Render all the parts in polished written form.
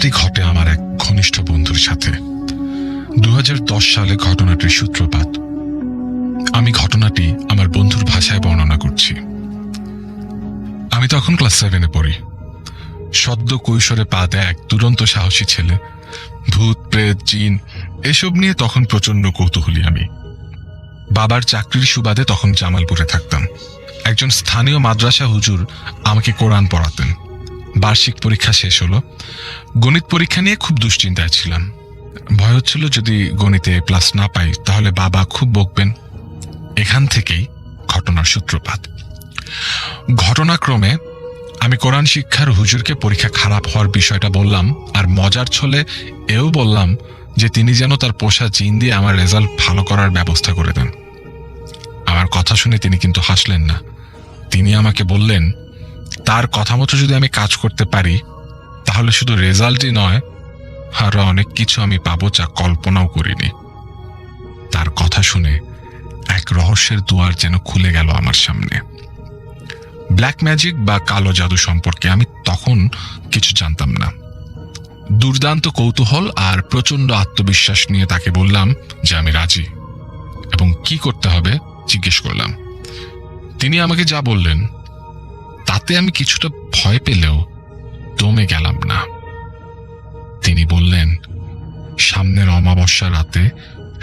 ঘটনাটি ঘটে আমার এক ঘনিষ্ঠ বন্ধুর সাথে। 2010 সালে ঘটনাটির সূত্রপাত। আমি ঘটনাটি আমার বন্ধুর ভাষায় বর্ণনা করছি। আমি তখন ক্লাস 7-এ পড়ি। সদ্য কৈশোরে পা দেয় এক দুরন্ত সাহসী ছেলে। ভূত, প্রেত, জিন এসব নিয়ে তখন প্রচন্ড কৌতূহলী আমি। বাবার চাকরির সুবাদে তখন জামালপুরে থাকতাম। একজন স্থানীয় মাদ্রাসা হুজুর আমাকে কোরআন পড়াতেন। বার্ষিক পরীক্ষা শেষ হলো। গণিত পরীক্ষা নিয়ে খুব দুশ্চিন্তায় ছিলাম। ভয় হচ্ছিল যদি গণিতে প্লাস না পাই তাহলে বাবা খুব বকবেন। এখান থেকেই ঘটনার সূত্রপাত। ঘটনাক্রমে আমি কোরআন শিক্ষার হুজুরকে পরীক্ষা খারাপ হওয়ার বিষয়টা বললাম, আর মজার ছলে এও বললাম যে তিনি যেন তার পোষা জিন দিয়ে আমার রেজাল্ট ভালো করার ব্যবস্থা করে দেন। আমার কথা শুনে তিনি কিন্তু হাসলেন না। তিনি আমাকে বললেন, তার কথা মতো যদি আমি কাজ করতে পারি তাহলে শুধু রেজাল্টই নয়, আরো অনেক কিছু আমি পাবো যা কল্পনাও করিনি। তার কথা শুনে এক রহস্যের দুয়ার যেন খুলে গেল আমার সামনে। ব্ল্যাক ম্যাজিক বা কালো জাদু সম্পর্কে আমি তখন কিছু জানতাম না। দুর্দান্ত কৌতূহল আর প্রচন্ড আত্মবিশ্বাস নিয়ে তাকে বললাম যে আমি রাজি, এবং কি করতে হবে জিজ্ঞেস করলাম। তিনি আমাকে যা বললেন তাতে আমি কিছুটা ভয় পেলেও দমে গেলাম না। তিনি বললেন, সামনের অমাবস্যা রাতে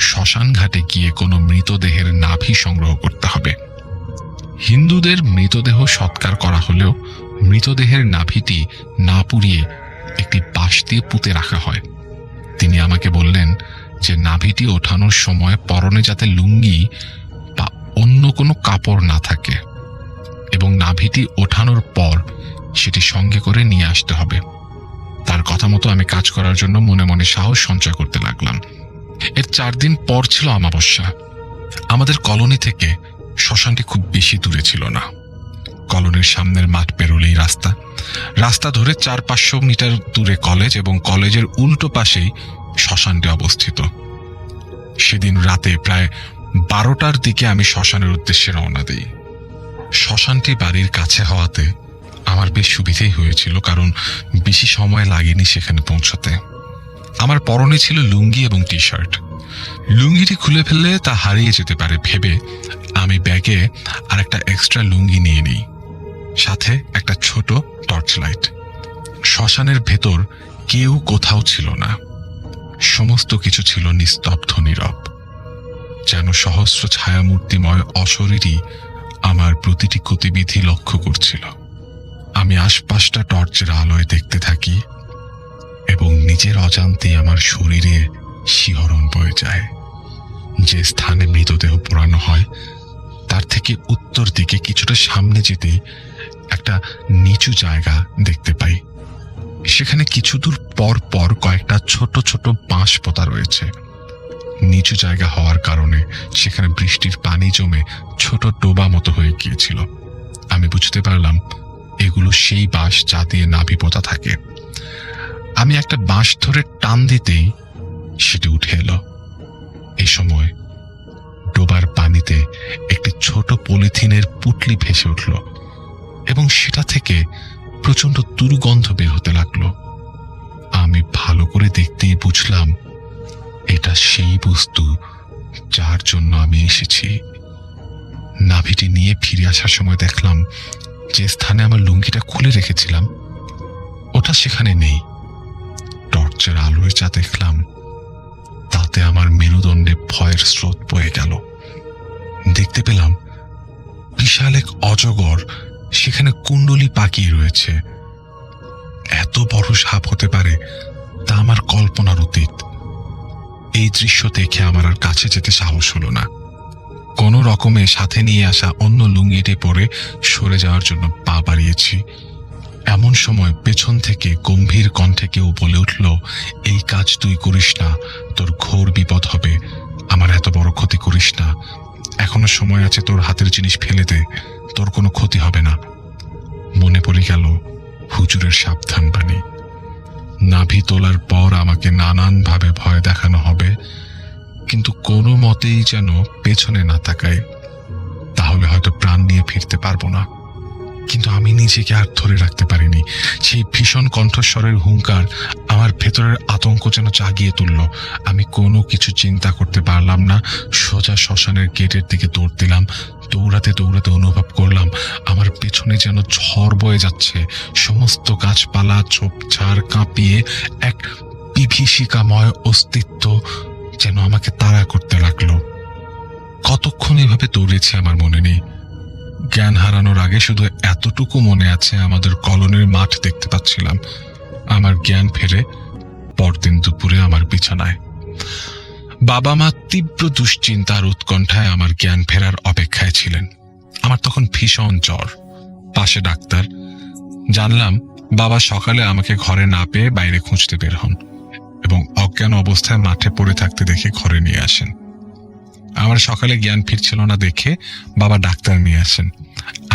শ্মশান ঘাটে গিয়ে কোনো মৃতদেহের নাভি সংগ্রহ করতে হবে। হিন্দুদের মৃতদেহ সৎকার করা হলেও মৃতদেহের নাভিটি না পুড়িয়ে একটি বাঁশ দিয়ে পুঁতে রাখা হয়। তিনি আমাকে বললেন যে নাভিটি ওঠানোর সময় পরনে যাতে লুঙ্গি বা অন্য কোনো কাপড় না থাকে, এবং নাভিটি ওঠানোর পর সেটি সঙ্গে করে নিয়ে আসতে হবে। তার কথা মতো আমি কাজ করার জন্য মনে মনে সাহস সঞ্চয় করতে লাগলাম। এর 4 দিন পর ছিল অমাবস্যা। আমাদের কলোনি থেকে শ্মশানটি খুব বেশি দূরে ছিল না। কলোনির সামনের মাঠ পেরোলেই রাস্তা। রাস্তা ধরে 400-500 মিটার দূরে কলেজ, এবং কলেজের উল্টো পাশেই শ্মশানটি অবস্থিত। সেদিন রাতে প্রায় 12টার দিকে আমি শ্মশানের উদ্দেশ্যে রওনা দিই। শ্মশানটি বাড়ির কাছে হওয়াতে আমার বেশ সুবিধেই হয়েছিল, কারণ বেশি সময় লাগেনি সেখানে পৌঁছতে। আমার পরনে ছিল লুঙ্গি এবং টি শার্ট। লুঙ্গিটি খুলে ফেললে তা হারিয়ে যেতে পারে ভেবে আমি ব্যাগে আর একটা এক্সট্রা লুঙ্গি নিয়ে নিই, সাথে একটা ছোট টর্চ লাইট। শ্মশানের ভেতর কেউ কোথাও ছিল না। সমস্ত কিছু ছিল নিস্তব্ধ, নীরব, যেন সহস্র ছায়ামূর্তিময় অশরীরই আমার প্রতিটি গতিবিধি লক্ষ্য করছিল। আমি আশপাশটা টর্চের আলোয় দেখতে থাকি এবং নিজের অজান্তেই আমার শরীরে শিহরণ বয়ে যায়। যে স্থানে মৃতদেহ পোড়ানো হয় তার থেকে উত্তর দিকে কিছুটা সামনে যেতেই একটা নিচু জায়গা দেখতে পাই। সেখানে কিছু দূর পর পর কয়েকটা ছোট ছোট বাঁশ পোতা রয়েছে। নিচু জায়গা হওয়ার কারণে সেখানে বৃষ্টির পানি জমে ছোট ডোবা মতো হয়ে গিয়েছিল। আমি বুঝতে পারলাম এগুলো সেই বাঁশ যা দিয়ে নাভি পোতা থাকে। আমি একটা বাঁশ ধরে টান দিতেই সেটি উঠে এলো। এই সময় ডোবার পানিতে একটি ছোট পলিথিনের পুটলি ভেসে উঠল, এবং সেটা থেকে প্রচন্ড দুর্গন্ধ বের হতে লাগলো। আমি ভালো করে দেখতেই বুঝলাম এটা সেই বস্তু যার জন্য আমি এসেছি। নাভিটি নিয়ে ফিরে আসার সময় দেখলাম যে স্থানে আমার লুঙ্গিটা খুলে রেখেছিলাম ওটা সেখানে নেই। টর্চের আলোয় যা দেখলাম তাতে আমার মেরুদণ্ডে ভয়ের স্রোত বয়ে গেল। দেখতে পেলাম বিশাল এক অজগর সেখানে কুণ্ডলি পাকিয়ে রয়েছে। এত বড় সাপ হতে পারে তা আমার কল্পনার অতীত। এই দৃশ্য দেখে আমার আর কাছে যেতে সাহস হলো না। কোনো রকমে সাথে নিয়ে আসা অন্য লুঙ্গিটি পরে সরে যাওয়ার জন্য পা বাড়িয়েছি। এমন সময় পেছন থেকে গম্ভীর কণ্ঠে কেউ বলে উঠল, এই কাজ তুই করিস না, তোর ঘোর বিপদ হবে। আমার এত বড় ক্ষতি করিস না, এখনো সময় আছে, তোর হাতের জিনিস ফেলে দে, তোর কোনো ক্ষতি হবে না। মনে পড়ে গেল হুজুরের সাবধান বাণী। নাভি তোলার পর আমাকে নানানভাবে ভয় দেখানো হবে, কিন্তু কোনো মতেই যেন পেছনে না তাকাই, তাহলে হয়তো প্রাণ নিয়ে ফিরতে পারবো না। কিন্তু আমি নিজেকে আর ধরে রাখতে পারিনি। সেই ভীষণ কণ্ঠস্বরের হুঙ্কার আমার ভেতরের আতঙ্ক যেন জাগিয়ে তুলল। আমি কোনো কিছু চিন্তা করতে পারলাম না, সোজা শ্মশানের গেটের দিকে দৌড় দিলাম। দৌড়াতে দৌড়াতে অনুভব করলাম আমার পেছনে যেন ঝড় বয়ে যাচ্ছে। সমস্ত গাছপালা ঝোপঝাড় কাঁপিয়ে এক বিভীষিকাময় অস্তিত্ব যেন আমাকে তাড়া করতে লাগলো। কতক্ষণ এভাবে দৌড়েছি আমার মনে নেই। জ্ঞান হারানোর আগে শুধু এতটুকু মনে আছে, আমাদের কলোনির মাঠ দেখতে পাচ্ছিলাম। আমার জ্ঞান ফেরে পরদিন দুপুরে আমার বিছানায়। বাবা মা তীব্র দুশ্চিন্তার উৎকণ্ঠায় আমার জ্ঞান ফেরার অপেক্ষায় ছিলেন। আমার তখন ভীষণ জ্বর, পাশে ডাক্তার। জানলাম বাবা সকালে আমাকে ঘরে না পেয়ে বাইরে খুঁজতে বের হন এবং অজ্ঞান অবস্থায় মাঠে পড়ে থাকতে দেখে ঘরে নিয়ে আসেন। আমার সকালে জ্ঞান ফিরছিল না দেখে বাবা ডাক্তার নিয়ে আসেন।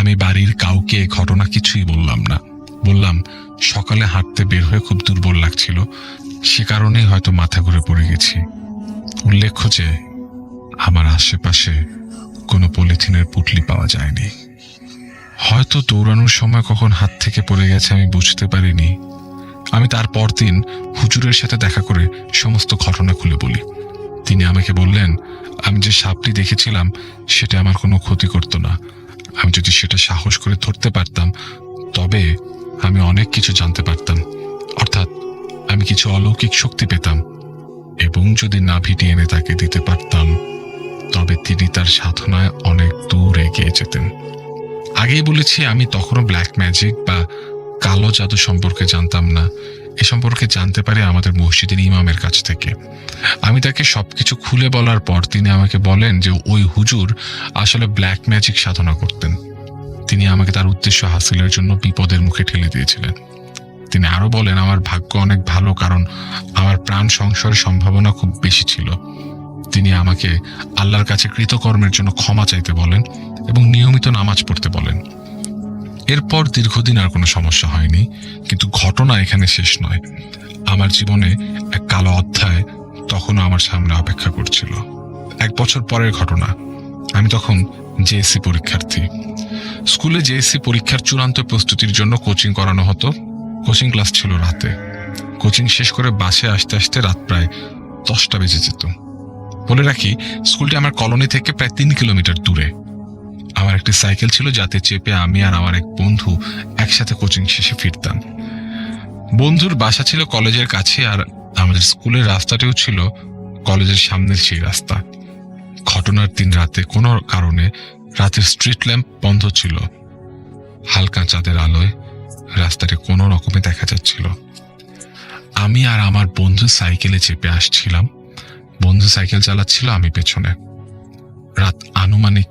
আমি বাড়ির কাউকে ঘটনা কিছুই বললাম না। বললাম সকালে হাঁটতে বের হয়ে খুব দুর্বল লাগছিল, সে কারণেই হয়তো মাথা ঘুরে পড়ে গেছি। উল্লেখ্য যে আমার আশেপাশে কোনো পলিথিনের পুটলি পাওয়া যায়নি। হয়তো দৌড়ানোর সময় কখন হাত থেকে পড়ে গেছে আমি বুঝতে পারিনি। আমি তার পরদিন হুজুরের সাথে দেখা করে সমস্ত ঘটনা খুলে বলি। তিনি আমাকে বললেন আমি যে সাপটি দেখেছিলাম সেটা আমার কোনো ক্ষতি করত না। আমি যদি সেটা সাহস করে ধরতে পারতাম তবে আমি অনেক কিছু জানতে পারতাম, অর্থাৎ আমি কিছু অলৌকিক শক্তি পেতাম, এবং যদি নাভিটি এনে তাকে দিতে পারতাম তবে তিনি তার সাধনায় অনেক দূর এগিয়ে যেতেন। আগেই বলেছি আমি তখনও ব্ল্যাক ম্যাজিক বা কালো জাদু সম্পর্কে জানতাম না। এ সম্পর্কে জানতে পারি আমাদের মসজিদের ইমামের কাছ থেকে। আমি তাকে সবকিছু খুলে বলার পর তিনি আমাকে বলেন যে ওই হুজুর আসলে ব্ল্যাক ম্যাজিক সাধনা করতেন। তিনি আমাকে তার উদ্দেশ্য হাসিলের জন্য বিপদের মুখে ঠেলে দিয়েছিলেন। তিনি আরো বলেন আমার ভাগ্য অনেক ভালো, কারণ আমার প্রাণ সংশয়ের সম্ভাবনা খুব বেশি ছিল। তিনি আমাকে আল্লাহর কাছে কৃতকর্মের জন্য ক্ষমা চাইতে বলেন এবং নিয়মিত নামাজ পড়তে বলেন। এরপর দীর্ঘদিন আর কোনো সমস্যা হয়নি, কিন্তু ঘটনা এখানে শেষ নয়। আমার জীবনে এক কালো অধ্যায় তখনও আমার সামনে অপেক্ষা করছিল। 1 বছর পরের ঘটনা। আমি তখন জেএসসি পরীক্ষার্থী। স্কুলে জেএসসি পরীক্ষার চূড়ান্ত প্রস্তুতির জন্য কোচিং করানো হতো। কোচিং ক্লাস ছিল রাতে। কোচিং শেষ করে বাসে আসতে আসতে রাত প্রায় 10টা বেজে যেত। বলে রাখি স্কুলটি আমার কলোনি থেকে প্রায় 3 কিলোমিটার দূরে। আমার একটি সাইকেল ছিল যাতে চেপে আমি আর আমার এক বন্ধু একসাথে কোচিং শেষে ফিরতাম। বন্ধুর বাসা ছিল কলেজের কাছে, আর আমাদের স্কুলের রাস্তাটিও ছিল কলেজের সামনের সেই রাস্তা। ঘটনার দিন রাতে কোনো কারণে রাতের স্ট্রিট ল্যাম্প বন্ধ ছিল। হালকা চাঁদের আলোয় রাস্তাটি কোনো রকমে দেখা যাচ্ছিল। আমি আর আমার বন্ধু সাইকেলে চেপে আসছিলাম। বন্ধু সাইকেল চালাচ্ছিল, আমি পেছনে। রাত আনুমানিক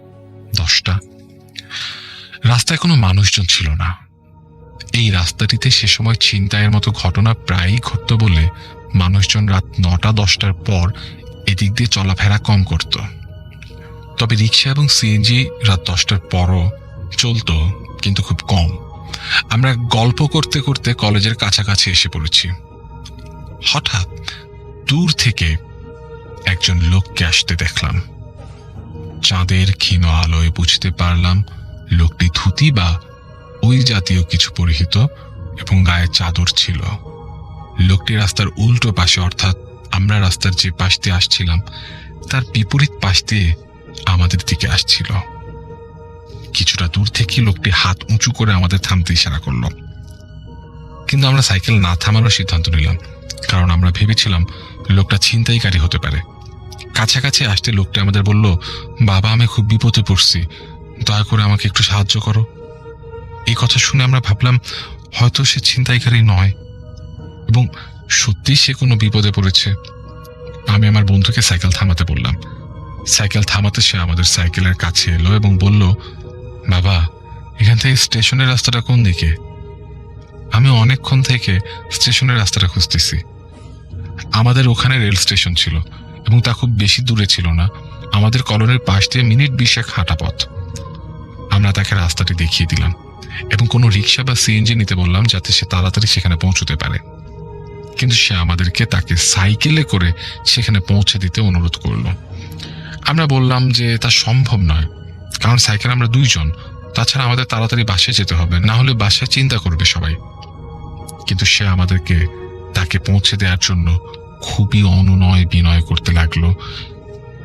10টা। রাস্তায় কোনো মানুষজন ছিল না। এই রাস্তাটিতে সে সময় ছিনতাইয়ের মতো ঘটনা প্রায়ই ঘটত বলে মানুষজন রাত 9টা-10টার পর এদিক দিয়ে চলাফেরা কম করত। তবে রিক্সা এবং সিএনজি রাত 10টার পরও চলতো, কিন্তু খুব কম। আমরা গল্প করতে করতে কলেজের কাছাকাছি এসে পড়েছি। হঠাৎ দূর থেকে একজন লোককে আসতে দেখলাম। চাঁদের ক্ষীণ আলোয় বুঝতে পারলাম লোকটি ধুতি বা ওই জাতীয় কিছু পরিহিত এবং গায়ে চাদর ছিল। লোকটি রাস্তার উল্টো পাশে, অর্থাৎ আমরা রাস্তার যে পাশ দিয়ে আসছিলাম তার বিপরীত পাশ দিয়ে আমাদের দিকে আসছিল। কিছুটা দূর থেকে লোকটি হাত উঁচু করে আমাদের থামতে ইশারা করল, কিন্তু আমরা সাইকেল না থামানোর সিদ্ধান্ত নিলাম, কারণ আমরা ভেবেছিলাম লোকটা ছিনতাইকারী হতে পারে। কাছাকাছি আসতে লোকটি আমাদের বলল, বাবা আমি খুব বিপদে পড়ছি, দয়া করে আমাকে একটু সাহায্য করো। এই কথা শুনে আমরা ভাবলাম হয়তো সে ছিনতাইকারী নয় এবং সত্যিই সে কোনো বিপদে পড়েছে। আমি আমার বন্ধুকে সাইকেল থামাতে বললাম। সাইকেল থামাতে সে আমাদের সাইকেলের কাছে এলো এবং বলল, বাবা এখান থেকে স্টেশনের রাস্তাটা কোন দিকে? আমি অনেকক্ষণ থেকে স্টেশনের রাস্তাটা খুঁজতেছি। আমাদের ওখানে রেল স্টেশন ছিল এবং তা খুব বেশি দূরে ছিল না। আমাদের কলোনির পাশ দিয়ে মিনিট 20 হাঁটা পথ। আমরা তাকে রাস্তাটি দেখিয়ে দিলাম এবং কোনো রিক্সা বা সিএনজি নিতে বললাম যাতে সে তাড়াতাড়ি সেখানে পৌঁছতে পারে, কিন্তু সে আমাদেরকে তাকে সাইকেলে করে সেখানে পৌঁছে দিতে অনুরোধ করল। আমরা বললাম যে তা সম্ভব নয়, কারণ সাইকেল আমরা 2 জন, তাছাড়া আমাদের তাড়াতাড়ি বাসায় যেতে হবে, না হলে বাসায় চিন্তা করবে সবাই। কিন্তু সে আমাদেরকে তাকে পৌঁছে দেওয়ার জন্য খুবই অনুনয় বিনয় করতে লাগলো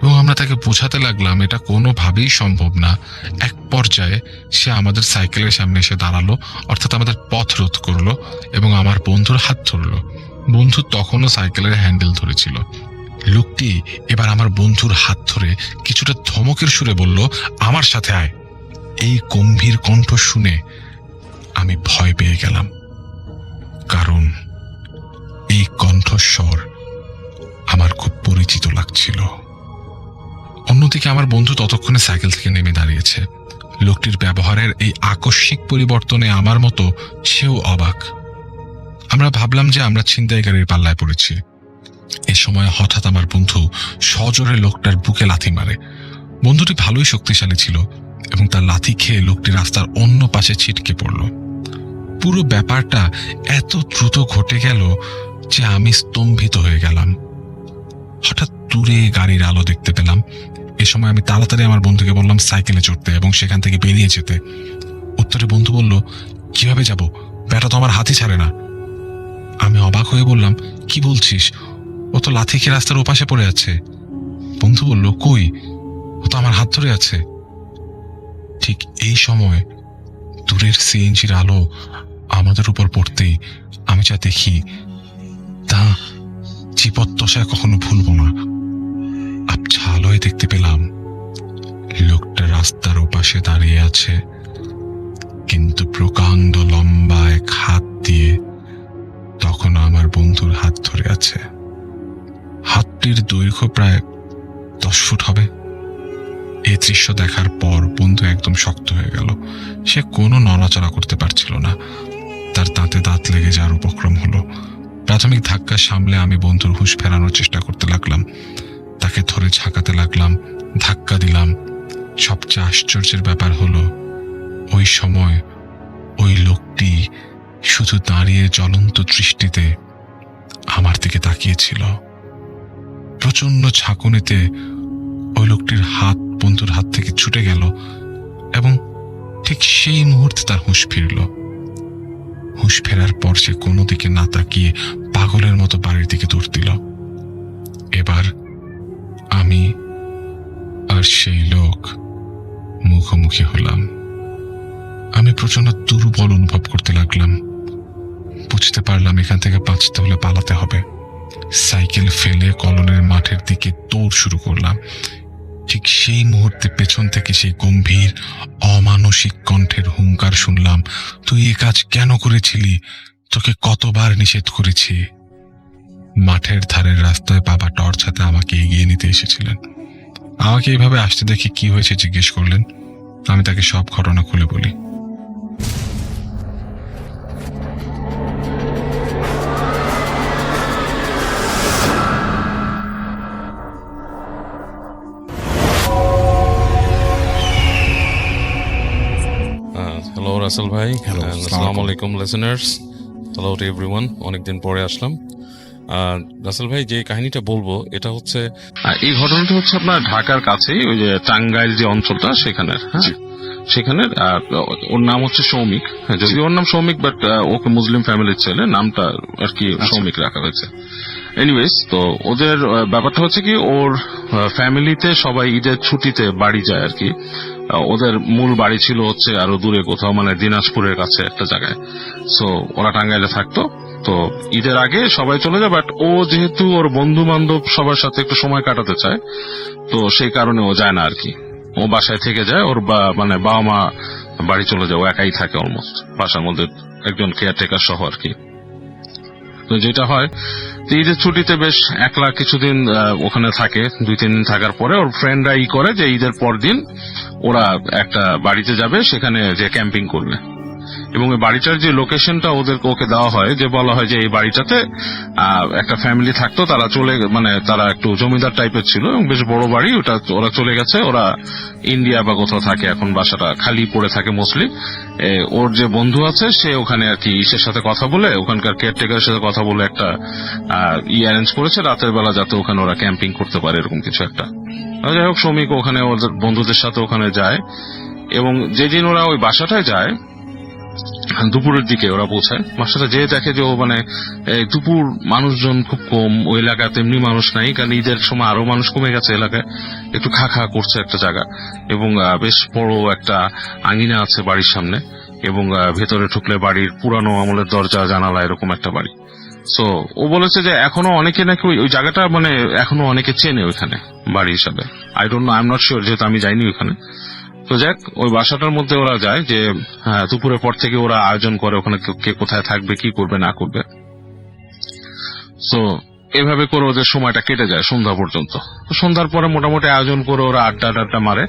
এবং আমরা তাকে বোঝাতে লাগলাম এটা কোনোভাবেই সম্ভব না। এক পর্যায়ে সে আমাদের সাইকেলের সামনে এসে দাঁড়ালো, অর্থাৎ আমাদের পথ রোধ করলো এবং আমার বন্ধুর হাত ধরলো। বন্ধু তখনও সাইকেলের হ্যান্ডেল ধরেছিল। লোকটি এবার আমার বন্ধুর হাত ধরে কিছুটা ধমকের সুরে বলল, আমার সাথে আয়। এই গম্ভীর কণ্ঠ শুনে আমি ভয় পেয়ে গেলাম, কারণ এই কণ্ঠস্বর আমার খুব পরিচিত লাগছিল। অন্যদিকে আমার বন্ধু ততক্ষণে সাইকেল থেকে নেমে দাঁড়িয়েছে। লোকটির ব্যবহারের এই আকস্মিক পরিবর্তনে আমার মতো সেও অবাক। আমরা ভাবলাম যে আমরা ছিনতাইকারীর পাল্লায় পড়েছি। এ সময় হঠাৎ আমার বন্ধু সজোরে লোকটার বুকে লাথি মারে। বন্ধুটি ভালোই শক্তিশালী ছিল এবং তার লাথি খেয়ে লোকটি রাস্তার অন্য পাশে ছিটকে পড়ল। পুরো ব্যাপারটা এত দ্রুত ঘটে গেল যে আমি স্তম্ভিত হয়ে গেলাম। হঠাৎ দূরে গাড়ির আলো দেখতে পেলাম। এ সময় আমি তাড়াতাড়ি আমার বন্ধুকে বললাম সাইকেলে চড়তে এবং সেখান থেকে বেরিয়ে যেতে। উত্তরে বন্ধু বলল, কিভাবে যাব? ব্যাটা তো আমার হাতই ছাড়ে না। আমি অবাক হয়ে বললাম, কি বলছিস? ও তো লাথি খেয়ে রাস্তার ওপাশে পড়ে আছে। বন্ধু বলল, কই? ও তো আমার হাত ধরে আছে। ঠিক এই সময় দূরের সিএনজির আলো আমাদের উপর পড়তেই আমি যা দেখি তা জীবদ্দশায় কখনো ভুলবো না। আবছা আলোয় দেখতে পেলাম লোকটা রাস্তার ওপাশে দাঁড়িয়ে আছে, কিন্তু প্রকাণ্ড লম্বা এক হাত দিয়ে তখন আমার বন্ধুর হাত ধরে আছে। হাতটির দৈর্ঘ্য প্রায় 10 ফুট হবে। এই দৃশ্য দেখার পর বন্ধু একদম শক্ত হয়ে গেল। সে কোনো নড়াচড়া করতে পারছিল না। তার দাঁতে দাঁত লেগে যাওয়ার উপক্রম হলো। প্রাথমিক ধাক্কা সামলে আমি বন্ধুর হুঁশ ফেরানোর চেষ্টা করতে লাগলাম। তাকে ধরে ঝাঁকাতে লাগলাম, ধাক্কা দিলাম। সবচেয়ে আশ্চর্যের ব্যাপার হলো ওই সময় ওই লোকটি শুধু দাঁড়িয়ে জ্বলন্ত দৃষ্টিতে আমার দিকে তাকিয়েছিল। প্রচন্ড ঝাঁকুনিতে ওই লোকটির হাত বন্ধুর হাত থেকে ছুটে গেল এবং ঠিক সেই মুহূর্তে তার হুঁশ ফিরল। হুঁশ ফেরার পর সে কোনো দিকে না তাকিয়ে পাগলের মতো বাড়ির দিকে দৌড় দিল। এবার আমি আর সেই লোক মুখোমুখি হলাম। আমি প্রচন্ড দুর্বল অনুভব করতে লাগলাম। বুঝতে পারলাম এখান থেকে বাঁচতে হলে পালাতে হবে। সাইকেল ফেলে কলোনির মাঠের দিকে দৌড় শুরু করলাম। ঠিক সেই মুহূর্তে পেছন থেকে সেই গম্ভীর অমানসিক কণ্ঠের হুঙ্কার শুনলাম, তুই এ কাজ কেন করেছিলি? তোকে কতবার নিষেধ করেছি। মাঠের ধারের রাস্তায় বাবা টর্চ হাতে আমাকে এগিয়ে নিতে এসেছিলেন। আমাকে এইভাবে আসতে দেখে কি হয়েছে জিজ্ঞেস করলেন। আমি তাকে সব ঘটনা খুলে বলি। হ্যালো রাসেল ভাই, আসসালামু আলাইকুম লিসেনার্স, হ্যালো টু এভরিওয়ান। অনেকদিন পরে আসলাম। রাসেল ভাই, যে কাহিনীটা বলবো এটা হচ্ছে, এই ঘটনাটা হচ্ছে আপনার ঢাকার কাছেই, ওই যে টাঙ্গাইল যে অঞ্চলটা সেখানের, হ্যাঁ সেখানের। ওর নাম হচ্ছে সৌমিক। যদি ওর নাম সৌমিক, বাট ওকে মুসলিম ফ্যামিলির ছেলে, নামটা আর কি সৌমিক রাখা হয়েছে। এনিওয়েজ, তো ওদের ব্যাপারটা হচ্ছে কি, ওর ফ্যামিলিতে সবাই ঈদের ছুটিতে বাড়ি যায় আর কি। ওদের মূল বাড়ি ছিল হচ্ছে আরো দূরে কোথাও, মানে দিনাজপুরের কাছে একটা জায়গায়। সো ওরা টাঙ্গাইলে থাকতো। তো ঈদের আগে সবাই চলে যায়, বাট ও যেহেতু ওর বন্ধু বান্ধব সবার সাথে একটু সময় কাটাতে চায়, তো সেই কারণে ও যায় না আর কি। ও বাসায় থেকে যায়, ওর মানে বাবা মা বাড়ি চলে যায়, ও একাই থাকে অলমোস্ট বাসার মধ্যে, একজন কেয়ারটেকার সহ আর কি। তো যেটা হয়, ঈদের ছুটিতে বেশ একলা কিছুদিন ওখানে থাকে। 2-3 দিন থাকার পরে ওর ফ্রেন্ডরা করে যে ঈদের পর দিন ওরা একটা বাড়িতে যাবে, সেখানে যে ক্যাম্পিং করবে। এবং এই বাড়িটার যে লোকেশনটা ওকে দেওয়া হয়, যে বলা হয় যে এই বাড়িটাতে একটা ফ্যামিলি থাকতো, তারা তারা একটু জমিদার টাইপের ছিল এবং বেশ বড় বাড়ি। ওটা ওরা চলে গেছে, ওরা ইন্ডিয়া বা কোথাও থাকে, এখন বাসাটা খালি পড়ে থাকে মোস্টলি। ওর যে বন্ধু আছে সে ওখানে আর কি ইসের সাথে কথা বলে, ওখানকার কেয়ারটেকারের সাথে কথা বলে একটা অ্যারেঞ্জ করেছে রাতের বেলা, যাতে ওখানে ওরা ক্যাম্পিং করতে পারে, এরকম কিছু একটা। যাই হোক, শ্রমিক ওখানে ওদের বন্ধুদের সাথে ওখানে যায় এবং যেদিন ওরা ওই বাসাটায় যায় দুপুরের দিকে ওরা পৌঁছায়, বাসাটা যেয়ে দেখে যে ও মানে দুপুর মানুষজন খুব কম, ওই এলাকাতে এমনি মানুষ নাই, কারণ ঈদের সময় আরো মানুষ কমে গেছে এলাকায়, একটু খা খা করছে একটা জায়গা, এবং বেশ বড় একটা আঙিনা আছে বাড়ির সামনে, এবং ভেতরে ঢুকলে বাড়ির পুরানো আমলের দরজা জানালা এরকম একটা বাড়ি। সো ও বলেছে যে এখনো অনেকে নাকি ওই জায়গাটা মানে এখনো অনেকে চেনে ওইখানে বাড়ি হিসাবে। I don't know, I am not sure, যেহেতু আমি যাইনি ওইখানে। তো যাক, ওই বাসাটার মধ্যে ওরা যায় যে দুপুরের পর থেকে ওরা আয়োজন করে ওখানে কে কোথায় থাকবে, কি করবে না করবে। সো এভাবে করে ওদের সময়টা কেটে যায় সন্ধ্যা পর্যন্ত। তো সন্ধ্যার পরে মোটামুটি আয়োজন করে ওরা আড্ডা মারে,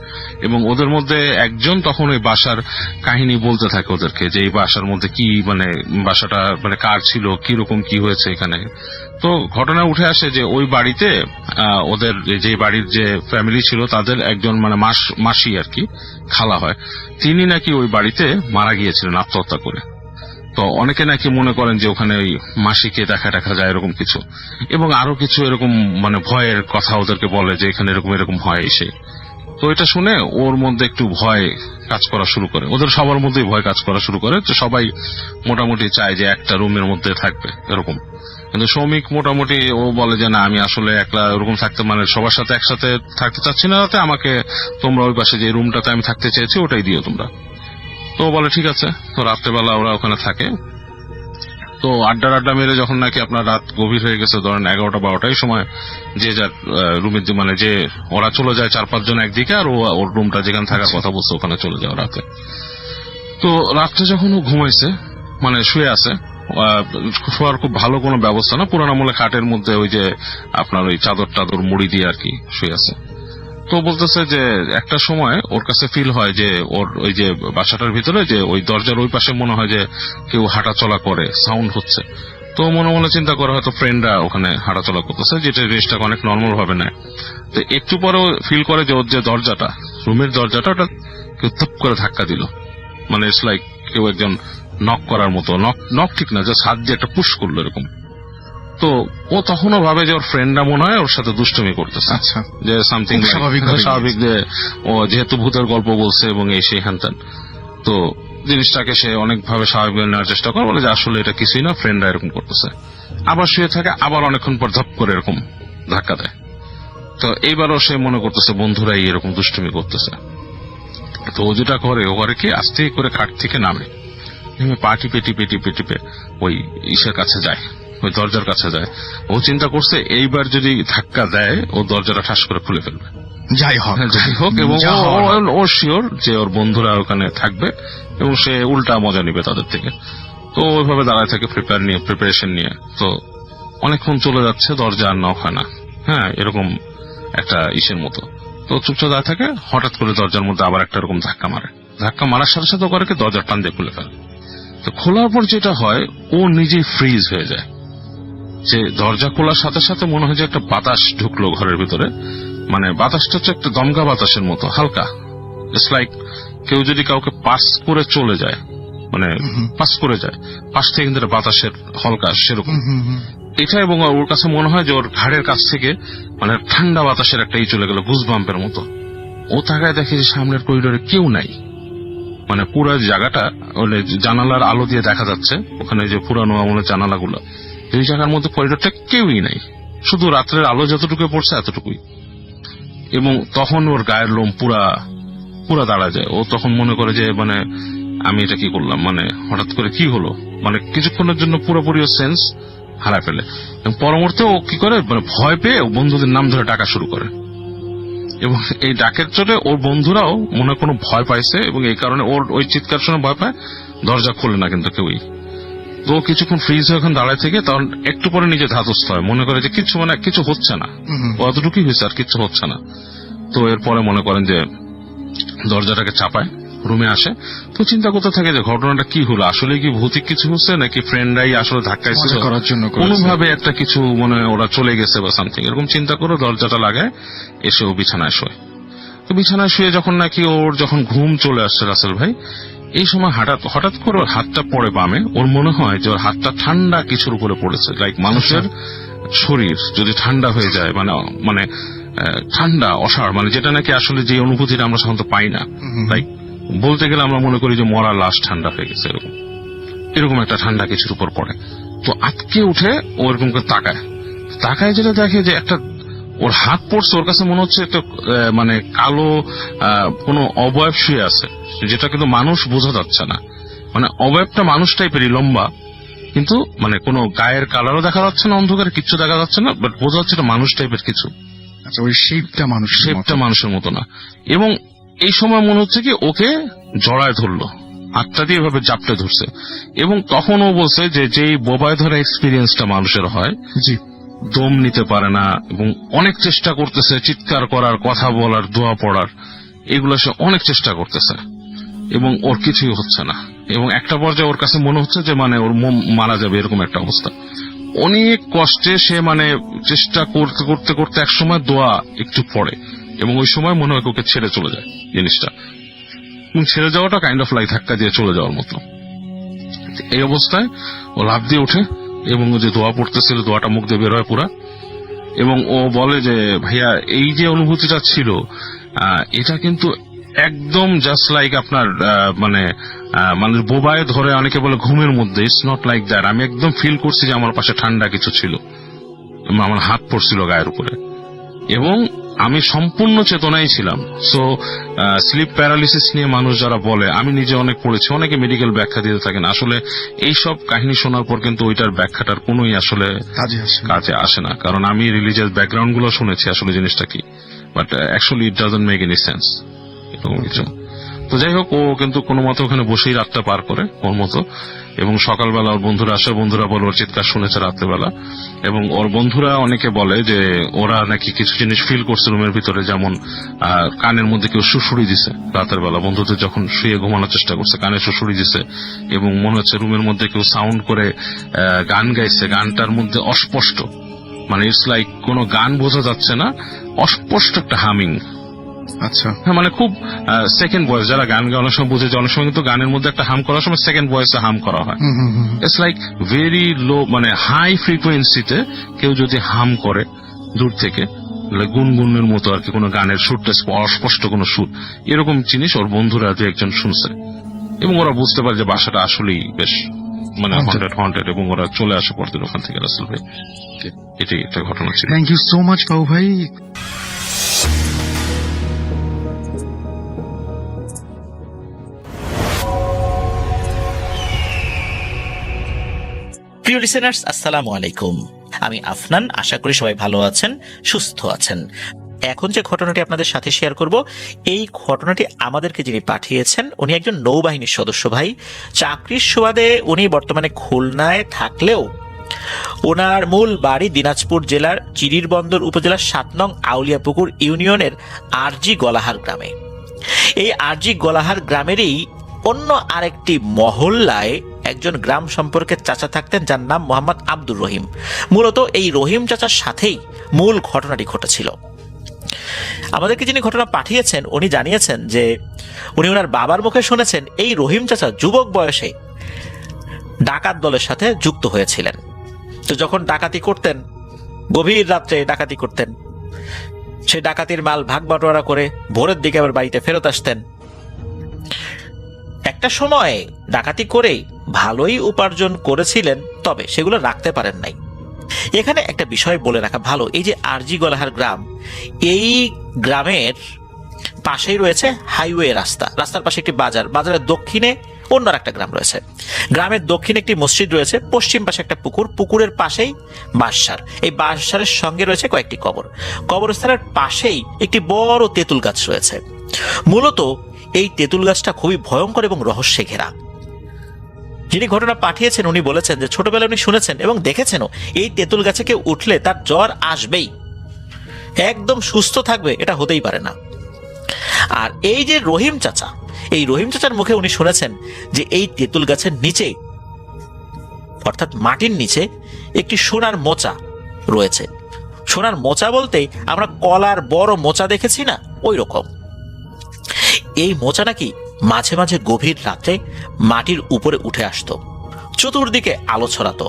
এবং ওদের মধ্যে একজন তখন ওই বাসার কাহিনী বলতে থাকে ওদেরকে, যে এই বাসার মধ্যে কি মানে বাসাটা মানে কার ছিল, কিরকম কি হয়েছে এখানে। তো ঘটনা উঠে আসে যে ওই বাড়িতে ওদের যে বাড়ির যে ফ্যামিলি ছিল তাদের একজন মানে মাসি আর কি, খালা হয়, তিনি নাকি ওই বাড়িতে মারা গিয়েছিলেন আত্মহত্যা করে। তো অনেকে নাকি মনে করেন যে ওখানে ওই মাসিকে দেখা যায় এরকম কিছু, এবং আরো কিছু এরকম মানে ভয়ের কথা ওদেরকে বলে যে এখানে এরকম এরকম হয় এসে। তো এটা শুনে ওর মধ্যে একটু ভয় কাজ করা শুরু করে, ওদের সবার মধ্যেই ভয় কাজ করা শুরু করে। তো সবাই মোটামুটি চায় যে একটা রুমের মধ্যে থাকবে এরকম, কিন্তু শ্রমিক মোটামুটি ও বলে যে না, আমি আসলে একলা ওরকম থাকতে মানে সবার সাথে একসাথে থাকতে চাচ্ছি না, তাতে আমাকে তোমরা ওই পাশে যে রুমটাতে আমি থাকতে চেয়েছি ওটাই দিও তোমরা। তো বলে ঠিক আছে। তো রাত্রেবেলা ওরা ওখানে থাকে। তো আড্ডা মেরে যখন নাকি আপনার রাত গভীর হয়ে গেছে, ধরেন 11টা-12টায় সময়, যে যার রুমের মানে যে ওরা চলে যায় 4-5 জন একদিকে, আর ওর রুমটা যেখানে থাকার কথা বলছে ওখানে চলে যায় রাতে। তো রাত্রে যখন ও ঘুমাইছে মানে শুয়ে আছে, শোয়ার খুব ভালো কোনো ব্যবস্থা না, পুরানো আমলে খাটের মধ্যে ওই যে আপনার ওই চাদর মুড়ি দিয়ে আর কি শুয়ে আছে। তো বলতেছে যে একটা সময় ওর কাছে ফিল হয় যে ওর ওই যে বাসাটার ভিতরে যে ওই দরজার ওই পাশে মনে হয় যে কেউ হাঁটাচলা করে, সাউন্ড হচ্ছে। তো মনে চিন্তা করে হয়তো ফ্রেন্ডরা ওখানে হাঁটাচলা করতেছে, যেটা জিনিসটাকে অনেক নর্মাল ভাবে নেয়। তো একটু পরেও ফিল করে যে ওর যে দরজাটা, রুমের দরজাটা, ওটা কেউ থপ করে ধাক্কা দিল, মানে ইটস লাইক কেউ একজন নক করার মতো, নক ঠিক না, জাস্ট হাত দিয়ে একটা পুশ করলো এরকম। তো ও তখনও ভাবে যে ওর ফ্রেন্ডরা মনে হয় ওর সাথে দুষ্টুমি করতেছে, আচ্ছা, যে সামথিং স্বাভাবিক, যে ও যেহেতু ভূতের গল্প বলছে এবং এই সেই হ্যান। তো জিনিসটাকে সে অনেকভাবে স্বাভাবিক নেওয়ার চেষ্টা করে, বলে যে আসলে এটা কিছুই না, ফ্রেন্ডরা এরকম করতেছে। আবার শুয়ে থাকে, আবার অনেকক্ষণ পর ধপ করে এরকম ধাক্কা দেয়। তো এইবারও সে মনে করতেছে বন্ধুরাই এরকম দুষ্টুমি করতেছে। তো ও যেটা করে, ও করে কি আস্তে করে খাট থেকে নেমে পা টিপে ওই ইসের কাছে যায়, ওই দরজার কাছে যায়। ও চিন্তা করছে এইবার যদি ধাক্কা দেয় ও দরজাটা ঠাস করে খুলে ফেলবে, যাই হোক, এবং ও শিওর যে ওর বন্ধুরা ওখানে থাকবে এবং সে উল্টা মজা নিবে তাদের থেকে। তো ওইভাবে দাঁড়ায় থাকে প্রিপারেশন নিয়ে। তো অনেকক্ষণ চলে যাচ্ছে, দরজা আর নক হয় না, হ্যাঁ এরকম একটা ইসের মতো। তো চুপচাপ দাঁড়ায় থাকে, হঠাৎ করে দরজার মধ্যে আবার একটা এরকম ধাক্কা মারার সাথে সাথে করে কি দরজার টান দিয়ে খুলে ফেলে। তো খোলার পর যেটা হয়, ও নিজেই ফ্রিজ হয়ে যায়, যে দরজা খোলার সাথে সাথে মনে হয় যে একটা বাতাস ঢুকলো ঘরের ভিতরে, মানে বাতাসটা হচ্ছে একটা দমকা বাতাসের মতো হালকা, ইটস লাইক কেউ যদি কাউকে পাস করে চলে যায়, মানে পাস করে যায়, পাশ থেকে কিন্তু বাতাসের হালকা সেরকম এটা। এবং ওর কাছে মনে হয় যে ওর ঘাড়ের কাছ থেকে মানে ঠান্ডা বাতাসের একটা চলে গেল, গুজবাম্পের মতো। ও তাকায় দেখে যে সামনের করিডোরে কেউ নাই, মানে পুরো জায়গাটা জানালার আলো দিয়ে দেখা যাচ্ছে, ওখানে যে পুরানো আমলের জানালাগুলো, এই জায়গার মধ্যে করিডোরটা কেউই নাই, শুধু রাত্রের আলো যতটুকু পড়ছে এতটুকুই। এবং তখন ওর গায়ের লোম পুরা দাঁড়া যায়। ও তখন মনে করে যে মানে আমি এটা কি করলাম, মানে হঠাৎ করে কি হলো, মানে কিছুক্ষণের জন্য পুরোপুরি সেন্স হারায় ফেলে। এবং পরবর্তী ও কি করে, মানে ভয় পেয়ে বন্ধুদের নাম ধরে ডাকা শুরু করে, এবং এই ডাকের চোটে ওর বন্ধুরাও মনে কোনো ভয় পাইছে, এবং এই কারণে ওর ওই চিৎকার শুনে ভয় পায়, দরজা খোলে না কিন্তু কেউই। তো কিছুক্ষণ ফ্রিজ হয়ে এখন দাঁড়ায় থেকে তখন একটু পরে নিজে ধাতস্থ হয়, মনে করে যে কিছু মানে কিছু হচ্ছে না, অতটুকুই হয়েছে আর কিছু হচ্ছে না। তো এরপরে মনে করেন যে দরজাটাকে চাপায়, রুমে আসে। তো চিন্তা করতে থাকে যে ঘটনাটা কি হলো, আসলে কি ভৌতিক কিছু হচ্ছে নাকি ফ্রেন্ডরাই আসলে ধাক্কাইছিল কোনোভাবে একটা কিছু, মানে ওরা চলে গেছে বা সামথিং, এরকম চিন্তা করে দরজাটা লাগায় এসে ও বিছানায় শোয়। তো বিছানায় শুয়ে যখন নাকি ওর যখন ঘুম চলে আসছে রাসেল ভাই, এই সময় হঠাৎ করে ওর হাতটা পড়ে বামে। ওর মনে হয় যে ওর হাতটা ঠান্ডা কিছুর উপরে পড়েছে, লাইক মানুষের শরীর যদি ঠান্ডা হয়ে যায়, মানে ঠান্ডা অসাড়, মানে যেটা নাকি আসলে যে অনুভূতিটা আমরা সাধারণত পাই না, লাইক বলতে গেলে আমরা মনে করি যে মরা লাশ ঠান্ডা হয়ে গেছে, এরকম এরকম একটা ঠান্ডা কিছুর উপর পড়ে। তো আটকে উঠে ও এরকম করে তাকায় যেটা দেখে যে একটা ওর হাত পড়ছে, ওর কাছে মনে হচ্ছে একটা মানে কালো কোনো অবয়ব শুয়ে আছে, যেটা কিন্তু মানুষ বোঝা যাচ্ছে না। মানে অবয়বটা মানুষ টাইপেরই, লম্বা, কিন্তু মানে কোনো গায়ের কালারও দেখা যাচ্ছে না, অন্ধকারে কিচ্ছু দেখা যাচ্ছে না, বাট বোঝা যাচ্ছে এটা মানুষ টাইপের কিছু। আচ্ছা, ওই শেপটা মানুষের মতো না। এবং এই সময় মনে হচ্ছে কি ওকে জড়ায় ধরলো, হাতটা দিয়ে এভাবে জাপটে ধরছে। এবং তখন ও বলছে যে যেই বোবায় ধরা এক্সপিরিয়েন্সটা মানুষের হয়, জি, দম নিতে পারে না এবং অনেক চেষ্টা করতেছে চিৎকার করার, কথা বলার, দোয়া পড়ার, এগুলো সে অনেক চেষ্টা করতেছে এবং ওর কিছুই হচ্ছে না। এবং একটা পর্যায়ে ওর কাছে মনে হচ্ছে যে মানে ওর মারা যাবে, এরকম একটা অবস্থা। অনেক কষ্টে সে মানে চেষ্টা করতে করতে করতে এক সময় দোয়া একটু পড়ে এবং ওই সময় মনে হয় ওকে ছেড়ে চলে যায় জিনিসটা। এবং ছেড়ে যাওয়াটা কাইন্ড অফ লাইক ধাক্কা দিয়ে চলে যাওয়ার মতো। এই অবস্থায় ও লাফ দিয়ে ওঠে এবং ও যে দোয়া পড়তেছিল দোয়াটা মুখ দিয়ে বের হয় পুরা। এবং ও বলে যে ভাইয়া এই যে অনুভূতিটা ছিল এটা কিন্তু একদম জাস্ট লাইক আপনার মানে বোবায় ধরে অনেকে বলে ঘুমের মধ্যে, ইটস নট লাইক দ্যাট। আমি একদম ফিল করছি যে আমার পাশে ঠান্ডা কিছু ছিল, আমার হাত পড়ছিল গায়ের উপরে এবং আমি সম্পূর্ণ চেতনায় ছিলাম। সো স্লিপ প্যারালিসিস নিয়ে মানুষ যারা বলে, আমি নিজে অনেক পড়েছি, অনেকে মেডিকেল ব্যাখ্যা দিতে থাকেন। আসলে এই সব কাহিনী শোনার পর কিন্তু ওইটার ব্যাখ্যাটার কোনোই আসলে কাজে আসে না, কারণ আমি রিলিজিয়াস ব্যাকগ্রাউন্ড গুলো শুনেছি আসলে জিনিসটা কি, but actually it doesn't make any sense এরকম কিছু। তো যাই হোক, ও কিন্তু কোনো মতো ওখানে বসেই রাতটা পার করে ওর মতো। এবং সকালবেলা ওর বন্ধুরা আসে, বন্ধুরা বলে ওর চিৎকার শুনেছে রাত্রেবেলা। এবং ওর বন্ধুরা অনেকে বলে যে ওরা নাকি কিছু জিনিস ফিল করছে রুমের ভিতরে, যেমন কানের মধ্যে কেউ সুড়সুড়ি দিছে রাতের বেলা, বন্ধুদের যখন শুয়ে ঘুমানোর চেষ্টা করছে কানে সুড়সুড়ি দিছে। এবং মনে হচ্ছে রুমের মধ্যে কেউ সাউন্ড করে গান গাইছে, গানটার মধ্যে অস্পষ্ট, মানে ইটস লাইক কোনো গান বোঝা যাচ্ছে না, অস্পষ্ট একটা হামিং। আচ্ছা, হ্যাঁ, মানে খুব সেকেন্ড ভয়েস, যারা গান গায় অনেক সময় বুঝে যে অনেক সময় কিন্তু গানের মধ্যে একটা হাম করার সময় সেকেন্ড ভয়েসে হাম করা হয়। ইটস লাইক ভেরি লো, মানে হাই ফ্রিকোয়েন্সিতে কেউ যদি হাম করে দূর থেকে, গুনগুনের মতো আর কি, কোনো গানের সুরটা অস্পষ্ট কোনো সুর, এরকম জিনিস ওর বন্ধুরা দু একজন শুনছে। এবং ওরা বুঝতে পারে যে বাসাটা আসলেই বেশ মানে হন্টেড, এবং ওরা চলে আসে পরদিন ওখান থেকে। রাসেল ভাই, এটাই একটা ঘটনা ছিল। থ্যাংক ইউ সো মাচ বাবু ভাই। প্রিয় লিসেনার্স, আসসালামু আলাইকুম। আমি আফনান, আশা করি সবাই ভালো আছেন, সুস্থ আছেন। এখন যে ঘটনাটি আপনাদের সাথে শেয়ার করব, এই ঘটনাটি আমাদেরকে যিনি পাঠিয়েছেন উনি একজন নৌবাহিনীর সদস্য ভাই। চাকরির সুবাদে উনি বর্তমানে খুলনায় থাকলেও ওনার মূল বাড়ি দিনাজপুর জেলার চিরিরবন্দর উপজেলার ৭ নং আউলিয়াপুকুর ইউনিয়নের আরজি গলাহার গ্রামে। এই আরজি গলাহার গ্রামেরই অন্য আরেকটি মহল্লায় একজন গ্রাম সম্পর্কের চাচা থাকতেন, যার নাম মোহাম্মদ আব্দুর রহিম। মূলত এই রহিম চাচার সাথেই মূল ঘটনাটি ঘটেছিল। আমাদেরকে যিনি ঘটনা পাঠিয়েছেন উনি জানিয়েছেন যে উনি ওনার বাবার মুখে শুনেছেন এই রহিম চাচা যুবক বয়সে ডাকাত দলের সাথে যুক্ত হয়েছিলেন। তো যখন ডাকাতি করতেন, গভীর রাত্রে ডাকাতি করতেন, সেই ডাকাতির মাল ভাগ বাটোয়ারা করে ভোরের দিকে আবার বাড়িতে ফেরত আসতেন। একটা সময় ডাকাতি করেই ভালোই উপার্জন করেছিলেন, তবে সেগুলো রাখতে পারেন নাই। এখানে একটা বিষয় বলে রাখা ভালো, এই যে আরজি গলাহার গ্রাম, এই গ্রামের পাশেই রয়েছে হাইওয়ে রাস্তা, রাস্তার পাশে একটি বাজার, বাজারের দক্ষিণে অন্য একটা গ্রাম রয়েছে, গ্রামের দক্ষিণে একটি মসজিদ রয়েছে, পশ্চিম পাশে একটা পুকুর, পুকুরের পাশেই বাঁশঝাড়, এই বাঁশঝাড়ের সঙ্গে রয়েছে কয়েকটি কবর, কবরস্থানের পাশেই একটি বড় তেঁতুল গাছ রয়েছে। মূলত এই তেঁতুল গাছটা খুবই ভয়ঙ্কর এবং রহস্যে ঘেরা। যিনি ঘটনা পাঠিয়েছেন উনি বলেছেন যে ছোটবেলায় উনি শুনেছেন এবং দেখেছেনও, এই তেঁতুল গাছে কেউ উঠলে তার জ্বর আসবেই, একদম সুস্থ থাকবে এটা হতেই পারে না। আর এই যে রহিম চাচা, এই রহিম চাচার মুখে উনি শুনেছেন যে এই তেঁতুল গাছের নিচে, অর্থাৎ মাটির নিচে একটি সোনার মোচা রয়েছে। সোনার মোচা বলতে আমরা কলার বড় মোচা দেখেছি না, ওই রকম। এই মোচা নাকি মাঝে মাঝে গভীর রাত্রে মাটির উপরে উঠে আসতো, চতুর্দিকে আলো ছড়াতো,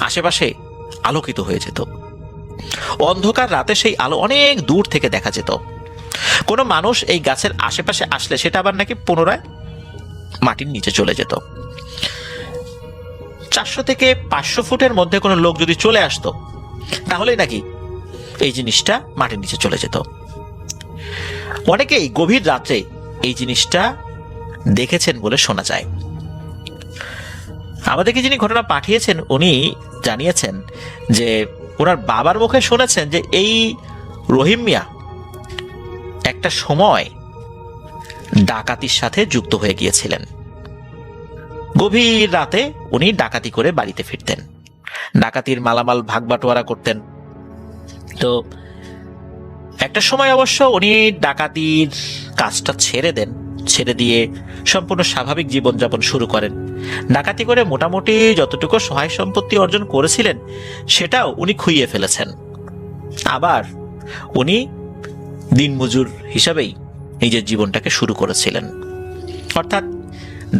আশেপাশে আলোকিত হয়ে যেত। অন্ধকার রাতে সেই আলো অনেক দূর থেকে দেখা যেত। কোনো মানুষ এই গাছের আশেপাশে আসলে সেটা আবার নাকি পুনরায় মাটির নিচে চলে যেত। 400 থেকে 500 ফুটের মধ্যে কোনো লোক যদি চলে আসতো তাহলেই নাকি এই জিনিসটা মাটির নিচে চলে যেত। অনেকেই গভীর রাত্রে এই জিনিসটা দেখেছেন বলে শোনা যায়। আমাদেরকে যিনি ঘটনা পাঠিয়েছেন উনি জানিয়েছেন যে ওনার বাবার মুখে শুনেছেন যে এই রহিম মিয়া একটা সময় ডাকাতির সাথে যুক্ত হয়ে গিয়েছিলেন। গভীর রাতে উনি ডাকাতি করে বাড়িতে ফিরতেন, ডাকাতির মালামাল ভাগ বাটোয়ারা করতেন। তো একটা সময় অবশ্য উনি ডাকাতির কাজটা ছেড়ে দেন, ছেড়ে দিয়ে সম্পূর্ণ স্বাভাবিক জীবনযাপন শুরু করেন। ডাকাতি করে মোটামুটি যতটুকু সহায় সম্পত্তি অর্জন করেছিলেন সেটাও উনি খুইয়ে ফেলেছেন। আবার উনি দিনমজুর হিসাবেই নিজের জীবনটাকে শুরু করেছিলেন। অর্থাৎ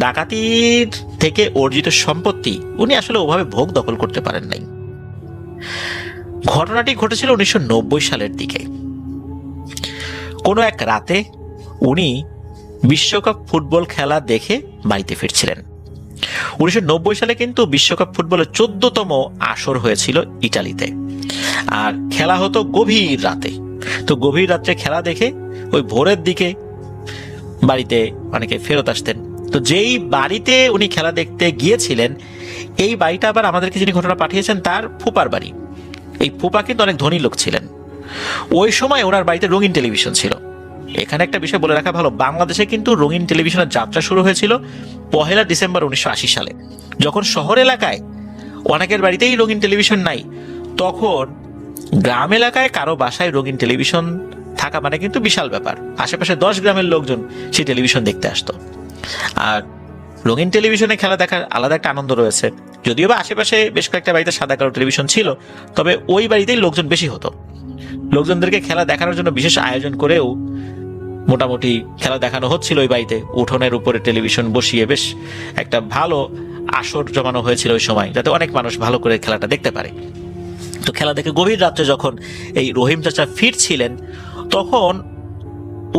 ডাকাতির থেকে অর্জিত সম্পত্তি উনি আসলে ওভাবে ভোগ দখল করতে পারেন নাই। ঘটনাটি ঘটেছিল 1990 সালের দিকে। কোনো এক রাতে উনি বিশ্বকাপ ফুটবল খেলা দেখে বাড়িতে ফিরছিলেন। 1990 সালে কিন্তু বিশ্বকাপ ফুটবলের 14তম আসর হয়েছিল ইটালিতে, আর খেলা হতো গভীর রাতে। তো গভীর রাত্রে খেলা দেখে ওই ভোরের দিকে বাড়িতে অনেকে ফেরত আসতেন। তো যেই বাড়িতে উনি খেলা দেখতে গিয়েছিলেন এই বাড়িটা আবার আমাদেরকে যিনি ঘটনা পাঠিয়েছেন তার ফুপার বাড়ি। এই ফুপা কিন্তু অনেক ধনী লোক ছিলেন। ওই সময় ওনার বাড়িতে রঙিন টেলিভিশন ছিল। এখানে একটা বিষয় বলে রাখা ভালো, বাংলাদেশে কিন্তু রঙিন টেলিভিশনের যাত্রা শুরু হয়েছিল 1 ডিসেম্বর 1980 সালে। যখন শহর এলাকায় অনেকের বাড়িতেই রঙিন টেলিভিশন নাই, তখন গ্রাম এলাকায় কারো বাসায় রঙিন টেলিভিশন থাকা মানে কিন্তু বিশাল ব্যাপার। আশেপাশে 10 গ্রামের লোকজন সেই টেলিভিশন দেখতে আসতো। আর রঙিন টেলিভিশনে খেলা দেখার আলাদা একটা আনন্দ রয়েছে। যদিও বা আশেপাশে বেশ কয়েকটা বাড়িতে সাদা কালো টেলিভিশন ছিল, তবে ওই বাড়িতেই লোকজন বেশি হতো। লোকজনদেরকে খেলা দেখানোর জন্য বিশেষ আয়োজন করেও মোটামুটি খেলা দেখানো হচ্ছিল ওই বাড়িতে। উঠোনের উপরে টেলিভিশন বসিয়ে বেশ একটা ভালো আসর জমানো হয়েছিল ওই সময়, যাতে অনেক মানুষ ভালো করে খেলাটা দেখতে পারে। তো খেলা দেখে গভীর রাত্রে যখন এই রহিম চাচা ফিরছিলেন তখন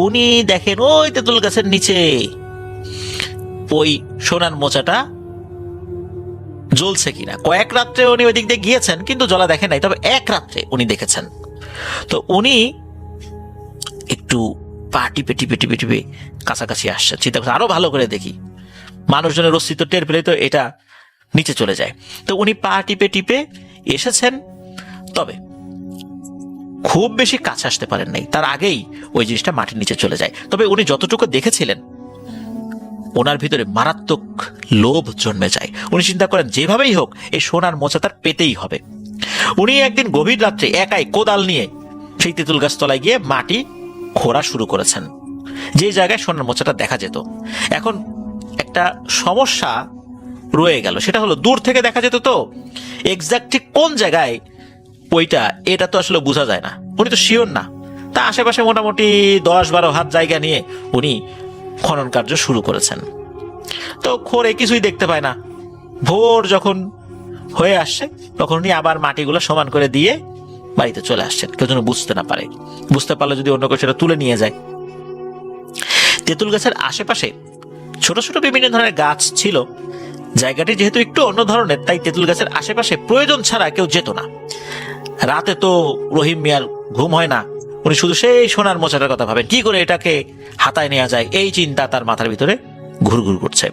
উনি দেখেন ওই তেঁতুল গাছের নিচে ওই সোনার মোচাটা জ্বলছে কিনা। কয়েক রাত্রে উনি ওই দিক দিয়ে গিয়েছেন কিন্তু জ্বলা দেখেন নাই, তবে এক রাত্রে উনি দেখেছেন। তো উনি একটু পা টিপে টিপে টিপে টিপে কাছাকাছি আসছেন, চিন্তা করছেন আরো ভালো করে দেখি। মানুষজনের অস্তিত্ব টের পেলে তো এটা নিচে চলে যায়। তো উনি পা টিপে টিপে এসেছেন, তবে খুব বেশি কাছে আসতে পারেন নাই, তার আগেই ওই জিনিসটা মাটির নিচে চলে যায়। তবে উনি যতটুকু দেখেছিলেন ওনার ভিতরে মারাত্মক লোভ জন্মে যায়। উনি চিন্তা করেন যেভাবেই হোক এই সোনার মোচা তার পেতেই হবে। উনি একদিন গভীর রাত্রে একাই কোদাল নিয়ে সেই তেঁতুল গাছ তলায় গিয়ে মাটি খোঁড়া শুরু করেছেন, যে জায়গায় সোনার মোচাটা দেখা যেত। এখন একটা সমস্যা রয়ে গেল, সেটা হলো দূর থেকে দেখা যেত, তো এক্সাক্ট ঠিক কোন জায়গায় ওইটা এটা তো আসলে বোঝা যায় না, উনি তো শিওর না। তা আশেপাশে মোটামুটি 10-12 হাত জায়গা নিয়ে উনি খনন কার্য শুরু করেছেন। তো খোঁড়ে কিছুই দেখতে পায় না। ভোর যখন হয়ে আসছে তখন উনি আবার মাটিগুলো সমান করে দিয়ে বাড়িতে চলে আসছেন, কেউ যেন বুঝতে না পারে। বুঝতে পারলে যদি অন্য কেউ সেটা তুলে নিয়ে যায়। তেঁতুল গাছের আশেপাশে ছোট ছোট বিভিন্ন ধরনের গাছ ছিল। জায়গাটি যেহেতু একটু অন্য ধরনের, তাই তেঁতুল গাছের আশেপাশে প্রয়োজন ছাড়া কেউ যেত না। রাতে তো রহিম মিয়ার ঘুম হয় না, উনি শুধু সেই সোনার মোচাটার কথা ভাবেন, কি করে এটাকে হাতায় নেওয়া যায়, এই চিন্তা তার মাথার ভিতরে ঘুরঘুর করছে।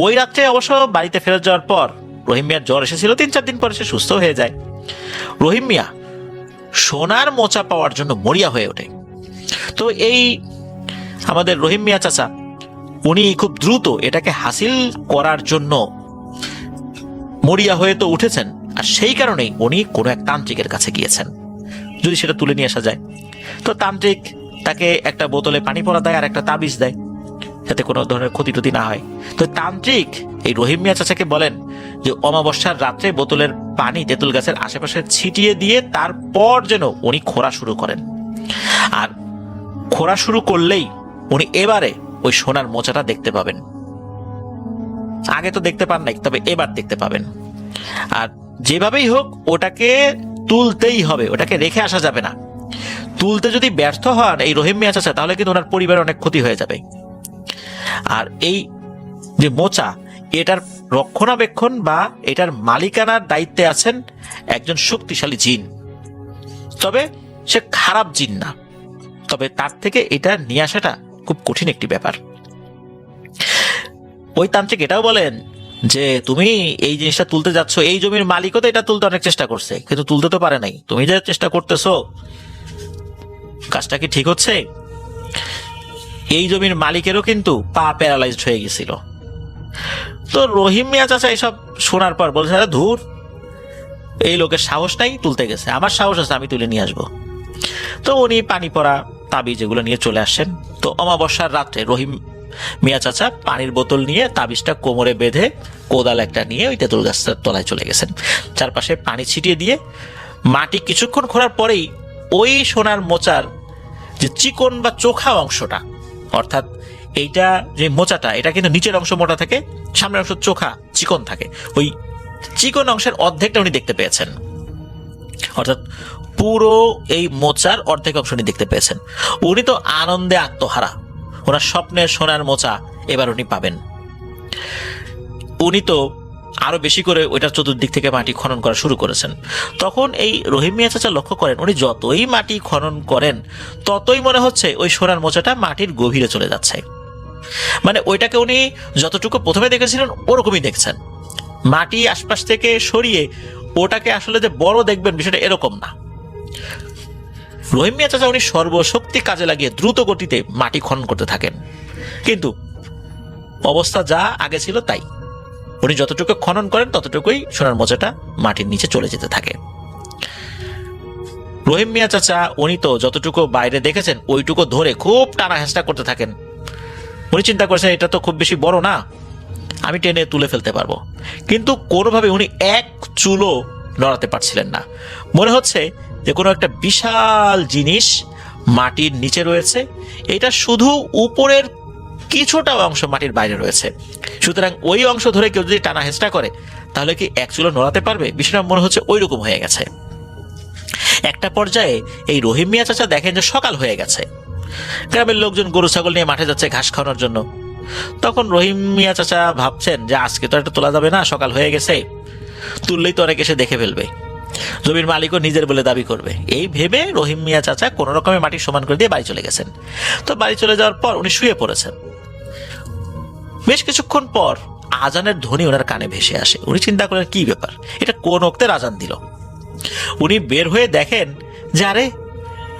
ওই রাত্রে অবশ্য বাড়িতে ফেরত যাওয়ার পর রহিম মিয়ার জ্বর এসেছিল, 3-4 দিন পরে সে সুস্থ হয়ে যায়। রহিম মিয়া সোনার মোচা পাওয়ার জন্য মরিয়া হয়ে ওঠে। তো এই আমাদের রহিম মিয়া চাচা উনি খুব দ্রুত এটাকে হাসিল করার জন্য মরিয়া হয়ে তো উঠেছেন, আর সেই কারণেই উনি কোনো এক তান্ত্রিকের কাছে গিয়েছেন যদি সেটা তুলে নিয়ে আসা যায়। তো তান্ত্রিক তাকে একটা বোতলে পানি পড়া দেয় আর একটা তাবিজ দেয় যাতে কোনো ধরনের ক্ষতি টতি না হয়। তো তান্ত্রিক এই রহিম মিয়া চাচাকে বলেন যে অমাবস্যার রাত্রে বোতলের পানি তেঁতুল গাছের আশেপাশে ছিটিয়ে দিয়ে তারপর যেন উনি খোঁড়া শুরু করেন। আর খোঁড়া শুরু করলেই উনি এবারে ওই সোনার মোচাটা দেখতে পাবেন। আগে তো দেখতে পান নাই, তবে এবার দেখতে পাবেন। আর যেভাবেই হোক ওটাকে তুলতেই হবে, ওটাকে রেখে আসা যাবে না। তুলতে যদি ব্যর্থ হন এই রহিম মিয়া চাচা, তাহলে কিন্তু ওনার পরিবারের অনেক ক্ষতি হয়ে যাবে। আর এই যে মোচা, এটার রক্ষণাবেক্ষণ বা এটার মালিকানার দায়িত্বে আছেন একজন শক্তিশালী জিন। তবে সে খারাপ জিন না, তবে তার থেকে এটা নিয়ে আসাটা খুব কঠিন একটি ব্যাপার। ওই তান্ত্রিক এটাও বলেন যে তুমি এই জিনিসটা তুলতে যাচ্ছ, এই জমির মালিকও তো এটা তুলতে অনেক চেষ্টা করছে, কিন্তু তুলতে তো পারে নাই। তুমি যে চেষ্টা করতেছো, কাজটা কি ঠিক হচ্ছে? এই জমির মালিকেরও কিন্তু পা প্যারালাইজড হয়ে গেছিল। তো রহিম মিয়া চাচা এসব শোনার পর বলছে, আরে ধুর, এই লোকের সাহস নাই, তুলতে গেছে, আমার সাহস আছে, আমি তুলে নিয়ে আসবো। তো উনি পানি পড়া তাবিজ এগুলো নিয়ে চলে আসেন। তো অমাবস্যার রাত্রে রহিম মিয়া চাচা পানির বোতল নিয়ে তাবিজটা কোমরে বেঁধে কোদাল একটা নিয়ে ওই তেঁতুল গাছটার তলায় চলে গেছেন। চারপাশে পানি ছিটিয়ে দিয়ে মাটি কিছুক্ষণ খোঁড়ার পরেই ওই সোনার মোচার যে চিকন বা চোখা অংশটা, অর্থাৎ এইটা যে মোচাটা, এটা কিন্তু নিচের অংশ মোটা থাকে, সামনের অংশ চোখা চিকন থাকে, ওই চিকন অংশের অর্ধেকটা উনি দেখতে পেয়েছেন। অর্থাৎ পুরো এই মোচার অর্ধেক অংশ উনি দেখতে পেয়েছেন। উনি তো আনন্দে আত্মহারা, ওনার স্বপ্নের সোনার মোচা এবার উনি পাবেন। উনি তো আরো বেশি করে ওইটার চতুর্দিক থেকে মাটি খনন করা শুরু করেছেন। তখন এই রহিম মিয়া চাচা লক্ষ্য করেন, উনি যতই মাটি খনন করেন ততই মনে হচ্ছে ওই সোনার মোচাটা মাটির গভীরে চলে যাচ্ছে। মানে ওইটাকে উনি যতটুকু প্রথমে দেখেছিলেন ওরকমই দেখছেন। মাটি আশপাশ থেকে সরিয়ে ওটাকে আসলে যে বড় দেখবেন বিষয়টা এরকম না। রহিম মিয়া চাচা উনি সর্বশক্তি কাজে লাগিয়ে দ্রুত গতিতে মাটি খনন করতে থাকেন, কিন্তু অবস্থা যা আগে ছিল তাই। উনি যতটুকু খনন করেন ততটুকুই সোনার মোচাটা মাটির নিচে চলে যেতে থাকে। রহিম মিয়া চাচা উনি তো যতটুকু বাইরে দেখেছেন ওইটুকু ধরে খুব টানা হেঁচড়া করতে থাকেন। উনি চিন্তা করেছেন এটা তো খুব বেশি বড় না, আমি টেনে তুলে ফেলতে পারবো, কিন্তু কোনোভাবে উনি এক চুলও নড়াতে পারছিলেন না। মনে হচ্ছে যে কোনো একটা বিশাল জিনিস মাটির নিচে রয়েছে, এটা শুধু উপরের কিছুটা অংশ মাটির বাইরে রয়েছে। সুতরাং ওই অংশ ধরে কেউ যদি টানা হেঁচড়া করে তাহলে কি এক চুলো নড়াতে পারবে? বিষয়টা মনে হচ্ছে ওই রকম হয়ে গেছে। একটা পর্যায়ে এই রহিম মিয়া চাচা দেখেন যে সকাল হয়ে গেছে, গ্রামের লোকজন গরু ছাগল নিয়ে মাঠে যাচ্ছে ঘাস খাওয়ানোর জন্য। তখন রহিম মিয়া চাচা ভাবছেন যে আজকে তো একটা তোলা যাবে না, সকাল হয়ে গেছে, তুললেই তো অনেক এসে দেখে ফেলবে, জমির মালিকও নিজের বলে দাবি করবে। এই ভেবে রহিম মিয়া চাচা কোনো রকমের মাটি সমান করে দিয়ে বাড়ি চলে গেছেন। তো বাড়ি চলে যাওয়ার পর উনি শুয়ে পড়েছেন। বেশ কিছুক্ষণ পর আজানের ধ্বনি ওনার কানে ভেসে আসে। উনি চিন্তা করেন কি ব্যাপার, এটা কোন ওক্তের আজান দিল। উনি বের হয়ে দেখেন যে আরে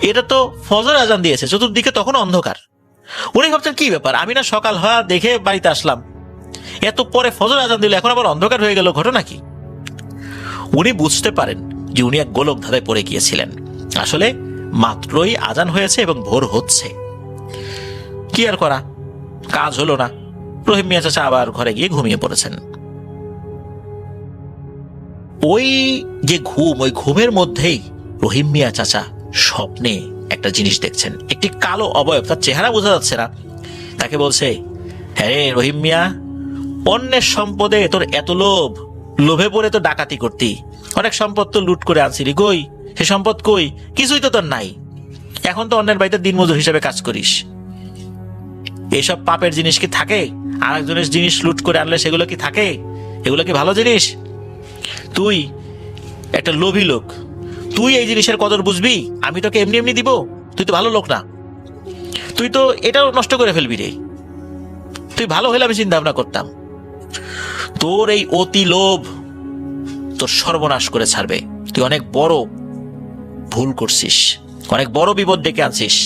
এটা তো ফজর আজান দিয়েছে, চতুর্দিকে তখন অন্ধকার। উনি ভাবছেন কি ব্যাপার, আমি না সকাল হওয়া দেখে বাড়িতে আসলাম, এত পরে ফজর আজান দিল, এখন আবার অন্ধকার হয়ে গেল, ঘটনা কি? উনি বুঝতে পারেন যে উনি এক গোলক ধাঁধায় পড়ে গিয়েছিলেন। আসলে মাত্রই আজান হয়েছে এবং ভোর হচ্ছে, কি আর করা, কাজ হলো না। রহিম মিয়া চাচা আবার ঘরে গিয়ে ঘুমিয়ে পড়েছেন। ওই যে ঘুম, ওই ঘুমের মধ্যেই রহিম মিয়া চাচা স্বপ্নে একটা জিনিস দেখছেন, একটি কালো অবয়ব, তার চেহারা বোঝা যাচ্ছে না, তাকে বলছে, হ্যাঁ রে রহিম মিয়া, অন্যের সম্পদে তোর এত লোভ, লোভে পড়ে তো ডাকাতি করতি, অনেক সম্পদ তো লুট করে আনছিলি, কই সে সম্পদ কই? কিছুই তো তোর নাই, এখন তো অন্যের বাড়িতে দিনমজুর হিসেবে কাজ করিস। এসব পাপের জিনিস কি থাকে? আরেকজনের জিনিস লুট করে আনলে সেগুলো কি থাকে? এগুলো কি ভালো জিনিস? তুই একটা লোভী লোক, তুই এই জিনিসের কদর বুঝবি? আমি তোকে এমনি এমনি দিব? তুই তো ভালো লোক না, তুই তো এটাও নষ্ট করে ফেলবি রে। তুই ভালো হলে আমি চিন্তা ভাবনা করতাম, তোর এই অতি লোভ তোর সর্বনাশ করে ছাড়বে। তুই অনেক বড় ভুল করছিস, অনেক বড় বিপদ ডেকে আনছিস,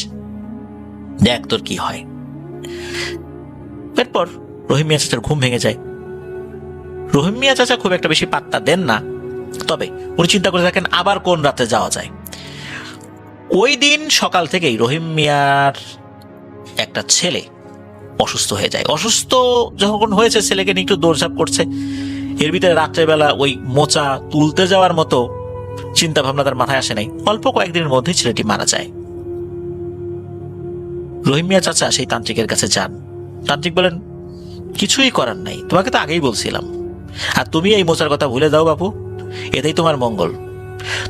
দেখ তোর কি হয়। এরপর রহিম মিয়া চাচার ঘুম ভেঙে যায়। রহিম মিয়া চাচা খুব একটা বেশি পাত্তা দেন না, তবে উনি চিন্তা করে থাকেন আবার কোন রাতে যাওয়া যায়। ওই দিন সকাল থেকেই রহিম মিয়ার একটা ছেলে অসুস্থ হয়ে যায়। অসুস্থ যখন হয়েছে, ছেলেকে নিয়ে একটু দৌড়ঝাঁপ করছে, এর ভিতরে রাত্রেবেলা ওই মোচা তুলতে যাওয়ার মতো চিন্তা ভাবনা তার মাথায় আসে নাই। অল্প কয়েকদিনের মধ্যেই ছেলেটি মারা যায়। রহিম মিয়া চাচা সেই তান্ত্রিকের কাছে যান। তান্ত্রিক বলেন, কিছুই করার নাই, তোমাকে তো আগেই বলছিলাম, আর তুমি এই মোচার কথা ভুলে দাও বাপু, এটাই তোমার মঙ্গল।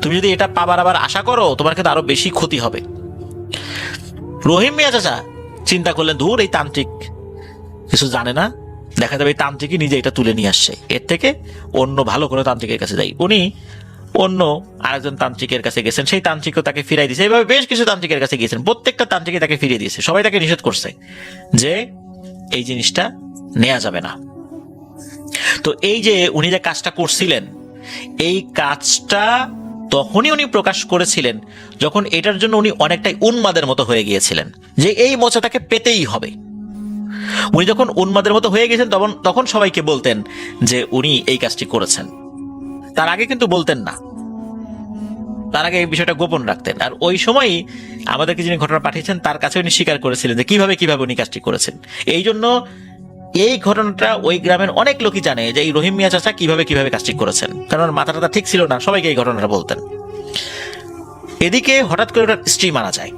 তুমি যদি এটা পাবার আবার আশা করো, তোমার কিন্তু আরো বেশি ক্ষতি হবে। রহিম মিয়া চাচা চিন্তা করলেন, দূর এই তান্ত্রিক কিছু জানে না, দেখা যাবে এই তান্ত্রিকই নিজে এটা তুলে নিয়ে আসছে, এর থেকে অন্য ভালো কোনো তান্ত্রিকের কাছে যাই। উনি অন্য আরেকজন তান্ত্রিকের কাছে গেছেন, সেই তান্ত্রিকও তাকে ফিরাই দিয়েছে। এইভাবে বেশ কিছু তান্ত্রিকের কাছে গিয়েছেন, প্রত্যেকটা তান্ত্রিকই তাকে ফিরিয়ে দিয়েছে। সবাই তাকে নিষেধ করছে যে এই জিনিসটা নেওয়া যাবে না। তো এই যে উনি যে কাজটা করছিলেন, এই কাজটা তখনই উনি প্রকাশ করেছিলেন যখন এটার জন্য উনি অনেকটাই উন্মাদের মতো হয়ে গিয়েছিলেন যে এই মোচাটাকে পেতেই হবে। উনি যখন উন্মাদের মতো হয়ে গেছেন তখন সবাইকে বলতেন যে উনি এই কাজটি করেছেন। তার আগে কিন্তু বলতেন না, তার আগে এই বিষয়টা গোপন রাখতেন। আর ওই সময়ই আমাদেরকে যিনি ঘটনা পাঠিয়েছেন তার কাছে উনি স্বীকার করেছিলেন যে কিভাবে উনি কাজটি করেছেন। এই জন্য এই ঘটনাটা ওই গ্রামের অনেক লোকই জানে যে এই রহিম মিয়া চাচা কিভাবে কাজটি করেছেন, কারণ মাথাটা ঠিক ছিল না, সবাইকে এই ঘটনাটা বলতেন। এদিকে হঠাৎ করে ওনার স্ত্রী মারা যায়।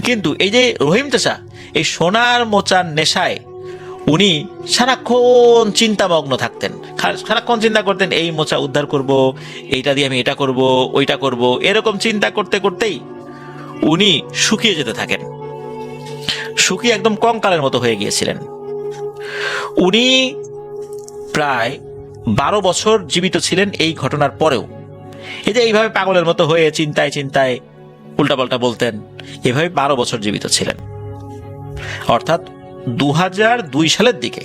কিন্তু এই যে রহিম চাচা এই সোনার মোচার নেশায় উনি সারাক্ষণ চিন্তামগ্ন থাকতেন, সারাক্ষণ চিন্তা করতেন এই মোচা উদ্ধার করব, এইটা দিয়ে আমি এটা করব, ওইটা করব, এরকম চিন্তা করতে করতেই উনি শুকিয়ে যেতে থাকেন। শুকিয়ে একদম কঙ্কালের মতো হয়ে গিয়েছিলেন। উনি প্রায় 12 বছর জীবিত ছিলেন এই ঘটনার পরেও। এই যে এইভাবে পাগলের মতো হয়ে চিন্তায় চিন্তায় উল্টাপাল্টা বলতেন, এভাবে 12 বছর জীবিত ছিলেন। অর্থাৎ 2002 সালের দিকে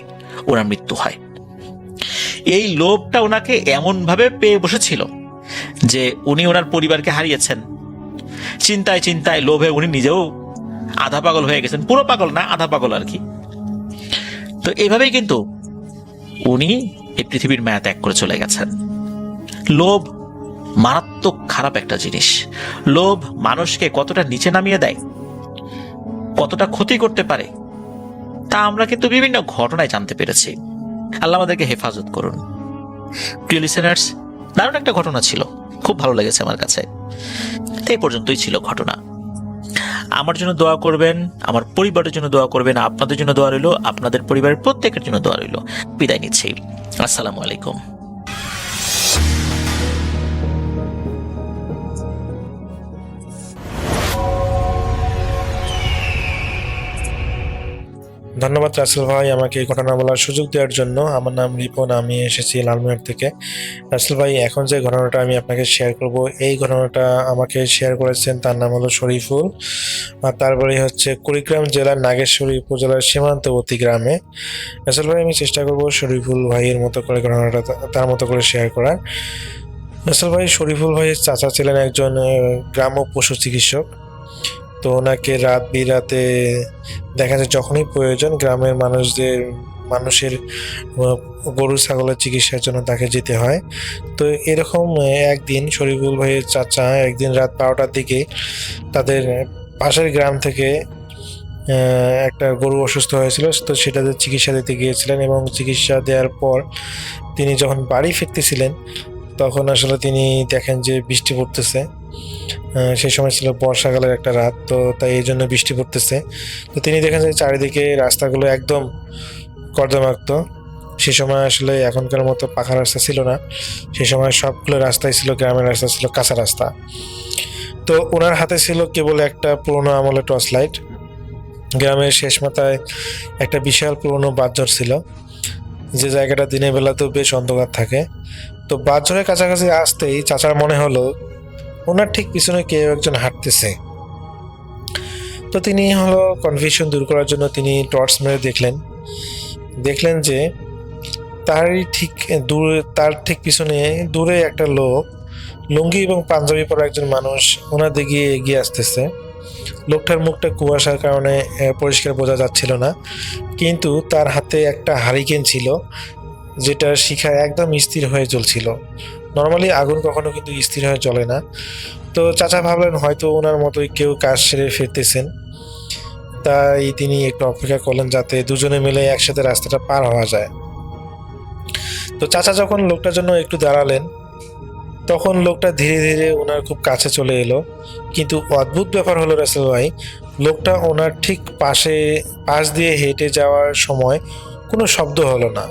ওনার মৃত্যু হয়। এই লোভটা ওনাকে এমন ভাবে পেয়ে বসেছিল যে উনি ওনার পরিবারকে হারিয়েছেন। চিন্তায় চিন্তায় লোভে উনি নিজেও আধা পাগল হয়ে গেছেন, পুরো পাগল না, আধা পাগল আর কি। তো এইভাবেই কিন্তু উনি এই পৃথিবীর মায়া ত্যাগ করে চলে গেছেন। লোভ মারাত্মক খারাপ একটা জিনিস। লোভ মানুষকে কতটা নিচে নামিয়ে দেয়, কতটা ক্ষতি করতে পারে, তা আমরা কিন্তু বিভিন্ন ঘটনায় জানতে পেরেছি। আল্লাহ আমাদেরকে হেফাজত করুন। প্রিয় লিসেনার্স, দারুণ একটা ঘটনা ছিল, খুব ভালো লেগেছে আমার কাছে। এই পর্যন্তই ছিল ঘটনা। আমার জন্য দোয়া করবেন, আমার পরিবারের জন্য দোয়া করবেন, আপনাদের জন্য দোয়া রইল, আপনাদের পরিবারের প্রত্যেকের জন্য দোয়া রইল। বিদায় নিচ্ছি। আসসালামু আলাইকুম। ধন্যবাদ রাসেল ভাই আমাকে এই ঘটনা বলার সুযোগ দেওয়ার জন্য। আমার নাম রিপন, আমি এসেছি লালমিয়ার থেকে। রাসেল ভাই, এখন যে ঘটনাটা আমি আপনাকে শেয়ার করব, এই ঘটনাটা আমাকে শেয়ার করেছেন, তার নাম হলো শরীফুল, আর তারপরে হচ্ছে কুড়িগ্রাম জেলার নাগেশ্বরী উপজেলার সীমান্তবর্তী গ্রামে। রাসেল ভাই, আমি চেষ্টা করব শরীফুল ভাইয়ের মতো করে ঘটনাটা তার মতো করে শেয়ার করার। রাসেল ভাই, শরীফুল ভাইয়ের চাচা ছিলেন একজন গ্রাম্য পশু চিকিৎসক। তো ওনাকে রাত বিরাতে দেখা যায় যখনই প্রয়োজন গ্রামের মানুষের গরু ছাগলের চিকিৎসার জন্য তাকে যেতে হয়। তো এরকম একদিন শরীফুল ভাইয়ের চাচা একদিন রাত 12টার দিকে তাদের পাশের গ্রাম থেকে একটা গরু অসুস্থ হয়েছিল, তো সেটাতে চিকিৎসা দিতে গিয়েছিলেন এবং চিকিৎসা দেওয়ার পর তিনি যখন বাড়ি ফিরতেছিলেন তখন আসলে তিনি দেখেন যে বৃষ্টি পড়তেছে। সেই সময় ছিল বর্ষাকালের একটা রাত, তো তাই এই জন্য বৃষ্টি পড়তেছে। তো তিনি দেখেন যে চারিদিকে রাস্তাগুলো একদম কর্দমাক্ত। সে সময় আসলে এখনকার মতো পাকা রাস্তা ছিল না, সে সময় সবগুলো রাস্তাই ছিল, গ্রামের রাস্তা ছিল কাঁচা রাস্তা। তো ওনার হাতে ছিল কেবল একটা পুরোনো আমলের টর্চ লাইট। গ্রামের শেষ মাথায় একটা বিশাল পুরোনো বাঁশঝর ছিল, যে জায়গাটা দিনের বেলাতেও বেশ অন্ধকার থাকে। তো বাঁশঝরের কাছাকাছি আসতেই চাচার মনে হলো ওনার ঠিক পিছনে কেউ একজন হাঁটতেছে। তো তিনি হলো কনফিউশন দূর করার জন্য তিনি টর্চ মেরে দেখলেন যে তার ঠিক পিছনে দূরে একটা লোক, লুঙ্গি এবং পাঞ্জাবি পরা একজন মানুষ ওনার দিকে এগিয়ে আসতেছে। লোকটার মুখটা কুয়াশার কারণে পরিষ্কার বোঝা যাচ্ছিল না, কিন্তু তার হাতে একটা হারিকেন ছিল, যেটা শিখা একদম স্থির হয়ে জ্বলছিল। নর্মালি আগুন কখনো কিন্তু স্থির হয়ে জ্বলে না। তো চাচা ভাবলেন হয়তো ওনার মতোই কেউ কাজ সেরে ফিরতেছেন, তাই তিনি একটু অপেক্ষা করলেন যাতে দুজনে মিলে একসাথে রাস্তাটা পার হওয়া যায়। তো চাচা যখন লোকটার জন্য একটু দাঁড়ালেন তখন লোকটা ধীরে ধীরে ওনার খুব কাছে চলে এলো। কিন্তু অদ্ভুত ব্যাপার হলো রাসেল ভাই, লোকটা ওনার ঠিক পাশ দিয়ে হেঁটে যাওয়ার সময় কোনো শব্দ হলো না,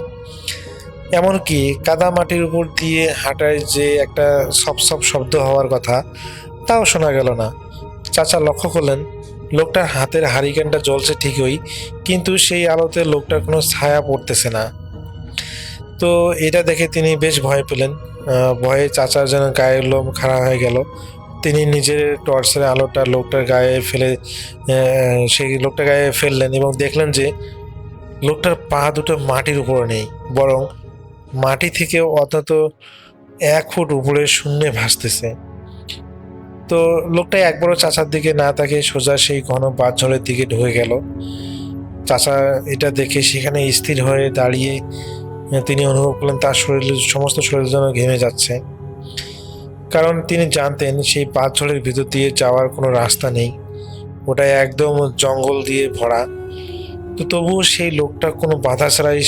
এমনকি কাদা মাটির উপর দিয়ে হাঁটায় যে একটা সপ শব্দ হওয়ার কথা তাও শোনা গেল না। চাচা লক্ষ্য করলেন লোকটার হাতের হারিকেনটা জ্বলছে ঠিকই, কিন্তু সেই আলোতে লোকটার কোনো ছায়া পড়তেছে না। তো এটা দেখে তিনি বেশ ভয় পেলেন। ভয়ে চাচার যেন গায়ের লোম খাড়া হয়ে গেল। তিনি নিজের টর্চের আলোটা লোকটার গায়ে ফেলে সেই লোকটার গায়ে ফেললেন এবং দেখলেন যে লোকটার পা দুটো মাটির উপরে নেই, বরং মাটি থেকে অন্তত 1 ফুট উপরে শূন্যে ভাসতেছে। তো লোকটা একবারও চাচার দিকে না তাকিয়ে সোজা সেই ঘন বাঁশঝড়ের দিকে ঢুকে গেল। চাচা এটা দেখে সেখানে স্থির হয়ে দাঁড়িয়ে তিনি অনুভব করলেন তার সমস্ত শরীর যেন ঘেমে যাচ্ছে, কারণ তিনি জানতেন সেই বাঁশঝড়ের ভিতর দিয়ে যাওয়ার কোনো রাস্তা নেই, ওটা একদম জঙ্গল দিয়ে ভরা। তো তবুও সেই লোকটা কোনো বাধা ছাড়াই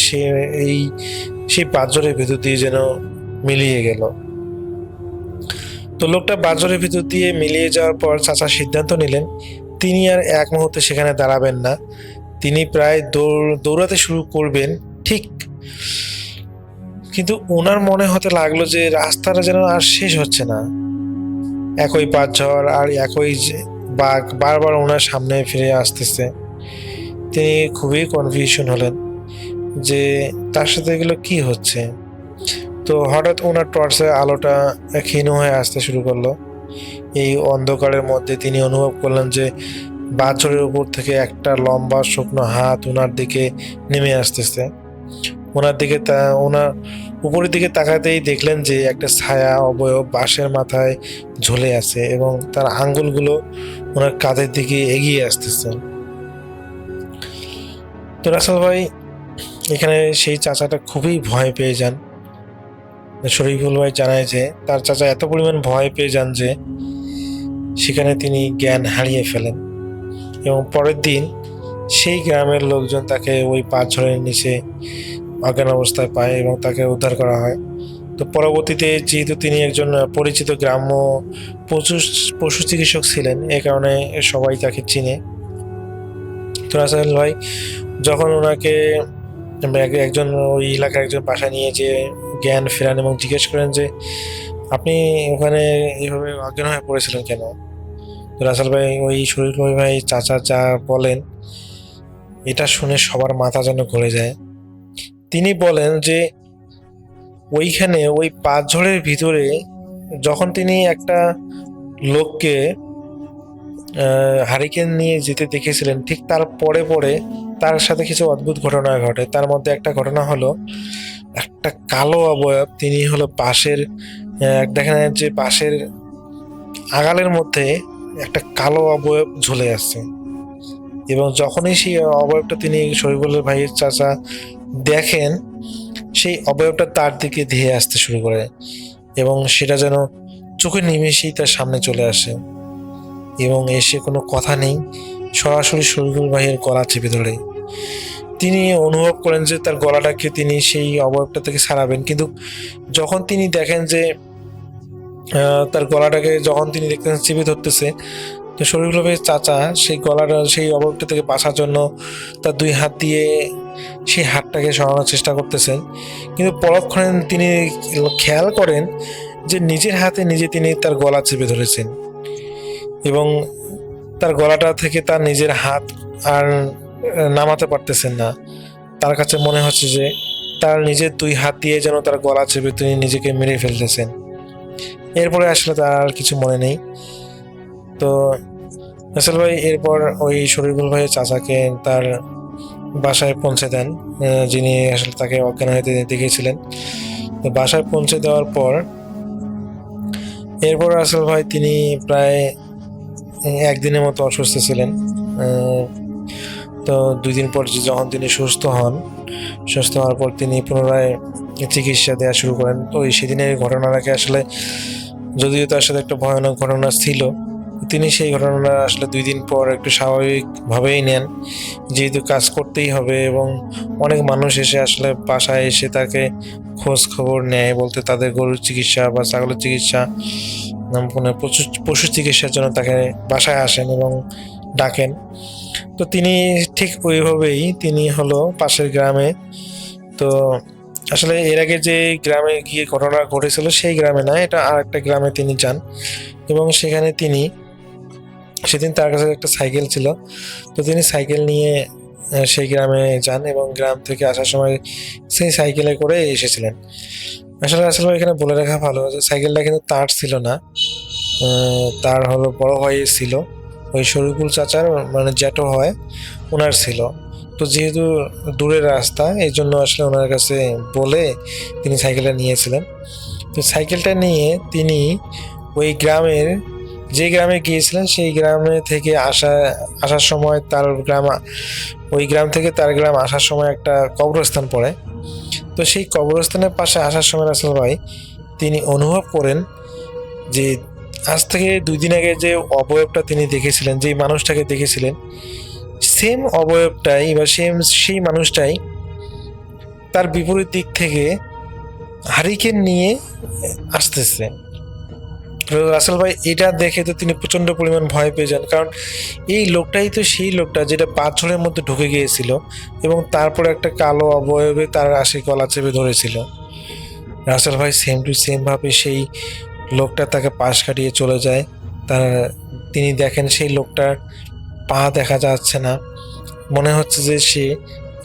সেই বাঁশঝড়ের ভিতর দিয়ে যেন মিলিয়ে গেল। তো লোকটা বাঁশঝড়ের ভিতর দিয়ে মিলিয়ে যাওয়ার পর চাচা সিদ্ধান্ত নিলেন তিনি আর এক মুহূর্তে সেখানে দাঁড়াবেন না। তিনি প্রায় দৌড়াতে শুরু করবেন ঠিক, কিন্তু ওনার মনে হতে লাগলো যে রাস্তাটা যেন আর শেষ হচ্ছে না। একই বাঁশঝড় আর একই বাঘ বারবার ওনার সামনে ফিরে আসতেছে। তিনি খুবই কনফিউশন হলেন যে তার সাথে এগুলো কি হচ্ছে। তো হঠাৎ ওনার টর্চের আলোটা ক্ষীণ হয়ে আসতে শুরু করলো। এই অন্ধকারের মধ্যে তিনি অনুভব করলেন যে বাঁশঝড়ের উপর থেকে একটা লম্বা শুকনো হাত ওনার দিকে নেমে আসতেছে। ওনার উপরের দিকে তাকাতেই দেখলেন যে একটা ছায়া অবয়ব বাঁশের মাথায় ঝুলে আছে এবং তার আঙ্গুলগুলো ওনার কাঁধের দিকে এগিয়ে আসতেছে। তো রাসেল ভাই এখানে সেই চাচাটা খুবই ভয় পেয়ে যান। শরীফুল ভাই জানায় যে তার চাচা এত পরিমাণ ভয় পেয়ে যান যে সেখানে তিনি জ্ঞান হারিয়ে ফেলেন এবং পরের দিন সেই গ্রামের লোকজন তাকে ওই বাঁশঝড়ের নিচে অজ্ঞান অবস্থায় পায় এবং তাকে উদ্ধার করা হয়। তো পরবর্তীতে যেহেতু তিনি একজন পরিচিত গ্রাম্য পশু চিকিৎসক ছিলেন, এ কারণে সবাই তাকে চিনে। তো রাসেল ভাই যখন ওনাকে একজন ওই এলাকার একজন বাসায় নিয়ে যে জ্ঞান ফেরান এবং জিজ্ঞেস করেন যে আপনি ওখানে এইভাবে অজ্ঞান হয়ে পড়েছিলেন কেন, তো রাসেল ভাই ওই শরীফ ভাই চাচা যা বলেন এটা শুনে সবার মাথা যেন ঘুরে যায়। তিনি বলেন যে ওইখানে ওই বাঁশঝড়ের ভিতরে যখন তিনি একটা লোককে হারিকেন নিয়ে যেতে দেখেছিলেন, ঠিক তার পরে তার সাথে কিছু অদ্ভুত ঘটনা ঘটে। তার মধ্যে একটা ঘটনা হলো একটা কালো অবয়ব, তিনি হলো বাঁশের দেখেন যে বাঁশের আগালের মধ্যে একটা কালো অবয়ব ঝুলে আসছে এবং যখনই সেই অবয়বটা তিনি শরীফুল ভাইয়ের চাচা দেখেন সেই অবয়বটা তার দিকে ধেয়ে আসতে শুরু করে এবং সেটা যেন চোখের নিমেষেই তার সামনে চলে আসে এবং এসে কোনো কথা নেই সরাসরি শরীফুল ভাইয়ের গলা চেপে ধরে। তিনি অনুভব করেন যে তার গলাটাকে তিনি সেই অবয়বটা থেকে ছাড়াবেন, কিন্তু যখন তিনি দেখেন যে তার গলাটাকে যখন তিনি দেখতেন চেপে ধরতেছে, তো শরীফুল ভাইয়ের চাচা সেই গলাটা সেই অবয়বটা থেকে বাঁচার জন্য তার 2 হাত দিয়ে সেই হাতটাকে সরানোর চেষ্টা করতেছেন, কিন্তু পরক্ষণে তিনি খেয়াল করেন যে নিজের হাতে নিজে তিনি তার গলা চেপে ধরেছেন এবং তার গলাটা থেকে তার নিজের হাত আর নামাতে পারতেছেন না। তার কাছে মনে হচ্ছে যে তার নিজের 2 হাত দিয়ে যেন তার গলা চেপে তিনি নিজেকে মেরে ফেলতেছেন। এরপরে আসলে তার আর কিছু মনে নেই। তো রাসেল ভাই এরপর ওই শরীফুল ভাইয়ের চাচাকে তার বাসায় পৌঁছে দেন, যিনি আসলে তাকে অজ্ঞান হতে দেখেছিলেন। তো বাসায় পৌঁছে দেওয়ার পর এরপর রাসেল ভাই তিনি প্রায় 1 দিনের মতো অসুস্থ ছিলেন। তো 2 দিন পর যখন তিনি সুস্থ হওয়ার পর তিনি পুনরায় চিকিৎসা দেওয়া শুরু করেন। তো সেদিনের ঘটনাটাকে আসলে যদিও তার সাথে একটা ভয়ানক ঘটনা ছিল, তিনি সেই ঘটনাটা আসলে 2 দিন পর একটু স্বাভাবিকভাবেই নেন, যেহেতু কাজ করতেই হবে এবং অনেক মানুষ এসে আসলে বাসায় এসে তাকে খোঁজ খবর নেয়, বলতে তাদের গরুর চিকিৎসা বা ছাগলের চিকিৎসা কোনো পশু চিকিৎসার জন্য তাকে বাসায় আসেন এবং ডাকেন। তো তিনি ঠিক ওইভাবেই তিনি হলো পাশের গ্রামে, তো আসলে এর আগে যে গ্রামে গিয়ে ঘটনা ঘটেছিল সেই গ্রামে না, এটা আর একটা গ্রামে তিনি যান এবং সেখানে তিনি সেদিন তার কাছে একটা সাইকেল ছিল, তো তিনি সাইকেল নিয়ে সেই গ্রামে যান এবং গ্রাম থেকে আসার সময় সেই সাইকেলে করে এসেছিলেন। আসলে রাসেল ভাই এখানে বলে রাখা ভালো যে সাইকেলটা কিন্তু তার ছিল না, তার হলো বড় ভাইয়ের ছিল, ওই শরীফুল চাচার মানে জ্যাঠো হয় ওনার ছিল। তো যেহেতু দূরের রাস্তা এই জন্য আসলে ওনার কাছে বলে তিনি সাইকেলটা নিয়েছিলেন। তো সাইকেলটা নিয়ে তিনি ওই গ্রামের যে গ্রামে গিয়েছিলেন সেই গ্রামে থেকে আসার সময় তার গ্রাম, ওই গ্রাম থেকে তার গ্রাম আসার সময় একটা কবরস্থান পড়ে। তো সেই কবরস্থানের পাশে আসার সময় রাসেল ভাই তিনি অনুভব করেন যে আজ থেকে 2 দিন আগে যে অবয়বটা তিনি দেখেছিলেন, যেই মানুষটাকে দেখেছিলেন, সেম অবয়বটাই বা সেই মানুষটাই তার বিপরীত দিক থেকে হারিকেন নিয়ে আসতেছে। রাসেল ভাই এটা দেখে তো তিনি প্রচন্ড পরিমাণ ভয় পেয়ে যান, কারণ এই লোকটাই তো সেই লোকটা যেটা পাথরের মধ্যে ঢুকে গিয়েছিল এবং তারপরে একটা কালো অবয়বে তার আশে গলা চেপে ধরেছিল। রাসেল ভাই সেম টু সেম ভাবে সেই লোকটা তাকে পাশ কাটিয়ে চলে যায়। তিনি দেখেন সেই লোকটার পা দেখা যাচ্ছে না, মনে হচ্ছে যে সে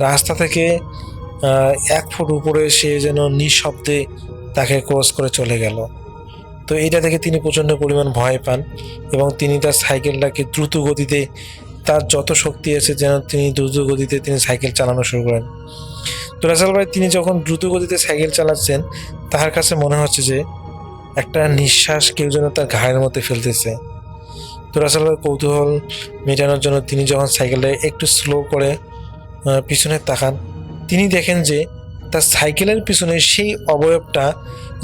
রাস্তা থেকে 1 ফুট উপরে সে যেন নিঃশব্দে তাকে ক্রস করে চলে গেল। তো এটা দেখে তিনি প্রচণ্ড পরিমাণ ভয় পান এবং তিনি তার সাইকেলটাকে দ্রুত গতিতে, তার যত শক্তি আছে যেন তিনি দ্রুত গতিতে তিনি সাইকেল চালানো শুরু করেন। তো রাসেল ভাই তিনি যখন দ্রুত গতিতে সাইকেল চালাচ্ছেন তার কাছে মনে হচ্ছে যে একটা নিঃশ্বাস কেউ যেন তার ঘাড়ের মধ্যে ফেলতেছে। তো রাসেল ভাই কৌতূহল মেটানোর জন্য তিনি যখন সাইকেলটা একটু স্লো করে পিছনে তাকান, তিনি দেখেন যে তার সাইকেলের পিছনে সেই অবয়বটা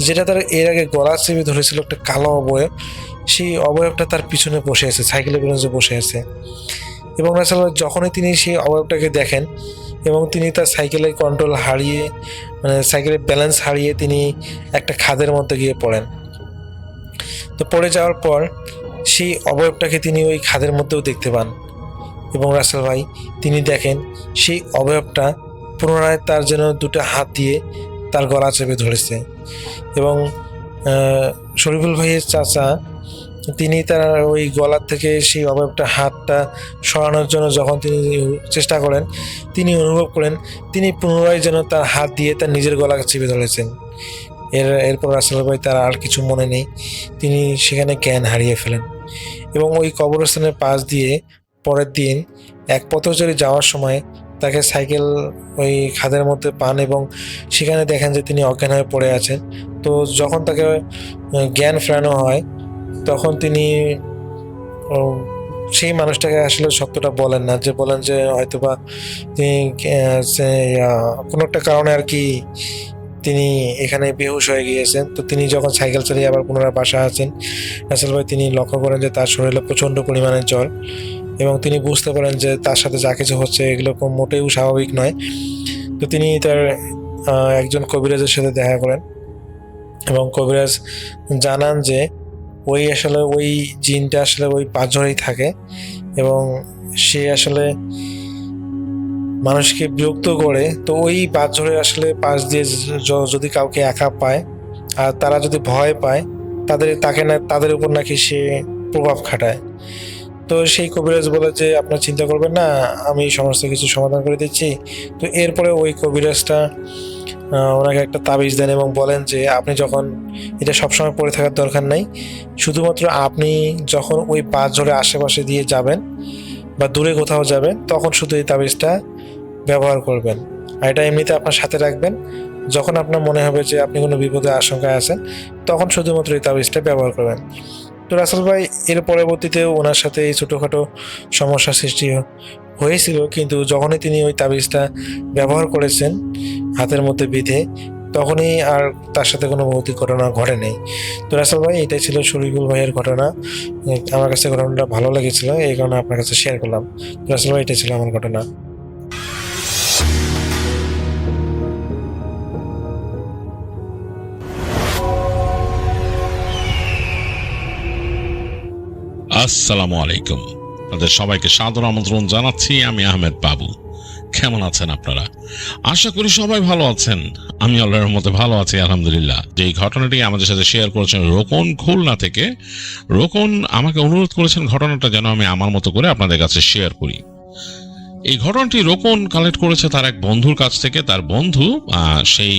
যেটা তার এর আগে গলা চেপে ধরেছিল, একটা কালো অবয়ব, সেই অবয়বটা তার পিছনে বসে আছে, সাইকেলের পিছনে বসে আছে। এবং রাসেল ভাই যখনই তিনি সেই অবয়বটাকে দেখেন এবং তিনি তার সাইকেলের কন্ট্রোল হারিয়ে, মানে সাইকেলের ব্যালেন্স হারিয়ে তিনি একটা খাদের মধ্যে গিয়ে পড়েন। তো পড়ে যাওয়ার পর সেই অবয়বটাকে তিনি ওই খাদের মধ্যেও দেখতে পান এবং রাসেল ভাই তিনি দেখেন সেই অবয়বটা পুনরায় তার যেন 2টা হাত দিয়ে তার গলা চেপে ধরেছে। এবং শরীফুল ভাইয়ের চাচা তিনি তার ওই গলার থেকে সেই অবয়বটা হাতটা সরানোর জন্য যখন তিনি চেষ্টা করেন, তিনি অনুভব করেন তিনি পুনরায় যেন তার হাত দিয়ে তার নিজের গলাকে চেপে ধরেছেন। এরপর রাসেল ভাই তার আর কিছু মনে নেই, তিনি সেখানে জ্ঞান হারিয়ে ফেলেন। এবং ওই কবরস্থানের পাশ দিয়ে পরের দিন এক পথচারী যাওয়ার সময় তাকে সাইকেল ওই খাদের মধ্যে পান এবং সেখানে দেখেন যে তিনি অজ্ঞান হয়ে পড়ে আছেন। তো যখন তাকে জ্ঞান ফেরানো হয় তখন তিনি সেই মানুষটাকে আসলে সত্যটা বলেন না, যে বলেন যে হয়তোবা তিনি কোনো একটা কারণে আর কি তিনি এখানে বেহুশ হয়ে গিয়েছেন। তো তিনি যখন সাইকেল চালিয়ে আবার পুনরায় বাসায় আছেন, রাসেল ভাই তিনি লক্ষ্য করেন যে তার শরীরে প্রচণ্ড পরিমাণে জ্বর এবং তিনি বুঝতে পারেন যে তার সাথে যা কিছু হচ্ছে এগুলো মোটেও স্বাভাবিক নয়। তো তিনি তার একজন কবিরাজের সাথে দেখা করেন এবং কবিরাজ জানান যে ওই জিনটা আসলে ওই পাঁচজনেই থাকে এবং সে আসলে মানুষকে বিরক্ত করে। তো ওই পাঁচজনের আসলে পাশ দিয়ে যদি কাউকে একা পায় আর তারা যদি ভয় পায় তাদের উপর নাকি সে প্রভাব খাটায়। তো সেই কবিরাজ বলে যে আপনার চিন্তা করবেন না, আমি সমস্ত কিছু সমাধান করে দিচ্ছি। তো এরপরে ওই কবিরাজটা ওনাকে একটা তাবিজ দেন এবং বলেন যে আপনি যখন, এটা সবসময় পড়ে থাকার দরকার নাই, শুধুমাত্র আপনি যখন ওই পাঁচজনের আশেপাশে দিয়ে যাবেন বা দূরে কোথাও যাবেন তখন শুধু এই তাবিজটা ব্যবহার করবেন। আর এটা এমনিতে আপনার সাথে রাখবেন, যখন আপনার মনে হবে যে আপনি কোনো বিপদের আশঙ্কায় আছেন তখন শুধুমাত্র এই তাবিজটা ব্যবহার করবেন। তো রাসেল ভাই এর পরবর্তীতেও ওনার সাথে এই ছোটোখাটো সমস্যার সৃষ্টি হয়েছিল, কিন্তু যখনই তিনি ওই তাবিজটা ব্যবহার করেছেন হাতের মধ্যে বেঁধে, তখনই আর তার সাথে কোনো ভৌতিক ঘটনা ঘটে নেই। তো রাসেল ভাই এটাই ছিল শরীফুল ভাইয়ের ঘটনা। আমার কাছে ঘটনাটা ভালো লেগেছিল, এই কারণে আপনার কাছে শেয়ার করলাম। তো রাসেল ভাই এটাই ছিল আমার ঘটনা। আসসালামু আলাইকুম, আপনাদের সবাইকে সাদর আমন্ত্রণ জানাচ্ছি। আমি আহমেদ বাবু। কেমন আছেন আপনারা? আশা করি সবাই ভালো আছেন। আমি আল্লাহর মতে ভালো আছি আলহামদুলিল্লাহ। যে এই ঘটনাটি আমাদের সাথে শেয়ার করেছেন রোকন খুলনা থেকে। রোকন আমাকে অনুরোধ করেছেন ঘটনাটা যেন আমি আমার মতো করে আপনাদের কাছে শেয়ার করি। এই ঘটনাটি রোকন কালেক্ট করেছে তার এক বন্ধুর কাছ থেকে। তার বন্ধু সেই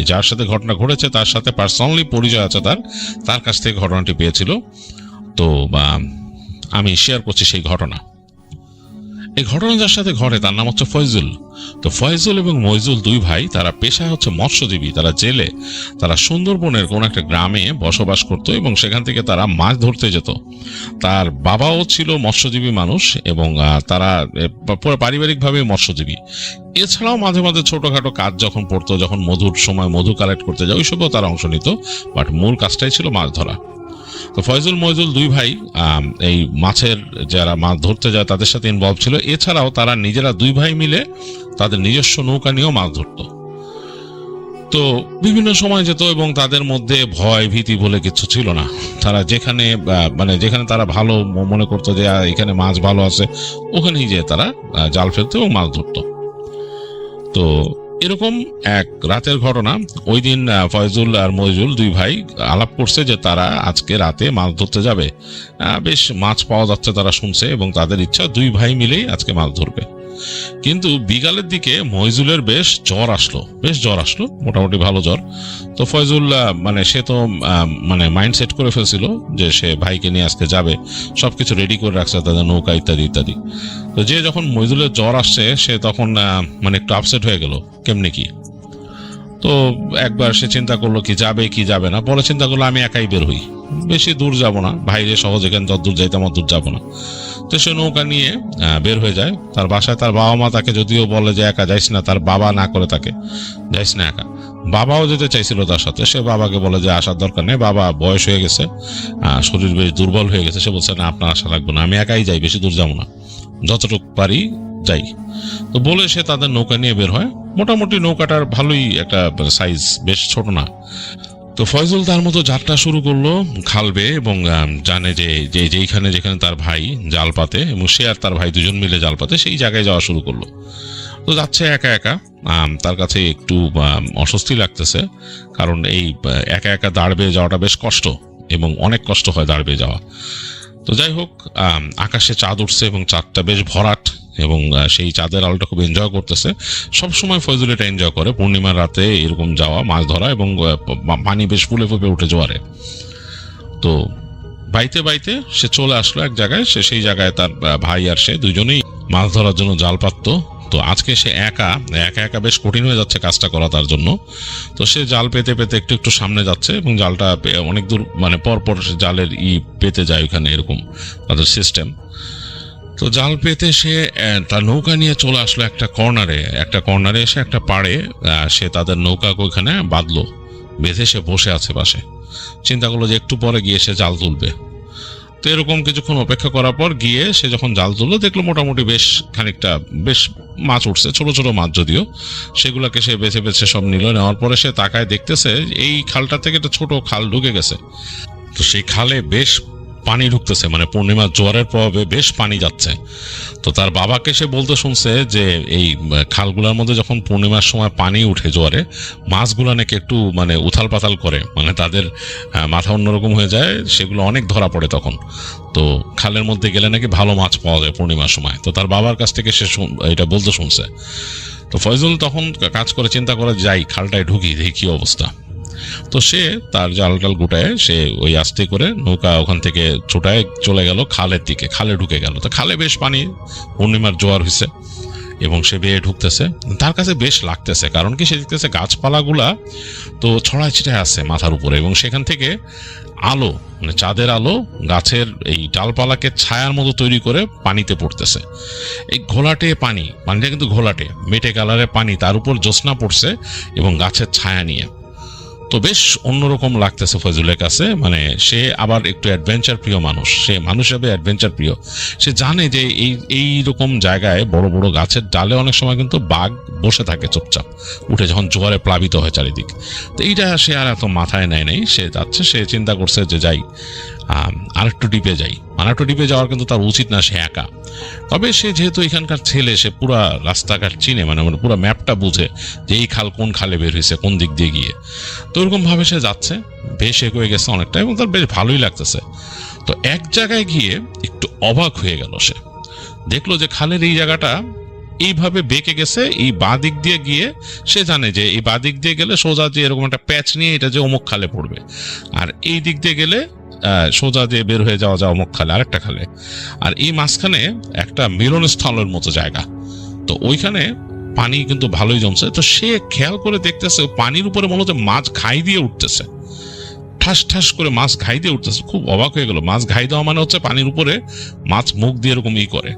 যার সাথে ঘটনা ঘটেছে তার সাথে পার্সোনালি পরিচয় আছে তার কাছ থেকে ঘটনাটি পেয়েছিল। তো আমি শেয়ার করছি সেই ঘটনা। এই ঘটনা যার সাথে ঘটে তার নাম হচ্ছে ফয়জুল। তো ফয়জুল এবং মইজুল দুই ভাই, তারা পেশায় হচ্ছে মৎস্যজীবী। তারা জেলে, তারা সুন্দরবনের কোন একটা গ্রামে বসবাস করত এবং সেখান থেকে তারা মাছ ধরতে যেত। তার বাবাও ছিল মৎস্যজীবী মানুষ এবং তারা পারিবারিকভাবে মৎস্যজীবী। এছাড়াও মাঝে মাঝে ছোটখাটো কাজ যখন পড়তো, যখন মধুর সময় মধু কালেক্ট করতে যায় ওইসবও তারা অংশ নিত, বাট মূল কাজটাই ছিল মাছ ধরা। তো ফয়জুল মইজুল দুই ভাই এই মাছের যারা মাছ ধরতে যায় তাদের সাথে ইনভলভ ছিল। এছাড়াও তারা নিজেরা দুই ভাই মিলে তাদের নিজস্ব নৌকা নিয়েও মাছ ধরত। তো বিভিন্ন সময় যেত এবং তাদের মধ্যে ভয় ভীতি বলে কিছু ছিল না। তারা যেখানে যেখানে তারা ভালো মনে করতো যে এখানে মাছ ভালো আছে ওখানেই যে তারা জাল ফেলতো এবং মাছ ধরতো। তো এরকম এক রাতের ঘটনা। ওই দিন ফয়জুল আর মইজুল দুই ভাই আলাপ করছে যে তারা আজকে রাতে মাছ ধরতে যাবে। বেশ মাছ পাওয়া যাচ্ছে তারা শুনছে এবং তাদের ইচ্ছা দুই ভাই মিলেই আজকে মাছ ধরবে। কিন্তু বিকালের দিকে মইজুলের বেশ জ্বর আসলো, মোটামুটি ভালো জ্বর। তো ফয়জুল সে তো মাইন্ড সেট করে ফেলছিল যে সে ভাইকে নিয়ে আজকে যাবে, সবকিছু রেডি করে রাখছে, তাদের নৌকা ইত্যাদি ইত্যাদি। তো যে যখন মইজুলের জ্বর আসছে সে তখন একটু আপসেট হয়ে গেল কেমনি কি। তো একবার সে চিন্তা করলো কি যাবে কি যাবে না। পরে চিন্তা করলো আমি একাই বের হই, বেশি দূর যাব না, ভাইরে সহজ এখানে যত দূর যাইতাম অত দূর যাবো না। তো সে নৌকা নিয়ে বের হয়ে যায়। তার বাসায় তার বাবা মা তাকে যদিও বলে যে একা যাইস না, তার বাবা না করে তাকে যাইস না একা। বাবাও যেতে চাইছিল তার সাথে, সে বাবাকে বলে যে আসার দরকার নেই, বাবা বয়স হয়ে গেছে, শরীর বেশ দুর্বল হয়ে গেছে। সে বলছে না আপনার আশা লাগবে না, আমি একাই যাই, বেশি দূর যাবো না, যতটুকু পারি যাই। তো বলে সে তাদের নৌকা নিয়ে বের হয়। মোটামুটি নৌকাটার ভালোই একটা সাইজ, বেশ ছোট না। তো ফয়জুল তার মতো যাত্রা শুরু করলো খাল বেয়ে এবং জানে যে যেখানে তার ভাই জাল পাতে এবং সে আর তার ভাই দুজন মিলে জাল পাতে সেই জায়গায় যাওয়া শুরু করলো। তো যাচ্ছে একা একা, তার কাছে একটু অস্বস্তি লাগতেছে, কারণ এই একা একা দাঁড় বেয়ে যাওয়াটা বেশ কষ্ট এবং অনেক কষ্ট হয় দাঁড় বেয়ে যাওয়া। তো যাই হোক, আকাশে চাঁদ উঠছে এবং চাঁদটা বেশ ভরাট এবং সেই চাঁদের আলোটা খুব এনজয় করতেছে। সবসময় ফয়জুল এটা এনজয় করে, পূর্ণিমার রাতে এরকম যাওয়া, মাছ ধরা এবং পানি বেশ ফুলে ফুপে উঠে জোয়ারে। তো বাইতে বাইতে সে চলে আসলো এক জায়গায়। সেই জায়গায় তার ভাই আর সে দুজনেই মাছ ধরার জন্য জাল পাততো। তো আজকে সে একা একা বেশ কঠিন হয়ে যাচ্ছে কাজটা করা তার জন্য। তো সে জাল পেতে পেতে একটু সামনে যাচ্ছে এবং জালটা অনেক দূর পরপর জালের পেতে যায় ওখানে, এরকম তাদের সিস্টেম। তো জাল পেতে সে তার নৌকা নিয়ে চলে আসলো একটা কর্নারে এসে একটা পাড়ে সে তাদের নৌকা ওইখানে বাঁধলো, বেঁধে সে বসে আছে পাশে। চিন্তা করলো যে একটু পরে গিয়ে সে জাল তুলবে। তো এরকম কিছুক্ষণ অপেক্ষা করার পর গিয়ে সে যখন জাল তুললো দেখলো মোটামুটি বেশ খানিকটা বেশ মাছ উঠছে, ছোট ছোট মাছ যদিও। সেগুলোকে সে বেছে বেছে সব নিল। নেওয়ার পরে সে তাকায় দেখতেছে এই খালটা থেকে একটা ছোট খাল ঢুকে গেছে। তো সেই খালে বেশ পানি ঢুকতেছে, পূর্ণিমার জোয়ারের প্রভাবে বেশ পানি যাচ্ছে। তো তার বাবাকে সে বলতে শুনছে যে এই খালগুলোর মধ্যে যখন পূর্ণিমার সময় পানি উঠে জোয়ারে, মাছগুলো নাকি একটু উথাল পাতাল করে, তাদের মাথা অন্যরকম হয়ে যায়, সেগুলো অনেক ধরা পড়ে তখন। তো খালের মধ্যে গেলে নাকি ভালো মাছ পাওয়া যায় পূর্ণিমার সময়। তো তার বাবার কাছ থেকে সে এটা বলতে শুনছে। তো ফয়জুল তখন কাজ করে চিন্তা করে যাই খালটায় ঢুকি, দেখি কি অবস্থা। তো সে তার জাল টাল গুটায় সে ওই আস্তে করে নৌকা ওখান থেকে ছুটায় চলে গেল খালের দিকে, খালে ঢুকে গেল। তো খালে বেশ পানি, পূর্ণিমার জোয়ার হয়েছে এবং সে বেয়ে ঢুকতেছে। তার কাছে বেশ লাগতেছে, কারণ কি সে দেখতেছে গাছপালাগুলা তো ছড়ায় ছিটায় আছে মাথার উপরে এবং সেখান থেকে আলো, চাঁদের আলো গাছের এই ডালপালাকে ছায়ার মতো তৈরি করে পানিতে পড়তেছে। এই ঘোলাটে পানিটা কিন্তু ঘোলাটে মেটে কালারের পানি, তার উপর জ্যোৎস্না পড়ছে এবং গাছের ছায়া নিয়ে। তো বেশ অন্যরকম লাগতেছে ফয়জুলের কাছে। সে আবার একটু অ্যাডভেঞ্চার প্রিয় মানুষ, সে মানুষ হিসেবে অ্যাডভেঞ্চার প্রিয়। সে জানে যে এই রকম জায়গায় বড় বড় গাছের ডালে অনেক সময় কিন্তু বাঘ বসে থাকে চুপচাপ, উঠে যখন জোয়ারে প্লাবিত হয় চারিদিক। তো এইটা সে আর এত মাথায় নেয় নাই, সে যাচ্ছে, সে চিন্তা করছে যে যাই আরেকটু ডিপে যাই। আরেকটু ডিপে যাওয়ার কিন্তু তার উচিত না, সে একা। তবে সে যেহেতু এখানকার ছেলে, সে পুরা রাস্তাঘাট চিনে, মানে পুরো ম্যাপটা বুঝে যে এই খাল কোন খালে বের হয়েছে, কোন দিক দিয়ে গিয়ে। তো ওরকম ভাবে সে যাচ্ছে, বেশ এগিয়ে গেছে অনেকটা, এবং তার বেশ ভালোই লাগতেছে। তো এক জায়গায় গিয়ে একটু অবাক হয়ে গেল। সে দেখলো যে খালের এই জায়গাটা এইভাবে বেঁকে গেছে, এই বাঁ দিক দিয়ে গিয়ে সে জানে যে এই বাঁ দিক দিয়ে গেলে সোজা যে এরকম একটা প্যাচ নিয়ে এটা যে অমুক খালে পড়বে, আর এই দিক দিয়ে গেলে সোজা দিয়ে বের হয়ে যাওয়া যায় অমুক খালে, আরেকটা খালে। আর এই মাঝখানে একটা মিলনস্থলের মতো জায়গা, তো ওইখানে পানি কিন্তু ভালোই জমছে। তো সে খেয়াল করে দেখতেছে পানির উপরে মনে হচ্ছে মাছ ঘাই দিয়ে উঠতেছে, ঠাস ঠাস করে মাছ ঘাই দিয়ে উঠতেছে। খুব অবাক হয়ে গেল। মাছ ঘাই দেওয়া মানে হচ্ছে পানির উপরে মাছ মুখ দিয়ে এরকম করে।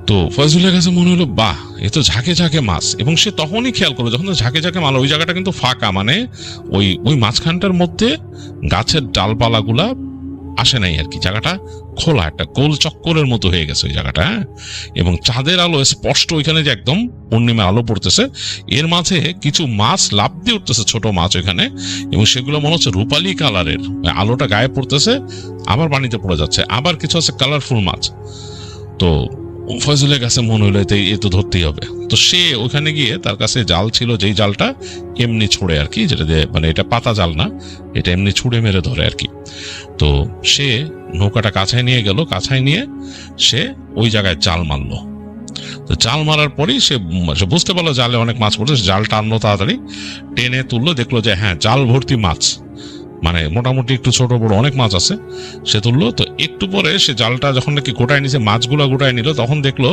তো ফয়জুলের কাছে মনে হলো, বাহ, এ তো ঝাঁকে ঝাঁকে মাছ। এবং সে তখনই খেয়াল করলো যখন ঝাঁকে ঝাঁকে মাল, ওই জায়গাটা কিন্তু ফাঁকা, মানে ওই মাঝখানটার মধ্যে গাছের ডালপালাগুলা আসে নাই আর কি, জায়গাটা খোলা, একটা গোল চক্করের মতো হয়ে গেছে ওই জায়গাটা। হ্যাঁ, এবং চাঁদের আলো স্পষ্ট ওইখানে যে একদম পূর্ণিমা আলো পড়তেছে, এর মাঝে কিছু মাছ লাফ দিয়ে উঠতেছে, ছোট মাছ ওইখানে, এবং সেগুলো মনে হচ্ছে রূপালী কালারের। আলোটা গায়ে পড়তেছে, আবার পানিতে পড়ে যাচ্ছে, আবার কিছু আছে কালারফুল মাছ। তো ফয়জুলের কাছে মনে হলো এ তো ধরতেই হবে। তো সে ওখানে গিয়ে, তার কাছে জাল ছিল, যেই জালটা এমনি ছুড়ে আর কি, যেটা দিয়ে মানে এটা পাতা জাল না, এটা এমনি ছুড়ে মেরে ধরে আর কি। তো সে নৌকাটা কাছায় নিয়ে গেল, কাছায় নিয়ে সে ওই জায়গায় জাল মারলো। তো জাল মারার পরেই সে বুঝতে পারলো জালে অনেক মাছ পড়ছে। জাল টানলো, তাড়াতাড়ি টেনে তুললো, দেখলো যে হ্যাঁ, জাল ভর্তি মাছ, মানে মোটামুটি একটু ছোট বড় অনেক মাছ আছে। সে তুললো। তো একটু পরে সে জালটা যখন নাকি গোটায় নিছে, মাছগুলো গোটায় নিল, তখন দেখলো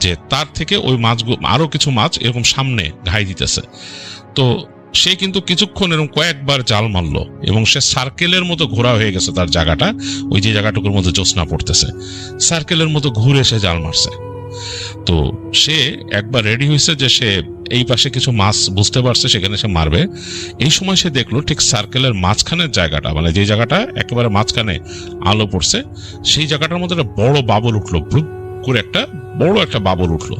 যে তার থেকে ওই মাছগুলো আরো কিছু মাছ এরকম সামনে ঘাই দিতেছে। তো সে কিন্তু কিছুক্ষণ এরকম কয়েকবার জাল মারলো, এবং সে সার্কেলের মতো ঘোরা হয়ে গেছে তার জায়গাটা, ওই যে জায়গাটুকুর মধ্যে জ্যোৎস্না পড়তেছে, সার্কেলের মতো ঘুরে সে জাল মারছে। তো সে একবার রেডি হয়েছে যে সে এই পাশে কিছু মাছ বুঝতে পারছে, সেখানে সে মারবে। এই সময় সে দেখলো ঠিক সার্কেলের মাঝখানের জায়গাটা, মানে যে জায়গাটা একেবারে মাঝখানে আলো পড়ছে, সেই জায়গাটার মধ্যে একটা বড় বাবল উঠলো, ভ্রুপ করে একটা বড় একটা বাবল উঠলো।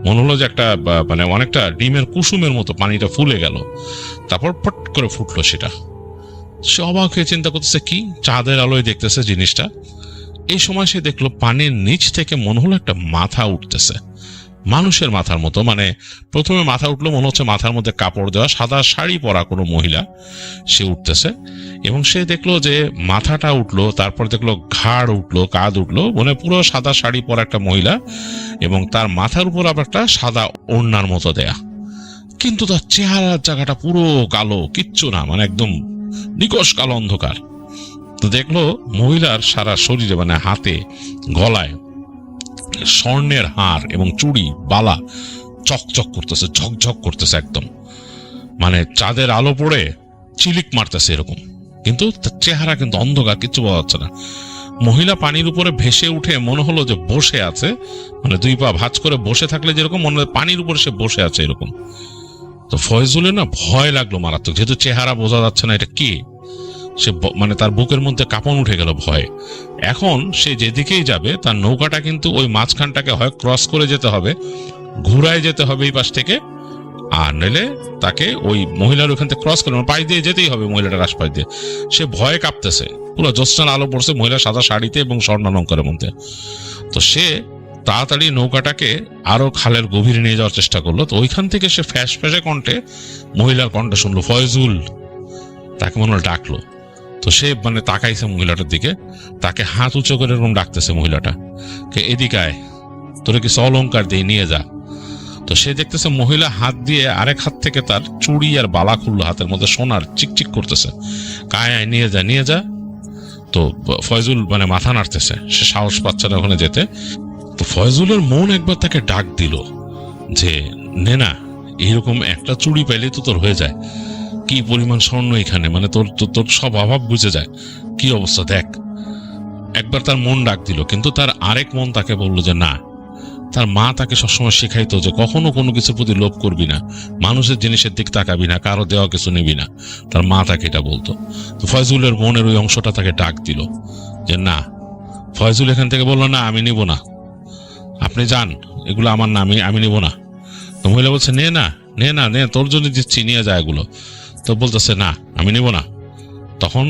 মনে হলো যে একটা মানে অনেকটা ডিমের কুসুমের মতো পানিটা ফুলে গেল, তারপর ফট করে ফুটলো সেটা। সে অবাক হয়ে চিন্তা করতেছে কি, চাঁদের আলোয় দেখতেছে জিনিসটা। এই সময় সে দেখলো পানির নিচ থেকে মনে হলো একটা মাথা উঠতেছে, মানুষের মাথার মতো। মানে প্রথমে মাথা উঠলো, মনে হচ্ছে মাথার মধ্যে কাপড় দেওয়া, সাদা শাড়ি পরা কোনো মহিলা সে উঠতেছে। এবং সে দেখলো যে মাথাটা উঠলো, তারপর দেখলো ঘাড় উঠলো, কাঁধ উঠলো, মানে পুরো সাদা শাড়ি পরা একটা মহিলা, এবং তার মাথার উপর আবার একটা সাদা ওড়নার মতো দেয়া। কিন্তু তার চেহারার জায়গাটা পুরো কালো, কিচ্ছু না, মানে একদম নিকষ কালো অন্ধকার। তো দেখলো মহিলার সারা শরীরে, মানে হাতে, গলায় স্বর্ণের হার এবং চুড়ি, বালা চকচক করতেছে, ঝকঝক করতেছে একদম, মানে চাঁদের আলো পড়ে চিলিক মারতেছে এরকম। কিন্তু তার চেহারা কিন্তু অন্ধকার, কিচ্ছু বোঝা যাচ্ছে না। মহিলা পানির উপরে ভেসে উঠে মনে হলো যে বসে আছে, মানে দুই পা ভাঁজ করে বসে থাকলে যেরকম মনে হয় পানির উপরে সে বসে আছে এরকম। তো ফয়জুলের না ভয় লাগলো মারাত্মক, যেহেতু চেহারা বোঝা যাচ্ছে না এটা কি। সে মানে তার বুকের মধ্যে কাঁপন উঠে গেল ভয়ে। এখন সে যেদিকেই যাবে তার নৌকাটা কিন্তু ওই মাঝখানটাকে হয় ক্রস করে যেতে হবে, ঘুরায় যেতে হবে এই পাশ থেকে, আর নইলে তাকে ওই মহিলার ওখান থেকে ক্রস করে পাশ দিয়ে যেতেই হবে, মহিলাটার আশপাশ দিয়ে। সে ভয়ে কাঁপতেছে, পুরো জ্যোৎস্নার আলো পড়ছে মহিলা সাদা শাড়িতে এবং স্বর্ণালঙ্কারের মধ্যে। তো সে তাড়াতাড়ি নৌকাটাকে আরো খালের গভীরে নিয়ে যাওয়ার চেষ্টা করলো। তো ওইখান থেকে সে ফ্যাস ফ্যাসে কণ্ঠে মহিলার কণ্ঠ শুনলো, ফয়জুল, তাকে মনে হলো ডাকলো। তো সে মানে তাকাইছে মহিলাটার দিকে, তাকে হাত উঁচু করে এরকম ডাকতেছে মহিলাটা, কে এদিকে আয়, তোরে কিছু অলঙ্কার দিয়ে নিয়ে যা। তো সে দেখতেছে মহিলা হাত দিয়ে আরেক হাত থেকে তার চুড়ি আর বালা খুললো, হাতের মধ্যে সোনার চিকচিক করতেছে, কায় আয়, নিয়ে যা নিয়ে যা। তো ফয়জুল মানে মাথা নাড়তেছে, সে সাহস পাচ্ছে না ওখানে যেতে। তো ফয়জুলের মন একবার তাকে ডাক দিল যে নে না, এরকম একটা চুড়ি পাইলে তো তোর হয়ে যায়, কি পরিমাণ স্বর্ণ এখানে, মানে তোর তোর সব অভাব বুঝে যায়, কি অবস্থা দেখ। একবার তার মন ডাক দিল, কিন্তু তার আরেক মন তাকে বললো যে না, তার মা তাকে সবসময় শেখাইতো যে কখনো কোনো কিছুর প্রতি লোভ করবি না, মানুষের জিনিসের দিক তাকাবি না, কারো দেওয়া কিছু নিবি না, তার মা তাকে এটা বলতো। তো ফয়জুলের মনের ওই অংশটা তাকে ডাক দিল যে না। ফয়জুল এখান থেকে বললো না, আমি নিব না, আপনি যান, এগুলো আমার না, আমি নিব না। তো মহিলা বলছে নে না, নে না, নে, তোর জন্য দিচ্ছি, নিয়ে যায় এগুলো। তো বলতেছে না, আমি নিব না। তখন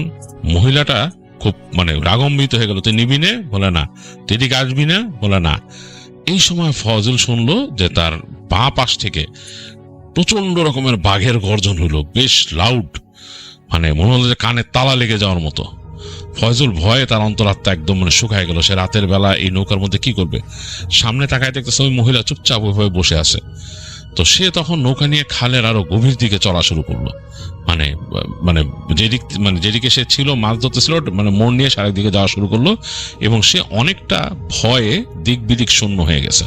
মহিলাটা খুব মানে রাগম্বিত হয়ে গেল, তুই নিবি নে? বলে না। তুই এদিকে আসবি না? বলে না। এই সময় ফজল শুনলো যে তার বাঁ পাশ থেকে প্রচন্ড রকমের বাঘের গর্জন হলো, বেশ লাউড, মানে মনে হলো যে কানে তালা লেগে যাওয়ার মতো। ফয়জুল ভয়ে তার অন্তরাত্মা একদম মানে শুকায় গেল। সে রাতের বেলা এই নৌকার মধ্যে কি করবে? সামনে তাকায় দেখতেছে ওই মহিলা চুপচাপ ওইভাবে বসে আছে। তো সে তখন নৌকা নিয়ে খালের আরো গভীর দিকে চলা শুরু করলো। মানে মানে যেদিকে সে ছিল মাছ ধরতেছিল, মানে মোড় নিয়ে সারেক দিকে যাওয়া শুরু করলো, এবং সে অনেকটা ভয়ে দিক বিদিক শূন্য হয়ে গেছে।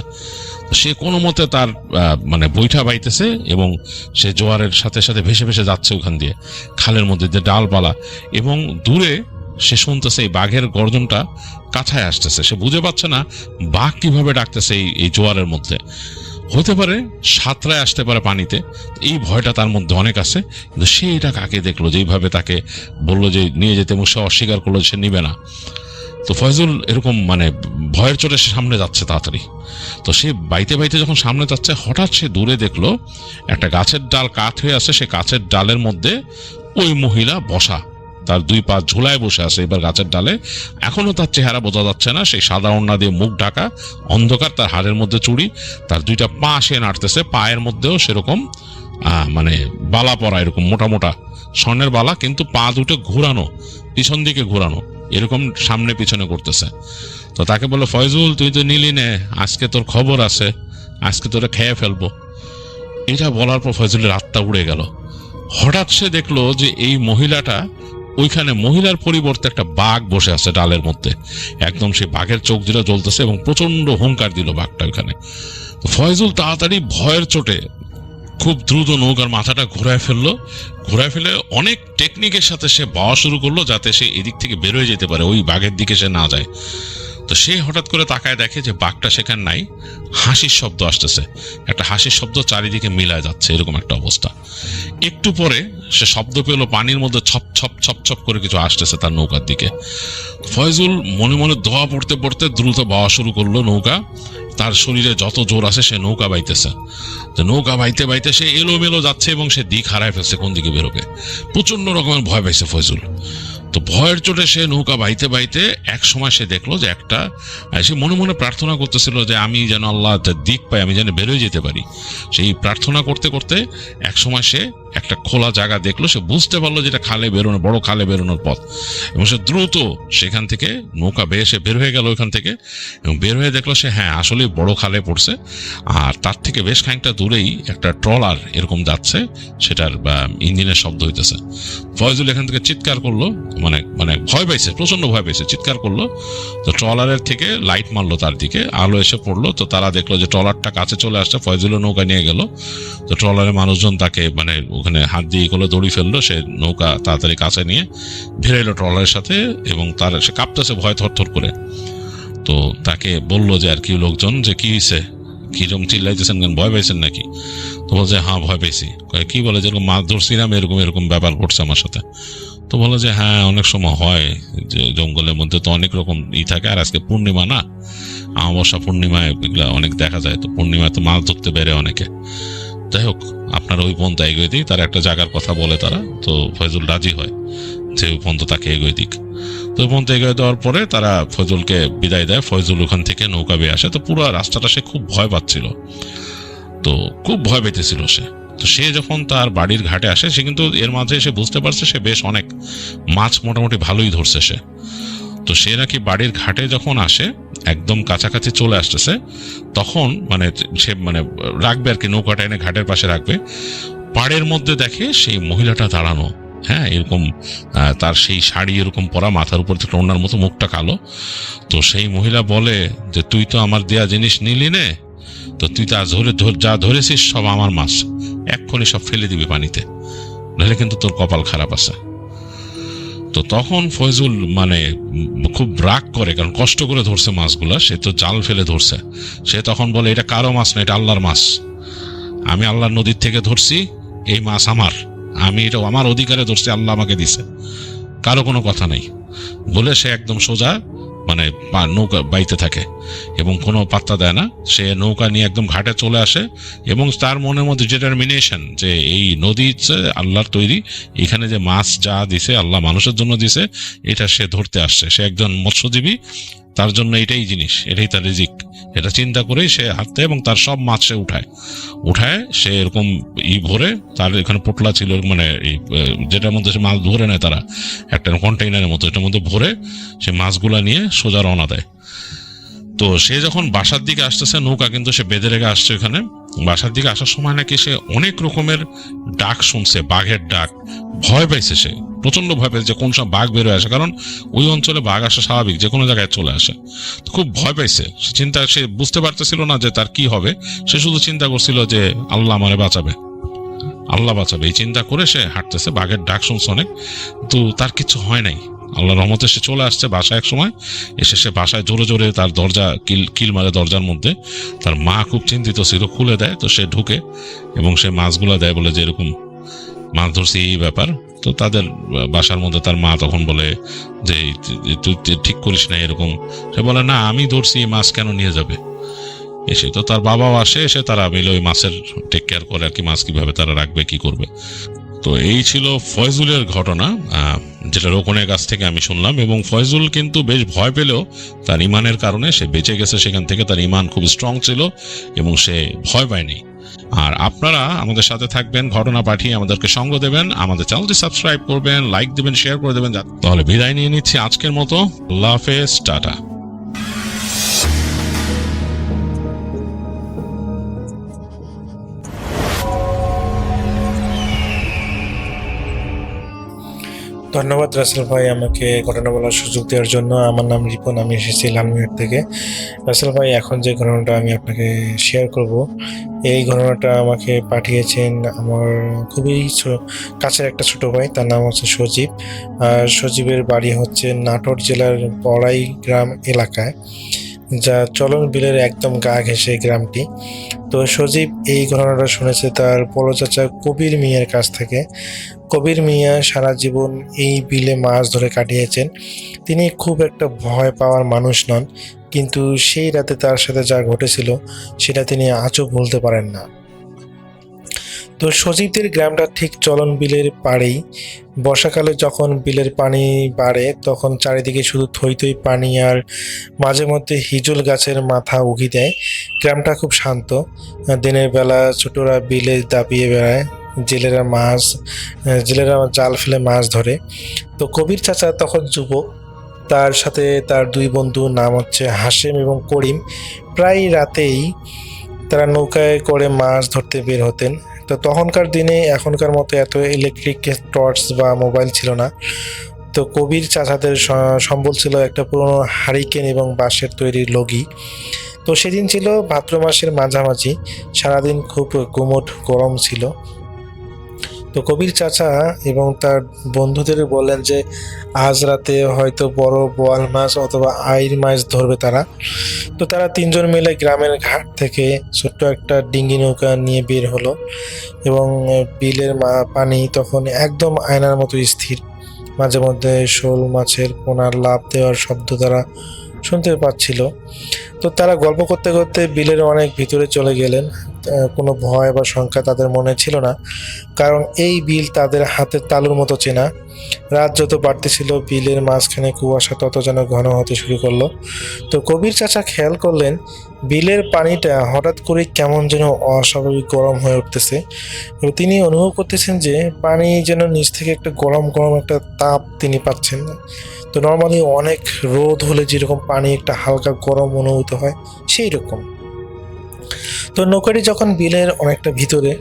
সে কোনো মতে তার মানে বৈঠা বাইতেছে এবং সে জোয়ারের সাথে সাথে ভেসে ভেসে যাচ্ছে ওখান দিয়ে খালের মধ্যে যে ডালপালা, এবং দূরে সে শুনতেছে এই বাঘের গর্জনটা কাছায় আসতেছে। সে বুঝে পাচ্ছে না বাঘ কিভাবে ডাকতেছে এই জোয়ারের মধ্যে। হতে পারে সাঁতরায় আসতে পারে পানিতে, এই ভয়টা তার মধ্যে অনেক আছে। কিন্তু সে এটা কাকে দেখলো যেইভাবে তাকে বললো যে নিয়ে যেতে, এবং সে অস্বীকার করলো সে নিবে না। তো ফয়জুল এরকম মানে ভয়ের চোটে সে সামনে যাচ্ছে তাড়াতাড়ি। তো সে বাইতে বাইতে যখন সামনে যাচ্ছে, হঠাৎ সে দূরে দেখলো একটা গাছের ডাল কাত হয়ে আছে, সে গাছের ডালের মধ্যে ওই মহিলা বসা, তার দুই পা ঝুলায় বসে আছে এবার গাছের ডালে। এখনো তার চেহারা বোঝা যাচ্ছে না, সেই সাদা ওড়না দিয়ে মুখ ঢাকা, অন্ধকার, তার হাড়ের মধ্যে চুড়ি, তার দুইটা পা সে নাড়তেছে, পায়ের মধ্যেও সেরকম মানে বালা পরা, এরকম মোটা মোটা স্বর্ণের বালা, কিন্তু পা দুটো ঘোরানো, পিছন দিকে ঘোরানো, এরকম সামনে পিছনে করতেছে। তো তাকে বললো, ফয়জুল তুই তো নিলি নে, আজকে তোর খবর আছে, আজকে তোরা খেয়ে ফেলবো। এটা বলার পর ফয়জুলের আত্মা উড়ে গেল। হঠাৎ সে দেখলো যে এই মহিলাটা, ওইখানে মহিলার পরিবর্তে একটা বাঘ বসে আছে ডালের মধ্যে, একদম সেই বাঘের চোখ দুটো জ্বলতেছে এবং প্রচন্ড হুঙ্কার দিল বাঘটা ওইখানে। ফয়জুল তাড়াতাড়ি ভয়ের চোটে খুব দ্রুত নৌকার মাথাটা ঘোরায় ফেলে অনেক টেকনিকের সাথে সে বাওয়া শুরু করলো, যাতে সে এদিক থেকে বেরোয় যেতে পারে, ওই বাঘের দিকে সে না যায়। তো সে হঠাৎ করে তাকায় দেখে যে বাঘটা সেখানে নাই, হাসির শব্দ আসতেছে, একটা হাসির শব্দ চারিদিকে মিলায় যাচ্ছে, এরকম একটা অবস্থা। একটু পরে সে শব্দ পেল পানির মধ্যে ছপ ছপ ছপ ছপ করে কিছু আসতেছে তার নৌকার দিকে। ফয়জুল মনে মনে দোয়া পড়তে পড়তে দ্রুত বাওয়া শুরু করলো নৌকা। তার শরীরে যত জোর আছে সে নৌকা বাইতেছে। তো নৌকা বাইতে বাইতে সে এলোমেলো যাচ্ছে এবং সে দিক হারায় ফেলছে, কোন দিকে বেরোবে। প্রচন্ড রকমের ভয় পাইছে ফয়জুল। তো ভয়ের চোটে সে নৌকা বাইতে বাইতে এক সময় সে দেখলো যে একটা, সে মনে মনে প্রার্থনা করতেছিল যে আমি যেন আল্লাহ দিক পাই, আমি যেন বেরোয় যেতে পারি। সেই প্রার্থনা করতে করতে এক সময় সে একটা খোলা জায়গা দেখলো, সে বুঝতে পারলো যেটা খালে বেরোনো, বড় খালে বেরোনোর পথ, এবং সে দ্রুত সেখান থেকে নৌকা বেয়ে সে বের হয়ে গেল ওইখান থেকে, এবং বের হয়ে দেখলো সে হ্যাঁ আসলে বড় খালে পড়ছে। আর তার থেকে বেশ খানিকটা দূরেই একটা ট্রলার এরকম যাচ্ছে, সেটার ইঞ্জিনের শব্দ হইতেছে। ফয়জুল এখান থেকে চিৎকার করলো, মানে ভয় পাইছে, প্রচন্ড ভয় পাইছে, চিৎকার করলো। তো ট্রলারের থেকে লাইট মারলো তার দিকে, আলো এসে পড়লো। তো তারা দেখলো যে ট্রলারটা কাছে চলে আসছে, ফয়জুলের নৌকা নিয়ে গেল। তো ট্রলারের মানুষজন তাকে মানে ওখানে হাত দিয়ে করলে দড়ি ফেললো, সে নৌকা তাড়াতাড়ি কাছে নিয়ে ভিড়াইলো ট্রলারের সাথে, এবং তার সে কাঁপতেছে ভয় থরথর করে। তো তাকে বললো যে আর কি লোকজন যে কি হয়েছে, কিরকম চিল্লাইতেছেন কেন, ভয় পাইছেন নাকি? তো বলছে হ্যাঁ ভয় পেয়েছি। কি বলে, যেরকম মাছ ধরছিলাম এরকম এরকম ব্যাপার ঘটছে আমার সাথে। তো বলে যে হ্যাঁ অনেক সময় হয় যে জঙ্গলের মধ্যে তো অনেক রকম থাকে, আর আজকে পূর্ণিমা না, অমাবস্যা পূর্ণিমায় এগুলা অনেক দেখা যায়, তো পূর্ণিমায় তো মাছ ধরতে বেড়ে অনেকে। যাই হোক আপনারা ওই পন্থা এগোয় দিই, তারা একটা জায়গার কথা বলে তারা। তো ফয়জুল রাজি হয় যে ওই পন্থা তাকে এগোয় দিক। তো ওই পন্থা এগোয় দেওয়ার পরে তারা ফয়জুলকে বিদায় দেয়। ফয়জুল ওখান থেকে নৌকা বেয়ে আসে। তো পুরো রাস্তাটা সে খুব ভয় পাচ্ছিল, তো খুব ভয় পেতেছিল সে। তো সে যখন তার বাড়ির ঘাটে আসে, সে কিন্তু এর মাঝে সে বুঝতে পারছে সে বেশ অনেক মাছ মোটামুটি ভালোই ধরছে সে। তো সে নাকি বাড়ির ঘাটে যখন আসে, একদম কাছাকাছি চলে আসতেছে, তখন মানে সে মানে রাখবে আর কি, নৌকাটা এনে ঘাটের পাশে রাখবে, পাড়ের মধ্যে দেখে সেই মহিলাটা দাঁড়ানো। হ্যাঁ এরকম তার সেই শাড়ি এরকম পরা, মাথার উপর থেকে ওনার মতো, মুখটা কালো। তো সেই মহিলা বলে যে তুই তো আমার দেয়া জিনিস নিলি নে, তো তুই তা যা ধরেছিস সব আমার মাছ, এক্ষুনি সব ফেলে দিবি পানিতে, নাহলে কিন্তু তোর কপাল খারাপ আছে। তো তখন ফয়জুল মানে খুব রাগ করে, কারণ কষ্ট করে ধরছে মাছগুলা, সে তো জাল ফেলে ধরছে। সে তখন বলে এটা কারো মাছ না, এটা আল্লাহর মাছ, আমি আল্লাহর নদীর থেকে ধরছি, এই মাছ আমার, আমি এটা আমার অধিকারে ধরছি, আল্লাহ আমাকে দিছে, কারো কোনো কথা নেই বলে সে একদম সোজা মানে নৌকা বাইতে থাকে এবং কোনো পাত্তা দেয় না। সে নৌকা নিয়ে একদম ঘাটে চলে আসে এবং তার মনের মধ্যে ডিটারমিনেশন যে এই নদী হচ্ছে আল্লাহর তৈরি, এখানে যে মাছ যা দিছে আল্লাহ মানুষের জন্য দিছে, এটা সে ধরতে আসছে। সে একজন মৎস্যজীবী, তার জন্য এটাই জিনিস, এটাই তার রিজিক। এটা চিন্তা করেই সে হাঁটতে এবং তার সব মাছ সে উঠায় সে এরকম ভরে, তার এখানে পোটলা ছিল মানে যেটার মধ্যে সে মাছ ধরে নেয় তারা, একটা কন্টেইনারের মতো, এটার মধ্যে ভরে সে মাছগুলা নিয়ে সোজা রওনা দেয়। তো সে যখন বাসার দিকে আসতেছে, নৌকা কিন্তু সে বেঁধে রেখে আসছে ওখানে, বাসার দিকে আসার সময় নাকি সে অনেক রকমের ডাক শুনছে, বাঘের ডাক। ভয় পাইছে, সে প্রচন্ড ভয় পাইছে যে কোন সব বাঘ বেরোয় আসে, কারণ ওই অঞ্চলে বাঘ আসা স্বাভাবিক, যে কোনো জায়গায় চলে আসে। খুব ভয় পাইছে, সে বুঝতে পারতেছিল না যে তার কি হবে। সে শুধু চিন্তা করছিল যে আল্লাহ আমারে বাঁচাবে, আল্লাহ বাঁচাবে, এই চিন্তা করে সে হাঁটতেছে। বাঘের ডাক শুনছে অনেক, কিন্তু তার কিছু হয় নাই। আল্লাহ রহমতে সে চলে আসছে বাসায়। এক সময় এসে সে বাসায় জোরে জোরে তার দরজা কিল মারে দরজার মধ্যে। তার মা খুব চিন্তিত ছিল, খুলে দেয়। তো সে ঢুকে এবং সে মাছগুলো দেয়, বলে যে এরকম মাছ ধরছি এই ব্যাপার। তো তাদের বাসার মধ্যে তার মা তখন বলে যে তুই ঠিক করিস না এরকম। সে বলে না, আমি ধরছি, মাছ কেন নিয়ে যাবে। এসে তো তার বাবাও আসে, এসে তারা মিলে ওই মাছের টেক কেয়ার করে আর কি, মাছ কিভাবে তারা রাখবে, কি করবে। তো এই ছিল ফয়জুলের ঘটনা, যেটা রোকনের কাছ থেকে আমি শুনলাম। এবং ফয়জুল কিন্তু বেশ ভয় পেলেও তার ইমানের কারণে সে বেঁচে গেছে সেখান থেকে। তার ইমান খুব স্ট্রং ছিল এবং সে ভয় পায়নি। আর আপনারা আমাদের সাথে থাকবেন, ঘটনা পাঠিয়ে আমাদেরকে সঙ্গ দেবেন, আমাদের চ্যানেলটি সাবস্ক্রাইব করবেন, লাইক দেবেন, শেয়ার করে দেবেন। তাহলে বিদায় নিয়ে নিচ্ছি আজকের মতো। আল্লাহ হাফেজ, টাটা। ধন্যবাদ রাসেল ভাই আমাকে ঘটনা বলার সুযোগ দেওয়ার জন্য। আমার নাম রিপন, আমি এসেছি লালমিয়ার থেকে। রাসেল ভাই, এখন যে ঘটনাটা আমি আপনাকে শেয়ার করব, এই ঘটনাটা আমাকে পাঠিয়েছেন আমার খুবই কাছের একটা ছোট ভাই, তার নাম হচ্ছে সজীব। আর সজীবের বাড়ি হচ্ছে নাটোর জেলার বড়াই গ্রাম এলাকায়, যা চলন বিলের একদম গা ঘেঁষে গ্রামটি। তো সজীব এই ঘটনাটা শুনেছে তার বড় চাচা কবির মিয়ার কাছ থেকে। কবির মিয়া সারা জীবন এই বিলে মাছ ধরে কাটিয়েছেন। তিনি খুব একটা ভয় পাওয়ার মানুষ নন, কিন্তু সেই রাতে তার সাথে যা ঘটেছিল সেটা তিনি আজও ভুলতে পারেন না। তো সজীবদের গ্রামটা ঠিক চলন বিলের পাড়েই। বর্ষাকালে যখন বিলের পানি বাড়ে তখন চারিদিকে শুধু থই থই পানি, আর মাঝে মধ্যে হিজুল গাছের মাথা উগি দেয়। গ্রামটা খুব শান্ত। দিনের বেলা ছোটরা বিলে দাপিয়ে বেড়ায়, জেলেরা জাল ফেলে মাছ ধরে। তো কবির চাচা তখন যুবক, তার সাথে তার দুই বন্ধু, নাম হচ্ছে হাশেম এবং করিম। প্রায় রাতেই তারা নৌকায় করে মাছ ধরতে বের হতেন। তো তখনকার দিনে এখনকার মতো এত ইলেকট্রিক টর্চ বা মোবাইল ছিল না। তো কবির চাচাদের সম্বল ছিল একটা পুরনো হারিকেন এবং বাঁশের তৈরি লগি। তো সেদিন ছিল ভাদ্র মাসের মাঝামাঝি, সারাদিন খুব গুমোট গরম ছিল। তো কবির চাচা এবং তার বন্ধুদের বললেন যে আজ রাতে হয়তো বড় বোয়াল মাছ অথবা আইর মাছ ধরবে তারা। তো তারা তিনজন মিলে গ্রামের ঘাট থেকে ছোট্ট একটা ডিঙ্গি নৌকা নিয়ে বের হলো এবং বিলের পানি তখন একদম আয়নার মতো স্থির। মাঝে মধ্যে শোল মাছের পোনার লাফ দেওয়ার শব্দ তারা শুনতে পাচ্ছিল। তো তারা গল্প করতে করতে বিলের অনেক ভিতরে চলে গেলেন। কোনো ভয় বা শঙ্কা তাদের মনে ছিল না, কারণ এই বিল তাদের হাতের তালুর মতো চেনা। রাত যত বাড়তেছিল বিলের মাঝখানে কুয়াশা তত যেন ঘন হতে শুরু করলো। তো কবির চাচা খেয়াল করলেন বিলের পানিটা হঠাৎ করে কেমন যেন অস্বাভাবিক গরম হয়ে উঠতেছে এবং তিনি অনুভব করতেছেন যে পানি যেন নিচ থেকে একটা গরম গরম একটা তাপ তিনি পাচ্ছেন। তো নর্মালি অনেক রোদ হলে যেরকম পানি একটা হালকা গরম অনুভূত হয়, সেই রকম। তো নৌকাটি যখন বিলের অনেকটা ভিতরে,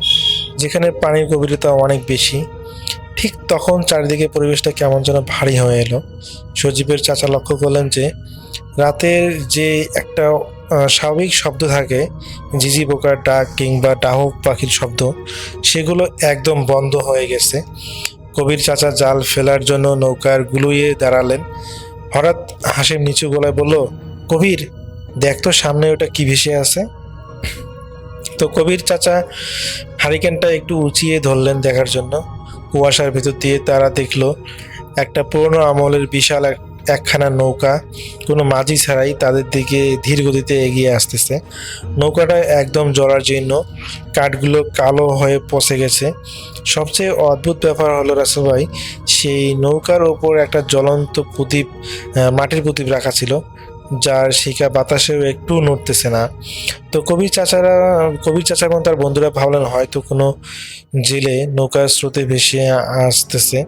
যেখানে পানির গভীরতা অনেক বেশি, ঠিক তখন চারিদিকে পরিবেশটা কেমন যেন ভারী হয়ে এলো। সজীবের চাচা লক্ষ্য করলেন যে রাতের যে একটা স্বাভাবিক শব্দ থাকে, ঝিঝি পোকার ডাক কিংবা ডাহুক পাখির শব্দ, সেগুলো একদম বন্ধ হয়ে গেছে। কবির চাচা জাল ফেলার জন্য নৌকার গুলুয়ে দাঁড়ালেন। হঠাৎ হাসিম নিচু গলায় বলল, কবির, দেখ তো সামনে ওটা কি ভেসে আছে। তো কবির চাচা হারিকেনটা একটু উঁচিয়ে ধরলেন দেখার জন্য। কুয়াশার ভিতর দিয়ে তারা দেখলো একটা পুরনো আমলের বিশাল একখানা নৌকা কোনো মাঝি ছাড়াই তাদের দিকে ধীর গতিতে এগিয়ে আসতেছে। নৌকাটা একদম জরাজীর্ণ, কাঠগুলো কালো হয়ে পচে গেছে। সবচেয়ে অদ্ভুত ব্যাপার হলো রাসেল ভাই, সেই নৌকার ওপর একটা জ্বলন্ত প্রদীপ, মাটির প্রদীপ রাখা ছিল, যার শিখা বাতাসেও একটু নড়তেছে না। তো কবির চাচা এবং তার বন্ধুরা ভাবলেন হয়তো কোনো জেলে নৌকার স্রোতে ভেসে আসতেছে।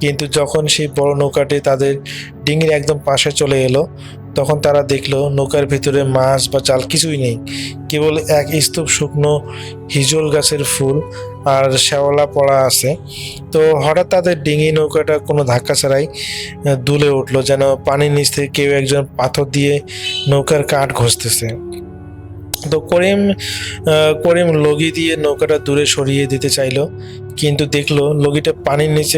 কিন্তু যখন সেই বড় নৌকাটি তাদের ডিঙির একদম পাশে চলে এলো, তখন তারা দেখলো নৌকার ভিতরে মাছ বা জাল কিছুই নেই, কেবল এক স্তূপ শুকনো হিজল গাছের ফুল আর শ্যাওলা পড়া আছে। তো হঠাৎ তাদের ডিঙি নৌকাটা কোনো ধাক্কা ছাড়াই দুলে উঠলো, যেন পানির নিচ থেকে কেউ একজন পাথর দিয়ে নৌকার কাঠ ঘষতেছে। তো করিম লগি দিয়ে নৌকাটা দূরে সরিয়ে দিতে চাইলো, কিন্তু দেখলো লগিটা পানির নিচে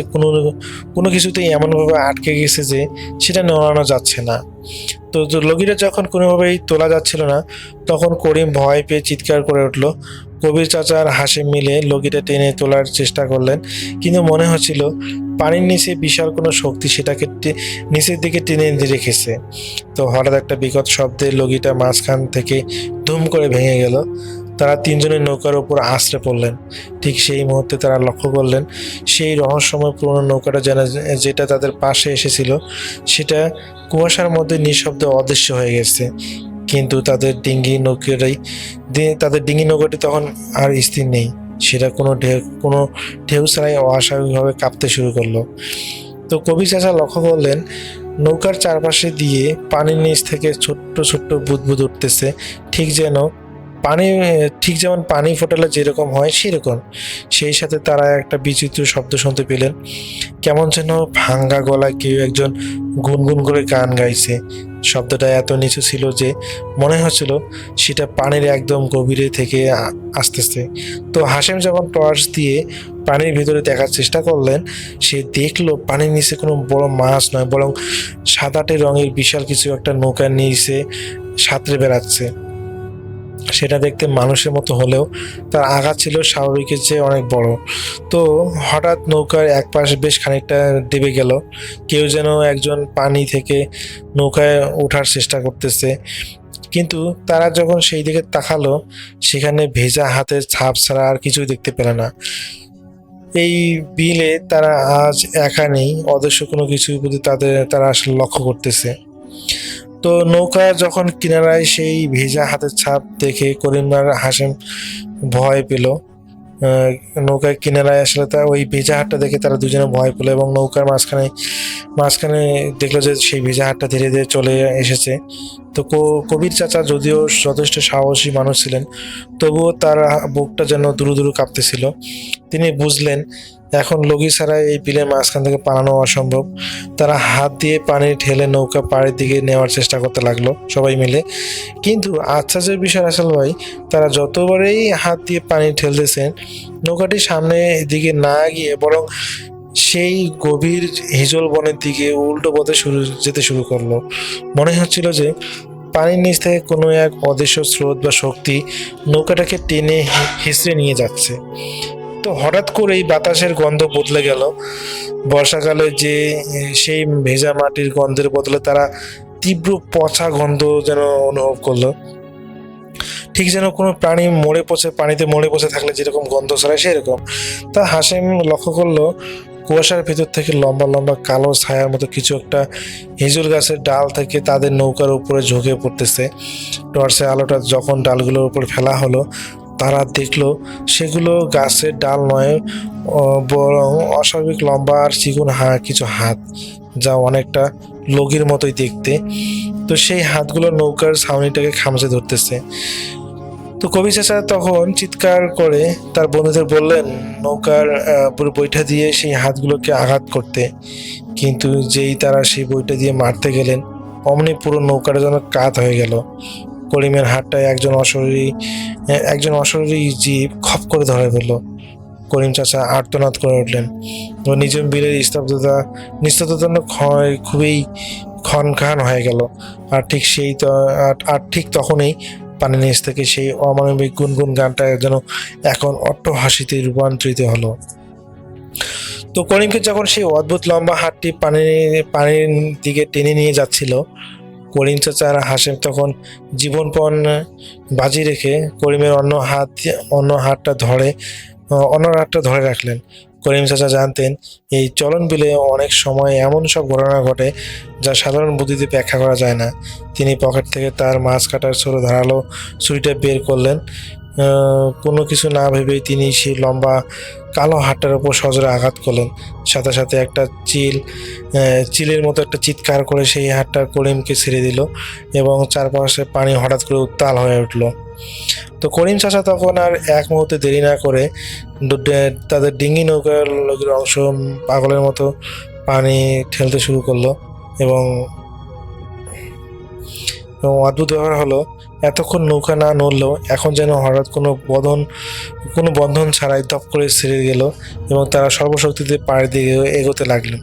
কোনো কিছুতেই এমনভাবে আটকে গেছে যে সেটা নড়ানো যাচ্ছে না। তো লগিটা যখন কোনোভাবেই তোলা যাচ্ছিল না, তখন করিম ভয় পেয়ে চিৎকার করে উঠলো। কবির চাচা আর হাসিম মিলে লগিটা টেনে তোলার চেষ্টা করলেন, কিন্তু মনে হচ্ছিল পানির নিচে বিশাল কোনো শক্তি সেটাকে নিচের দিকে টেনে রেখেছে। তো হঠাৎ একটা বিকট শব্দে লগিটা মাঝখান থেকে ধুম করে ভেঙে গেল। তারা তিনজনের নৌকার ওপর আছড়ে পড়লেন। ঠিক সেই মুহূর্তে তারা লক্ষ্য করলেন সেই রহস্যময় পুরনো নৌকাটা যেটা তাদের পাশে এসেছিল, সেটা কুয়াশার মধ্যে নিঃশব্দে অদৃশ্য হয়ে গেছে। কিন্তু তাদের ডিঙি নৌকাটি তখন আর স্থির নেই, সেটা কোনো ঢেউ ছাড়াই অস্বাভাবিকভাবে কাঁপতে শুরু করলো। তো কবি চাচা লক্ষ্য করলেন নৌকার চারপাশে দিয়ে পানির নিচ থেকে ছোট্ট ছোট্ট বুদবুদ উঠতেছে, ঠিক যেমন পানি ফোটালে যেরকম হয় সেরকম। সেই সাথে তারা একটা বিচিত্র শব্দ শুনতে পেলেন, কেমন যেন ভাঙ্গা গলায় কেউ একজন গুনগুন করে গান গাইছে। শব্দটা এত নিচু ছিল যে মনে হচ্ছিল সেটা পানির একদম গভীরে থেকে আসতেছে। তো হাসেম যখন টর্চ দিয়ে পানির ভিতরে দেখার চেষ্টা করলেন, সে দেখলো পানির নিচে কোনো বড় মাছ নয়, বরং সাদাটে রঙের বিশাল কিছু একটা নৌকার নিচে সাঁতরে বেড়াচ্ছে। সেটা দেখতে মানুষের মতো হলেও তার আঘাত ছিল স্বাভাবিকের চেয়ে অনেক বড়। তো হঠাৎ নৌকার এক পাশে বেশ খানিকটা দেবে গেল, কেউ যেন একজন পানি থেকে নৌকায় ওঠার চেষ্টা করতেছে। কিন্তু তারা যখন সেই দিকে তাকালো, সেখানে ভেজা হাতের ছাপ ছাড়া আর কিছুই দেখতে পেল না। এই বিলে তারা আজ একা নেই, অদৃশ্য কোনো কিছুর প্রতি তারা আসলে লক্ষ্য করতেছে। তো নৌকা যখন কিনারায় সেই ভেজা হাতের ছাপ দেখে করিম আর হাসেম ভয় পেল। নৌকার কিনারায় আসলে ওই ভেজা হাতটা দেখে তারা দুজনে ভয় পেল, এবং নৌকার মাঝখানে দেখলো যে সেই ভেজা হাতটা ধীরে ধীরে চলে এসেছে। তো কবির চাচা যদিও যথেষ্ট সাহসী মানুষ ছিলেন, তবুও তার বুকটা যেন দুরু দুরু কাঁপতেছিল। তিনি বুঝলেন এখন লগি ছাড়া এই বিলের মাঝখান থেকে পালানো অসম্ভব। তারা হাত দিয়ে পানি ঠেলে নৌকা পাড়ের দিকে নেওয়ার চেষ্টা করতে লাগলো সবাই মিলে। কিন্তু আশ্চর্যের বিষয় আসল ভাই, তারা যতবারই হাত দিয়ে পানি ঠেলতেছেন, নৌকাটি সামনের দিকে না গিয়ে বরং সেই গভীর হিজল বনের দিকে উল্টো পথে যেতে শুরু করলো। মনে হচ্ছিল যে পানির নিচ থেকে কোনো এক অদৃশ্য স্রোত বা শক্তি নৌকাটাকে টেনে হেঁচড়ে নিয়ে যাচ্ছে। তো হঠাৎ করেই বাতাসের গন্ধ বদলে গেল। বর্ষাকালে যে সেই ভেজা মাটির গন্ধের বদলে তারা তীব্র পচা গন্ধ যেন অনুভব করলো, ঠিক যেন কোনো প্রাণী পানিতে মরে পচে থাকলে যেরকম গন্ধ ছড়ায় সেরকম। তা হাসেম লক্ষ্য করলো কুয়াশার ভেতর থেকে লম্বা লম্বা কালো ছায়ার মতো কিছু একটা হিজুর গাছের ডাল থেকে তাদের নৌকার উপরে ঝুঁকে পড়তেছে। টর্চের আলোটা যখন ডালগুলোর উপর ফেলা হলো, তারা দেখলো সেগুলো গাছের ডাল নয়, বরং অস্বাভাবিক লম্বা আর চিকন কিছু হাত, যা অনেকটা লগির মতোই দেখতে। তো সেই হাতগুলো নৌকার ছাউনিটাকে খামচে ধরতেছে। তো কবি চাচা তখন চিৎকার করে তার বন্ধুদের বললেন নৌকার পুরো বইটা দিয়ে সেই হাতগুলোকে আঘাত করতে। কিন্তু যেই তারা সেই বইটা দিয়ে মারতে গেলেন, অমনি পুরো নৌকাটা যেন কাত হয়ে গেল। করিমের হাতটায় একজন অশরীরী জীব খপ করে ধরে ফেলল। করিম চাচা আর্তনাদ করে উঠলেন। ও নিজের বিলের নিস্তব্ধতা খুবই ক্ষণখান হয়ে গেল। আর ঠিক তখনই পানির নিচ থেকে সেই অমানবিক গুনগুন গানটা যেন এখন অট্ট হাসিতে রূপান্তরিত হলো। তো করিমকে যখন সেই অদ্ভুত লম্বা হাতটি পানির দিকে টেনে নিয়ে যাচ্ছিল, করিম চাচা আর হাসেম তখন জীবনপণ বাজি রেখে করিমের অন্য হাতটা ধরে রাখলেন। করিম চাচা জানতেন এই চলন বিলে অনেক সময় এমন সব ঘটনা ঘটে যা সাধারণ বুদ্ধিতে ব্যাখ্যা করা যায় না। তিনি পকেট থেকে তার মাছ কাটার ছোট ধারালো ছুরিটা বের করলেন। কোনো কিছু না ভেবেই তিনি সেই লম্বা কালো হাতটার উপর সজোরে আঘাত করলেন। সাথে সাথে একটা চিলের মতো একটা চিৎকার করে সেই হাতটা করিমকে ছেড়ে দিল এবং চারপাশে পানি হঠাৎ করে উত্তাল হয়ে উঠল। তো করিম চাচা তখন আর এক মুহূর্তে দেরি না করে তাদের ডিঙ্গি নৌকার অংশ পাগলের মতো পানি ঠেলতে শুরু করলো এবং অদ্ভুত ব্যাপার হলো, এতক্ষণ নৌকা না নড়লেও এখন যেন হঠাৎ কোনো বন্ধন ছাড়াই দপ করে ছেড়ে গেল এবং তারা সর্বশক্তিতে পাড়ের দিকে এগোতে লাগলেন।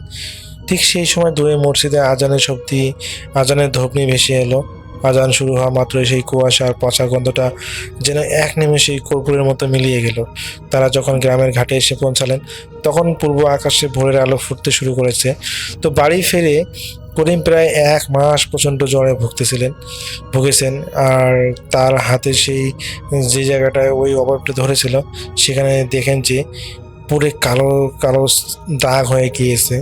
ঠিক সেই সময় দূরে মসজিদে আজানের ধ্বনি ভেসে এলো। আজান শুরু হওয়া মাত্রই সেই কুয়াশা আর পচা গন্ধটা যেন এক নিমেষেই কর্পূরের মতো মিলিয়ে গেল। তারা যখন গ্রামের ঘাটে এসে পৌঁছালেন তখন পূর্ব আকাশে ভোরের আলো ফুটতে শুরু করেছে। তো বাড়ি ফিরে করিম প্রায় 1 মাস প্রচণ্ড জ্বরে ভুগেছেন আর তার হাতে যে জায়গাটায় ওই অভাবটা ধরেছিল সেখানে দেখেন যে পুরো কালো কালো দাগ হয়ে গিয়েছে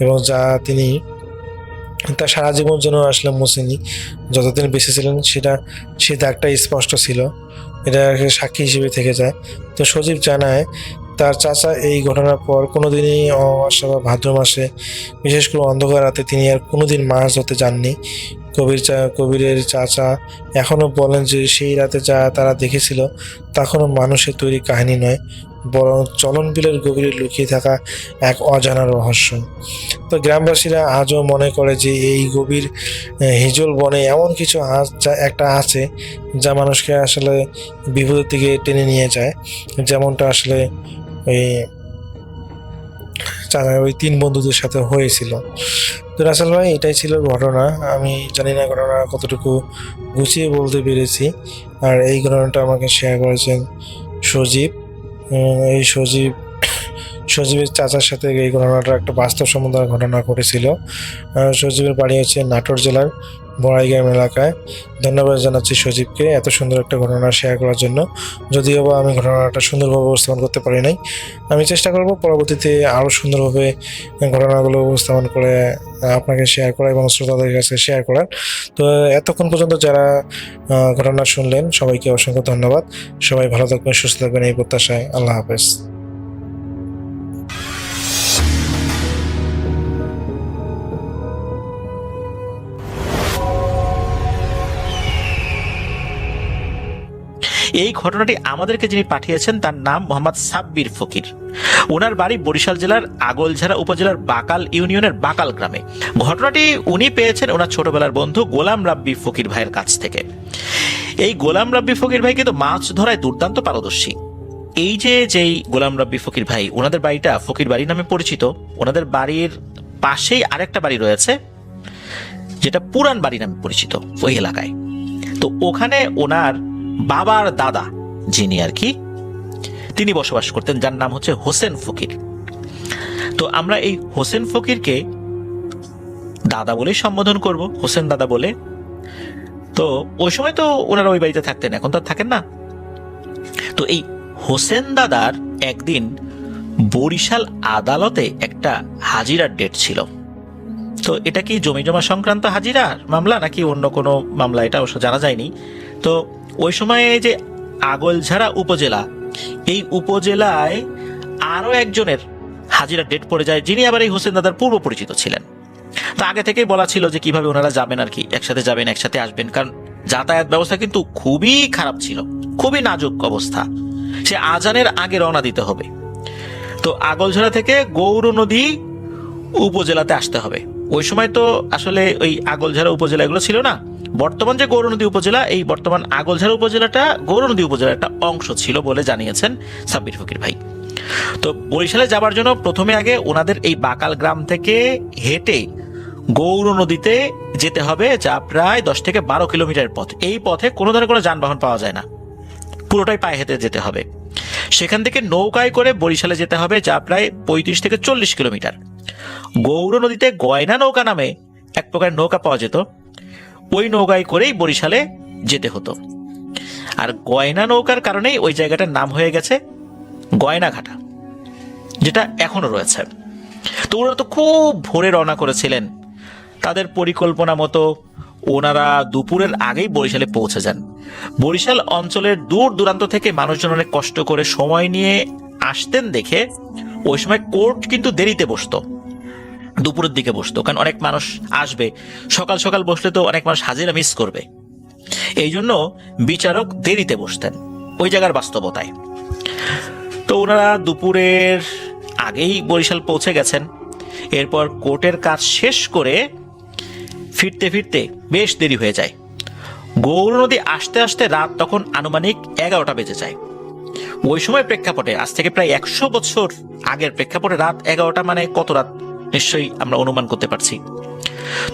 এবং যা তিনি তার সারা জীবন যেন আসলে মুছেনি। যতদিন বেঁচে ছিলেন সেই দাগটা স্পষ্ট ছিল, এটা সাক্ষী হিসেবে থেকে যায়। তো সজীব জানায় তার চাচা এই ঘটনার পর কোনোদিনই অমাবস্যা বা ভাদ্র মাসে, বিশেষ করে অন্ধকার রাতে তিনি আর কোনোদিন মাছ ধরতে যাননি। কবিরের চাচা এখনও বলেন যে সেই রাতে যা তারা দেখেছিল তা কোনো মানুষের তৈরি কাহিনী নয়, বরং চলন বিলের গভীরে লুকিয়ে থাকা এক অজানা রহস্য। তো গ্রামবাসীরা আজও মনে করে যে এই গভীর হিজল বনে এমন কিছু একটা আছে যা মানুষকে আসলে বিপদের দিকে টেনে নিয়ে যায়, যেমনটা আসলে ওই 3 বন্ধুদের সাথে হয়েছিল। তো রাসেল ভাই, এটাই ছিল ঘটনা। আমি জানি না ঘটনা কতটুকু গুছিয়ে বলতে পেরেছি। আর এই ঘটনাটা আমাকে শেয়ার করেছেন সজীব। এই সজীবের চাচার সাথে এই ঘটনাটা একটা বাস্তবসম্মত ঘটনা ঘটেছিল। সজীবের বাড়ি হচ্ছে নাটোর জেলার বড়াইগ্রাম এলাকায়। ধন্যবাদ জানাচ্ছি সজীবকে এত সুন্দর একটা ঘটনা শেয়ার করার জন্য। যদিও বা আমি ঘটনাটা সুন্দরভাবে উপস্থাপন করতে পারি নাই, আমি চেষ্টা করব পরবর্তীতে আরও সুন্দরভাবে ঘটনাগুলো উপস্থাপন করে আপনাকে শেয়ার করা এবং শ্রোতাদের কাছে শেয়ার করার। তো এতক্ষণ পর্যন্ত যারা ঘটনা শুনলেন সবাইকে অসংখ্য ধন্যবাদ। সবাই ভালো থাকবেন, সুস্থ থাকবেন এই প্রত্যাশায়। আল্লাহ হাফেজ। এই ঘটনাটি আমাদেরকে যিনি পাঠিয়েছেন তার নাম মোহাম্মদ সাব্বির ফকির। ওনার বাড়ি বরিশাল জেলার আগলঝাড়া উপজেলার বাকাল ইউনিয়নের বাকাল গ্রামে। ঘটনাটি উনি পেয়েছেন ওনার ছোটবেলার বন্ধু গোলাম রাব্বি ফকির ভাইয়ের কাছ থেকে। এই গোলাম রাব্বি ফকির ভাই কিন্তু মাছ ধরায় দুর্দান্ত পারদর্শী। এই যেই গোলাম রাব্বি ফকির ভাই, ওনাদের বাড়িটা ফকির বাড়ি নামে পরিচিত। ওনাদের বাড়ির পাশেই আরেকটা বাড়ি রয়েছে যেটা পুরান বাড়ি নামে পরিচিত ওই এলাকায়। তো ওখানে ওনার বাবার দাদা যিনি আর কি তিনি বসবাস করতেন, যার নাম হচ্ছে হোসেন ফকির। তো আমরা এই হোসেন ফকিরকে দাদা বলেই সম্বোধন করব, হোসেন দাদা বলে। তো ওই সময় তো ওনারা ওই বাড়িতে থাকতেন, এখন তো থাকেন না। তো এই হোসেন দাদার একদিন বরিশাল আদালতে একটা হাজিরার ডেট ছিল। তো এটা কি জমি জমা সংক্রান্ত হাজিরার মামলা নাকি অন্য কোনো মামলা এটা অবশ্য জানা যায়নি। তো ওই সময়ে যে আগলঝাড়া উপজেলা, এই উপজেলায় আরো একজনের হাজিরা ডেট পড়ে যায়, যিনি আবার এই হোসেন দাদার পূর্ব পরিচিত ছিলেন। তো আগে থেকেই বলা ছিল যে কিভাবে ওনারা যাবেন আর কি, একসাথে যাবেন একসাথে আসবেন, কারণ যাতায়াত ব্যবস্থা কিন্তু খুবই খারাপ ছিল, খুবই নাজুক অবস্থা। সে আজানের আগে রওনা দিতে হবে। তো আগলঝাড়া থেকে গৌর নদী উপজেলাতে আসতে হবে। ওই সময় তো আসলে ওই আগলঝাড়া উপজেলা এগুলো ছিল না। বর্তমান যে গৌরনদী উপজেলা, এই বর্তমান আগলঝাড়া উপজেলাটা গৌরনদী উপজেলার একটা অংশ ছিল বলে জানিয়েছেন সাব্বির ফকির ভাই। তো বরিশালে যাবার জন্য প্রথমে আগে ওনাদের এই বাকাল গ্রাম থেকে হেঁটে গৌর নদীতে যেতে হবে, যা প্রায় 10 থেকে 12 কিলোমিটার পথ। এই পথে কোনো ধরনের কোনো যানবাহন পাওয়া যায় না, পুরোটাই পায়ে হেঁটে যেতে হবে। সেখান থেকে নৌকায় করে বরিশালে যেতে হবে, যা প্রায় 35 থেকে 40 কিলোমিটার। গৌর নদীতে গয়না নৌকা নামে এক প্রকার নৌকা পাওয়া যেত, ওই নৌকায় করেই বরিশালে যেতে হতো। আর গয়না নৌকার কারণেই ওই জায়গাটার নাম হয়ে গেছে গয়নাঘাটা, যেটা এখনো রয়েছে। তো ওনারা তো খুব ভোরে রওনা করেছিলেন। তাদের পরিকল্পনা মতো ওনারা দুপুরের আগেই বরিশালে পৌঁছে যান। বরিশাল অঞ্চলের দূর দূরান্ত থেকে মানুষজন অনেক কষ্ট করে সময় নিয়ে আসতেন দেখে ওই সময় কোর্ট কিন্তু দেরিতে বসতো, দুপুরের দিকে বসতো, কারণ অনেক মানুষ আসবে। সকাল সকাল বসলে তো অনেক মানুষ হাজিরা মিস করবে, এই জন্য বিচারক দেরিতে বসতেন ওই জায়গার বাস্তবতায়। তো ওনারা দুপুরের আগেই বরিশাল পৌঁছে গেছেন। এরপর কোর্টের কাজ শেষ করে ফিরতে ফিরতে বেশ দেরি হয়ে যায়। গৌর নদী আসতে আসতে রাত তখন আনুমানিক 11টা বেজে যায়। ওই সময় প্রেক্ষাপটে, আজ থেকে প্রায় 100 বছর আগের প্রেক্ষাপটে রাত 11টা মানে কত রাত নিশ্চয়ই আমরা অনুমান করতে পারছি।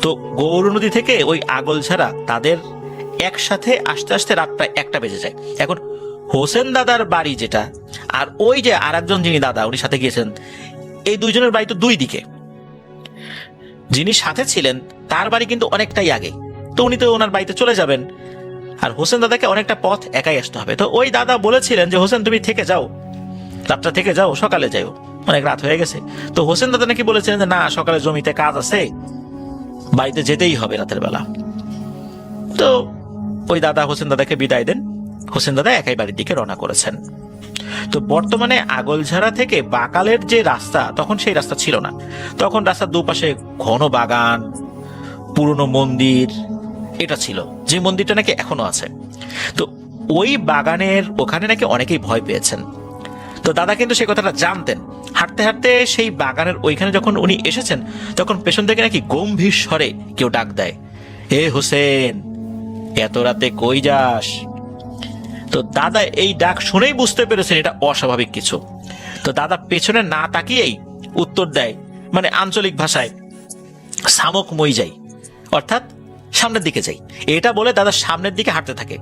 তো গৌর নদী থেকে ওই আগলঝাড়া তাদের একসাথে আসতে আসতে রাত প্রায় 1টা বেজে যায়। এখন হোসেন দাদার বাড়ি যেটা, আর ওই যে আর একজন যিনি দাদা উনি সাথে গিয়েছেন, এই দুইজনের বাড়ি তো দুই দিকে। যিনি সাথে ছিলেন তার বাড়ি কিন্তু অনেকটাই আগে, তো উনি তো ওনার বাড়িতে চলে যাবেন, আর হোসেন দাদাকে অনেকটা পথ একাই আসতে হবে। তো ওই দাদা বলেছিলেন যে হোসেন তুমি থেকে যাও, রাতটা থেকে যাও, সকালে যাও, অনেক রাত হয়ে গেছে। তো হোসেন দাদা নাকি বলেছিলেন যে না, সকালে জমিতে কাজ আছে, বাড়িতে যেতেই হবে রাতের বেলা। তো ওই দাদা হোসেন দাদাকে বিদায় দেন, হোসেন দাদা একাই বাড়ির দিকে রওনা করেছেন। তো বর্তমানে আগলঝাড়া থেকে বাকালের যে রাস্তা, তখন সেই রাস্তা ছিল না। তখন রাস্তার দুপাশে ঘন বাগান, পুরনো মন্দির এটা ছিল, যে মন্দিরটা নাকি এখনো আছে। তো ওই বাগানের ওখানে নাকি অনেকেই ভয় পেয়েছেন। তো দাদা কিন্তু সেই কথাটা জানতেন। হাঁটতে হাঁটতে সেই বাগানের ওইখানে যখন উনি এসেছেন, তখন পেছন থেকে নাকি গম্ভীর স্বরে কেউ ডাক দেয়, হে হোসেন, এত রাতে কই যাস? তো দাদা এই ডাক শুনেই বুঝতে পেরেছেন এটা অস্বাভাবিক কিছু। তো দাদা পেছনে না তাকিয়েই উত্তর দেয়, মানে আঞ্চলিক ভাষায়, শামুক মই যাই, অর্থাৎ সামনের দিকে যাই। এটা বলে দাদা সামনের দিকে হাঁটতে থাকে।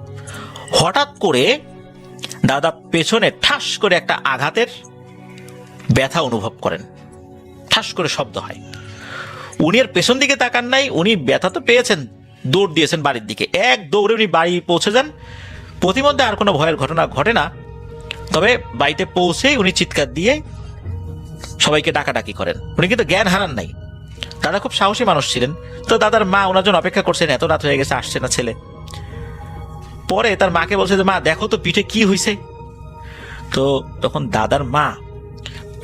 হঠাৎ করে দাদা পেছনে ঠাস করে একটা আঘাতের ব্যথা অনুভব করেন, ঠাস করে শব্দ হয়। উনি আর পেছন দিকে তাকান নাই, উনি ব্যথা তো পেয়েছেন, দৌড় দিয়েছেন বাড়ির দিকে। এক দৌড়ে উনি বাড়ি পৌঁছে যান। প্রতিমধ্যে আর কোনো ভয়ের ঘটনা ঘটে না, তবে বাড়িতে পৌঁছেই উনি চিৎকার দিয়ে সবাইকে ডাকাডাকি করেন। উনি কিন্তু জ্ঞান হারান নাই। দাদা খুব সাহসী মানুষ ছিলেন। তো দাদার মা ওনার জন্য অপেক্ষা করছেন, এত রাত হয়ে গেছে, আসছে না ছেলে। পরে তার মাকে বলছে যে মা দেখো তো পিঠে কি হয়েছে। তো তখন দাদার মা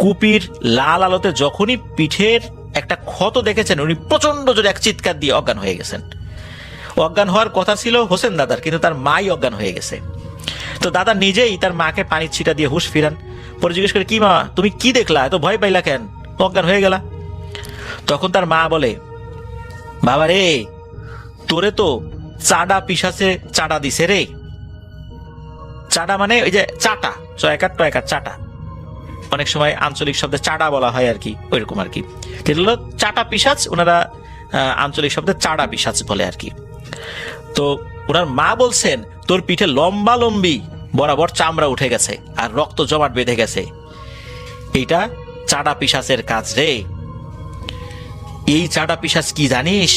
কুপির লাল আলোতে যখনই পিঠের একটা ক্ষত দেখেছেন, উনি প্রচন্ড জোরে এক চিৎকার দিয়ে অজ্ঞান হয়ে গেছেন। অজ্ঞান হওয়ার কথা ছিল হোসেন দাদার, কিন্তু তার মাই অজ্ঞান হয়ে গেছে। তো দাদা নিজেই তার মাকে পানির ছিটা দিয়ে হুঁশ ফিরান। পরে জিজ্ঞেস করে, কি মা তুমি কি দেখলা, এত ভয় পাইলা কেন, অজ্ঞান হয়ে গেলা? তখন তার মা বলে, বাবা রে, তোরে তো চাডা পিসাসে চাডা দিছে রে। চাডা মানে ওই যে চাটা, টয়কার চাটা, অনেক সময় আঞ্চলিক শব্দে চাডা বলা হয় আর কি, ওইরকম আর কি। এটা হলো চাটা পিসাচ, ওনারা আঞ্চলিক শব্দে চাডা পিসাচ বলে আর কি। তো ওনার মা বলছেন, তোর পিঠে লম্বা লম্বি বরাবর চামড়া উঠে গেছে আর রক্ত জমাট বেঁধে গেছে, এইটা চাডা পিসাচের কাজ রে। এই চাডা পিসাচ কি জানিস?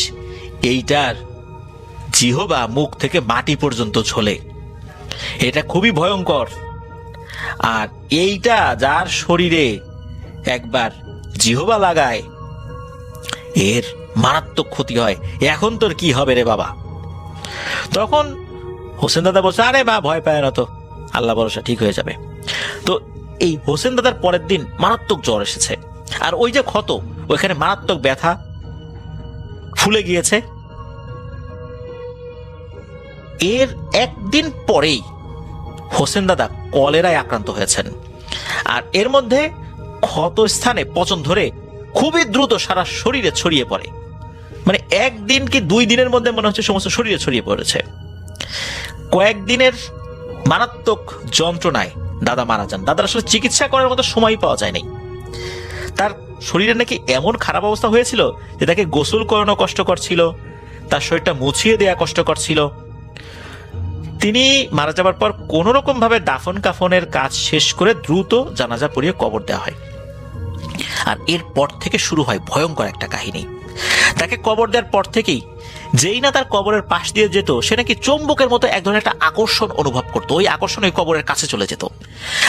এইটার জিহবা মুখ থেকে মাটি পর্যন্ত ঝোলে, এটা খুবই ভয়ঙ্কর। আর এইটা যার শরীরে একবার জিহবা লাগায় এর মারাত্মক ক্ষতি হয়। এখন তোর কি হবে রে বাবা? তখন হোসেন দাদা বলছে, আরে মা ভয় পায় না তো, আল্লাহ ভরসা, ঠিক হয়ে যাবে। তো এই হোসেন দাদার পরের দিন মারাত্মক জ্বর এসেছে, আর ওই যে ক্ষত, ওইখানে মারাত্মক ব্যথা ফুলে গিয়েছে। এর একদিন পরেই হোসেন দাদা কলেরায় আক্রান্ত হয়েছেন, আর এর মধ্যে ক্ষত স্থানে পচন ধরে খুবই দ্রুত সারা শরীরে ছড়িয়ে পড়ে। মানে একদিন কি 2 দিনের মধ্যে মনে হচ্ছে সমস্ত শরীরে ছড়িয়ে পড়েছে। কয়েকদিনের মারাত্মক যন্ত্রণায় দাদা মারা যান। দাদার আসলে চিকিৎসা করার মতো সময় পাওয়া যায়নি। তার শরীরে নাকি এমন খারাপ অবস্থা হয়েছিল যে তাকে গোসল করানো কষ্টকর ছিল, তার শরীরটা মুছিয়ে দেওয়া কষ্টকর ছিল। তিনি মারা যাবার পর কোন রকম ভাবে দাফন কাফনের কাজ শেষ করে দ্রুত জানাজা পড়িয়ে কবর দেওয়া হয়। আর এরপর থেকে শুরু হয় ভয়ঙ্কর একটা কাহিনী। তাকে কবর দেওয়ার পর থেকেই যেই না তার কবরের পাশ দিয়ে যেত, সে নাকি চুম্বকের মতো এক ধরনের একটা আকর্ষণ অনুভব করতো। ওই আকর্ষণ ওই কবরের কাছে চলে যেত।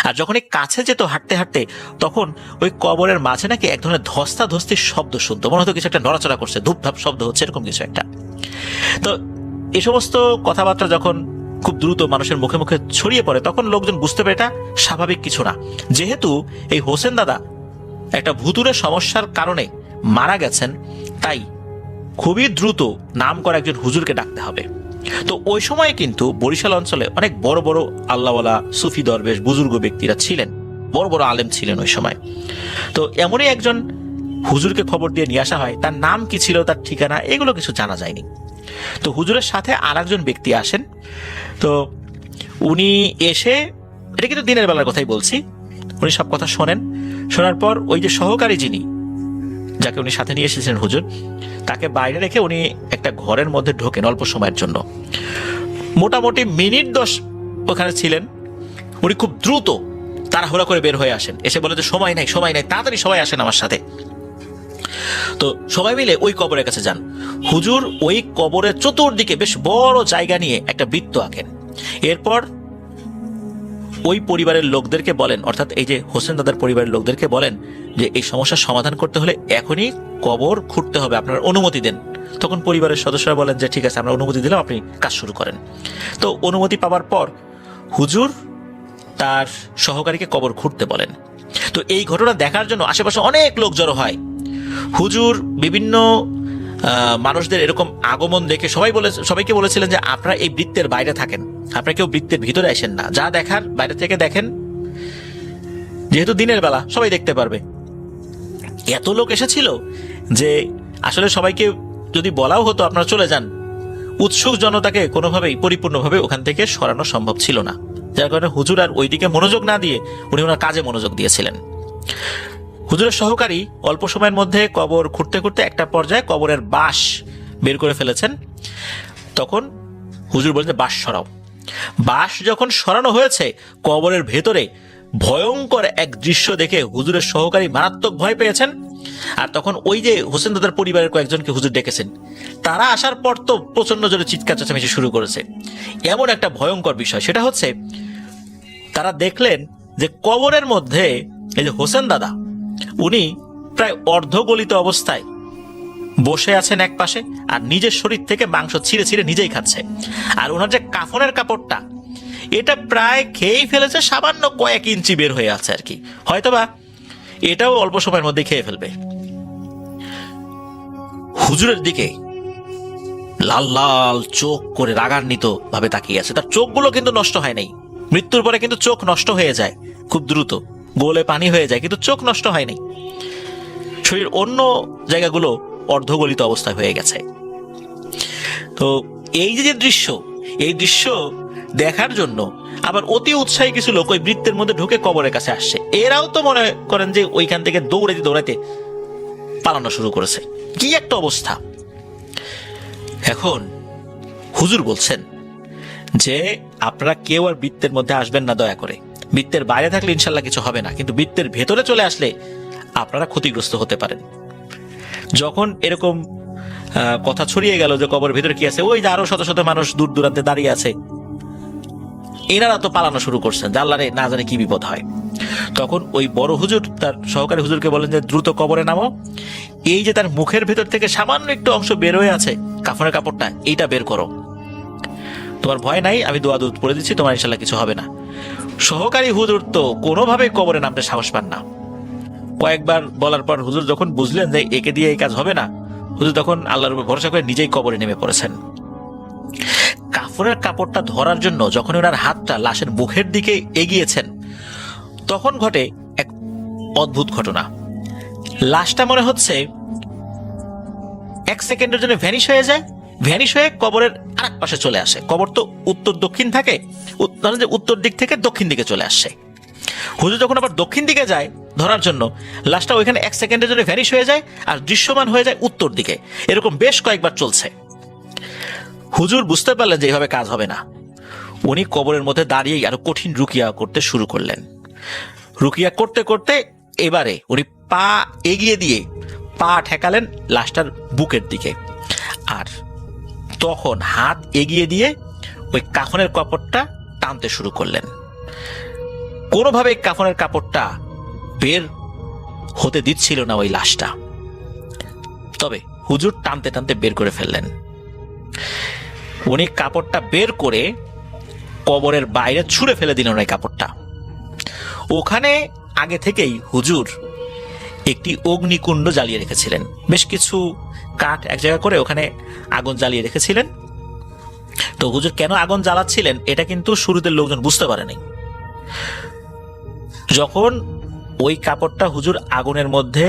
আর যখন এই কাছে যেত হাঁটতে হাঁটতে, তখন ওই কবরের মাঝে নাকি এক ধরনের ধস্তাধস্তির শব্দ শুনতো। মনে হতো কিছু একটা নড়াচড়া করছে, ধূপধাপ শব্দ হচ্ছে, এরকম কিছু একটা। তো এই সমস্ত কথাবার্তা যখন খুব দ্রুত মানুষের মুখে মুখে ছড়িয়ে পড়ে, তখন লোকজন বুঝতে পারে এটা স্বাভাবিক কিছু না। যেহেতু এই হোসেন দাদা একটা ভুতুরে সমস্যার কারণে মারা গেছেন, তাই খুবই দ্রুত নাম করা একজন হুজুরকে ডাকতে হবে। তো ওই সময় কিন্তু বরিশাল অঞ্চলে অনেক বড় বড় আল্লাহওয়ালা সুফি দরবেশ বুজুর্গ ব্যক্তিরা ছিলেন, বড় বড় আলেম ছিলেন ওই সময়। তো এমনই একজন হুজুরকে খবর দিয়ে নিয়ে আসা হয়। তার নাম কি ছিল, তার ঠিকানা, এগুলো কিছু জানা যায়নি। তো হুজুরের সাথে আর একজন ব্যক্তি আসেন। তো উনি এসে, এটা কিন্তু দিনের বেলার কথাই বলছি, উনি সব কথা শোনেন। শোনার পর ওই যে সহকারী যিনি, যাকে উনি সাথে নিয়ে এসেছিলেন হুজুর, তাকে বাইরে রেখে উনি একটা ঘরের মধ্যে ঢোকেন অল্প সময়ের জন্য। মোটামুটি মিনিট 10 ওখানে ছিলেন। উনি খুব দ্রুত তাড়াহুড়া করে বের হয়ে আসেন, এসে বলে যে সময় নাই, সময় নাই, তাড়াতাড়ি সবাই আসেন আমার সাথে। তো সবাই মিলে ওই কবরের কাছে যান। হুজুর ওই কবরের চতুর্দিকে বেশ বড় জায়গা নিয়ে একটা বৃত্ত আঁকেন। এরপর ওই পরিবারের লোকদেরকে বলেন, অর্থাৎ এই যে হোসেন দাদার পরিবারের লোকদেরকে বলেন যে এই সমস্যার সমাধান করতে হলে এখনই কবর খুঁড়তে হবে, আপনারা অনুমতি দেন। তখন পরিবারের সদস্যরা বলেন যে ঠিক আছে, আমরা অনুমতি দিলাম, আপনি কাজ শুরু করেন। তো অনুমতি পাওয়ার পর হুজুর তার সহকারীকে কবর খুঁড়তে বলেন। তো এই ঘটনা দেখার জন্য আশেপাশে অনেক লোক জড়ো হয়। হুজুর বিভিন্ন মানুষদের এরকম আগমন দেখে সবাইকে বলেছিলেন যে আপনারা এই বৃত্তের বাইরে থাকেন, আপনারা কেউ বৃত্তের ভিতরে আসেন না, যা দেখার বাইরে থেকে দেখেন, যেহেতু দিনের বেলা সবাই দেখতে পারবে। এত লোক এসেছিল যে আসলে সবাইকে যদি বলাও হতো আপনারা চলে যান, উৎসুক জনতাকে কোনোভাবেই পরিপূর্ণভাবে ওখান থেকে সরানো সম্ভব ছিল না। যার কারণে হুজুর আর ওইদিকে মনোযোগ না দিয়ে উনি ওনার কাজে মনোযোগ দিয়েছিলেন। হুজুরের সহকারী অল্প সময়ের মধ্যে কবর খুঁড়তে খুঁড়তে একটা পর্যায়ে কবরের বাঁশ বের করে ফেলেছেন। তখন হুজুর বলছে বাঁশ সরাও। বাঁশ যখন সরানো হয়েছে, কবরের ভেতরে ভয়ঙ্কর এক দৃশ্য দেখে হুজুরের সহকারী মারাত্মক ভয় পেয়েছেন। আর তখন ওই যে হোসেন দাদার পরিবারের কয়েকজনকে হুজুর ডেকেছেন, তারা আসার পর তো প্রচন্ড জোরে চিৎকার চেঁচামেচি শুরু করেছে। এমন একটা ভয়ঙ্কর বিষয়, সেটা হচ্ছে তারা দেখলেন যে কবরের মধ্যে এই যে হোসেন দাদা, উনি প্রায় অর্ধগলিত অবস্থায় বসে আছেন এক পাশে, আর নিজের শরীর থেকে মাংস ছিঁড়ে ছিঁড়ে নিজেই খাচ্ছে। আর ওনার যে কাফনের কাপড়টা, এটা প্রায় খেয়েই ফেলেছে, সামান্য কয়েক ইঞ্চি বের হয়ে আছে আর কি, হয়তোবা এটাও অল্প সময়ের মধ্যে খেয়ে ফেলবে। হুজুরের দিকে লাল লাল চোখ করে রাগান্বিত ভাবে তাকিয়ে আছে। তার চোখগুলো কিন্তু নষ্ট হয় নাই। মৃত্যুর পরে কিন্তু চোখ নষ্ট হয়ে যায় খুব দ্রুত, গোলে পানি হয়ে যায়, কিন্তু চোখ নষ্ট হয়নি। শরীর অন্য জায়গাগুলো অর্ধগলিত অবস্থায় হয়ে গেছে। তো এই যে দৃশ্য, এই দৃশ্য দেখার জন্য আবার অতি উৎসাহী কিছু লোক ওই বৃত্তের মধ্যে ঢুকে কবরের কাছে আসছে। এরাও তো মনে করেন যে ওইখান থেকে দৌড়াইতে দৌড়াইতে পালানো শুরু করেছে। কি একটা অবস্থা! এখন হুজুর বলছেন যে আপনারা কেউ আর বৃত্তের মধ্যে আসবেন না, দয়া করে। বৃত্তের বাইরে থাকলে ইনশাল্লাহ কিছু হবে না, কিন্তু বৃত্তের ভেতরে চলে আসলে আপনারা ক্ষতিগ্রস্ত হতে পারেন। যখন এরকম কথা ছড়িয়ে গেল যে কবরের ভেতরে কি আছে, ওই যে আরো শত শত মানুষ দূর দূরান্তে দাঁড়িয়ে আছে, এনারা তো পালানো শুরু করছেন, জানলারে না জানে কি বিপদ হয়। তখন ওই বড় হুজুর তার সহকারী হুজুরকে বলেন যে দ্রুত কবরে নামো। এই যে তার মুখের ভেতর থেকে সামান্য একটু অংশ বের হয়ে আছে, কাফনের কাপড়টা, এইটা বের করো। তোমার ভয় নাই, আমি দোয়া দুধ পড়ে দিচ্ছি, তোমার ইনশাল্লাহ কিছু হবে না। সহকারী হুজুর তো কোনোভাবে কবরে নামতে সাহস পান না। কয়েকবার বলার পর হুজুর যখন বুঝলেন যে একে দিয়ে এই কাজ হবে না, হুজুর তখন আল্লাহর উপর ভরসা করে নিজেই কবরে নেমে পড়েছেন। কাফনের কাপড়টা ধরার জন্য যখন ওনার হাতটা লাশের মুখের দিকে এগিয়েছেন, তখন ঘটে এক অদ্ভুত ঘটনা। লাশটা মনে হচ্ছে 1 সেকেন্ডের জন্য ভ্যানিশ হয়ে যায়, ভ্যানিশ হয়ে কবরের আরেক পাশে চলে আসে। কবর তো উত্তর দক্ষিণ থাকে, উত্তর দিক থেকে দক্ষিণ দিকে চলে আসে। হুজুর যখন আবার দক্ষিণ দিকে যায় ধরার জন্য, লাশটা ওইখানে 1 সেকেন্ডের জন্য ভ্যানিশ হয়ে যায় আর দৃশ্যমান হয়ে যায় উত্তর দিকে। এরকম বেশ কয়েকবার চলছে। হুজুর বুঝতে পারলেন যে এইভাবে কাজ হবে না। উনি কবরের মধ্যে দাঁড়িয়েই আরো কঠিন রুকিয়া করতে শুরু করলেন। রুকিয়া করতে করতে এবারে উনি পা এগিয়ে দিয়ে পা ঠেকালেন লাশটার বুকের দিকে, আর তখন হাত এগিয়ে দিয়ে ওই কাফনের কাপড়টা টানতে শুরু করলেন। কোনোভাবে কাফনের কাপড়টা বের হতে দিচ্ছিল না ওই লাশটা, তবে হুজুর টানতে টানতে বের করে ফেললেন। উনি কাপড়টা বের করে কবরের বাইরে ছুঁড়ে ফেলে দিলেন ওই কাপড়টা। ওখানে আগে থেকেই হুজুর একটি অগ্নিকুণ্ড জ্বালিয়ে রেখেছিলেন, বেশ কিছু কাঠ এক জায়গা করে ওখানে আগুন জ্বালিয়ে রেখেছিলেন। তো হুজুর কেন আগুন জ্বালাচ্ছিলেন এটা কিন্তু শুরুতে লোকজন বুঝতে পারেনি। যখন ওই কাপড়টা হুজুর আগুনের মধ্যে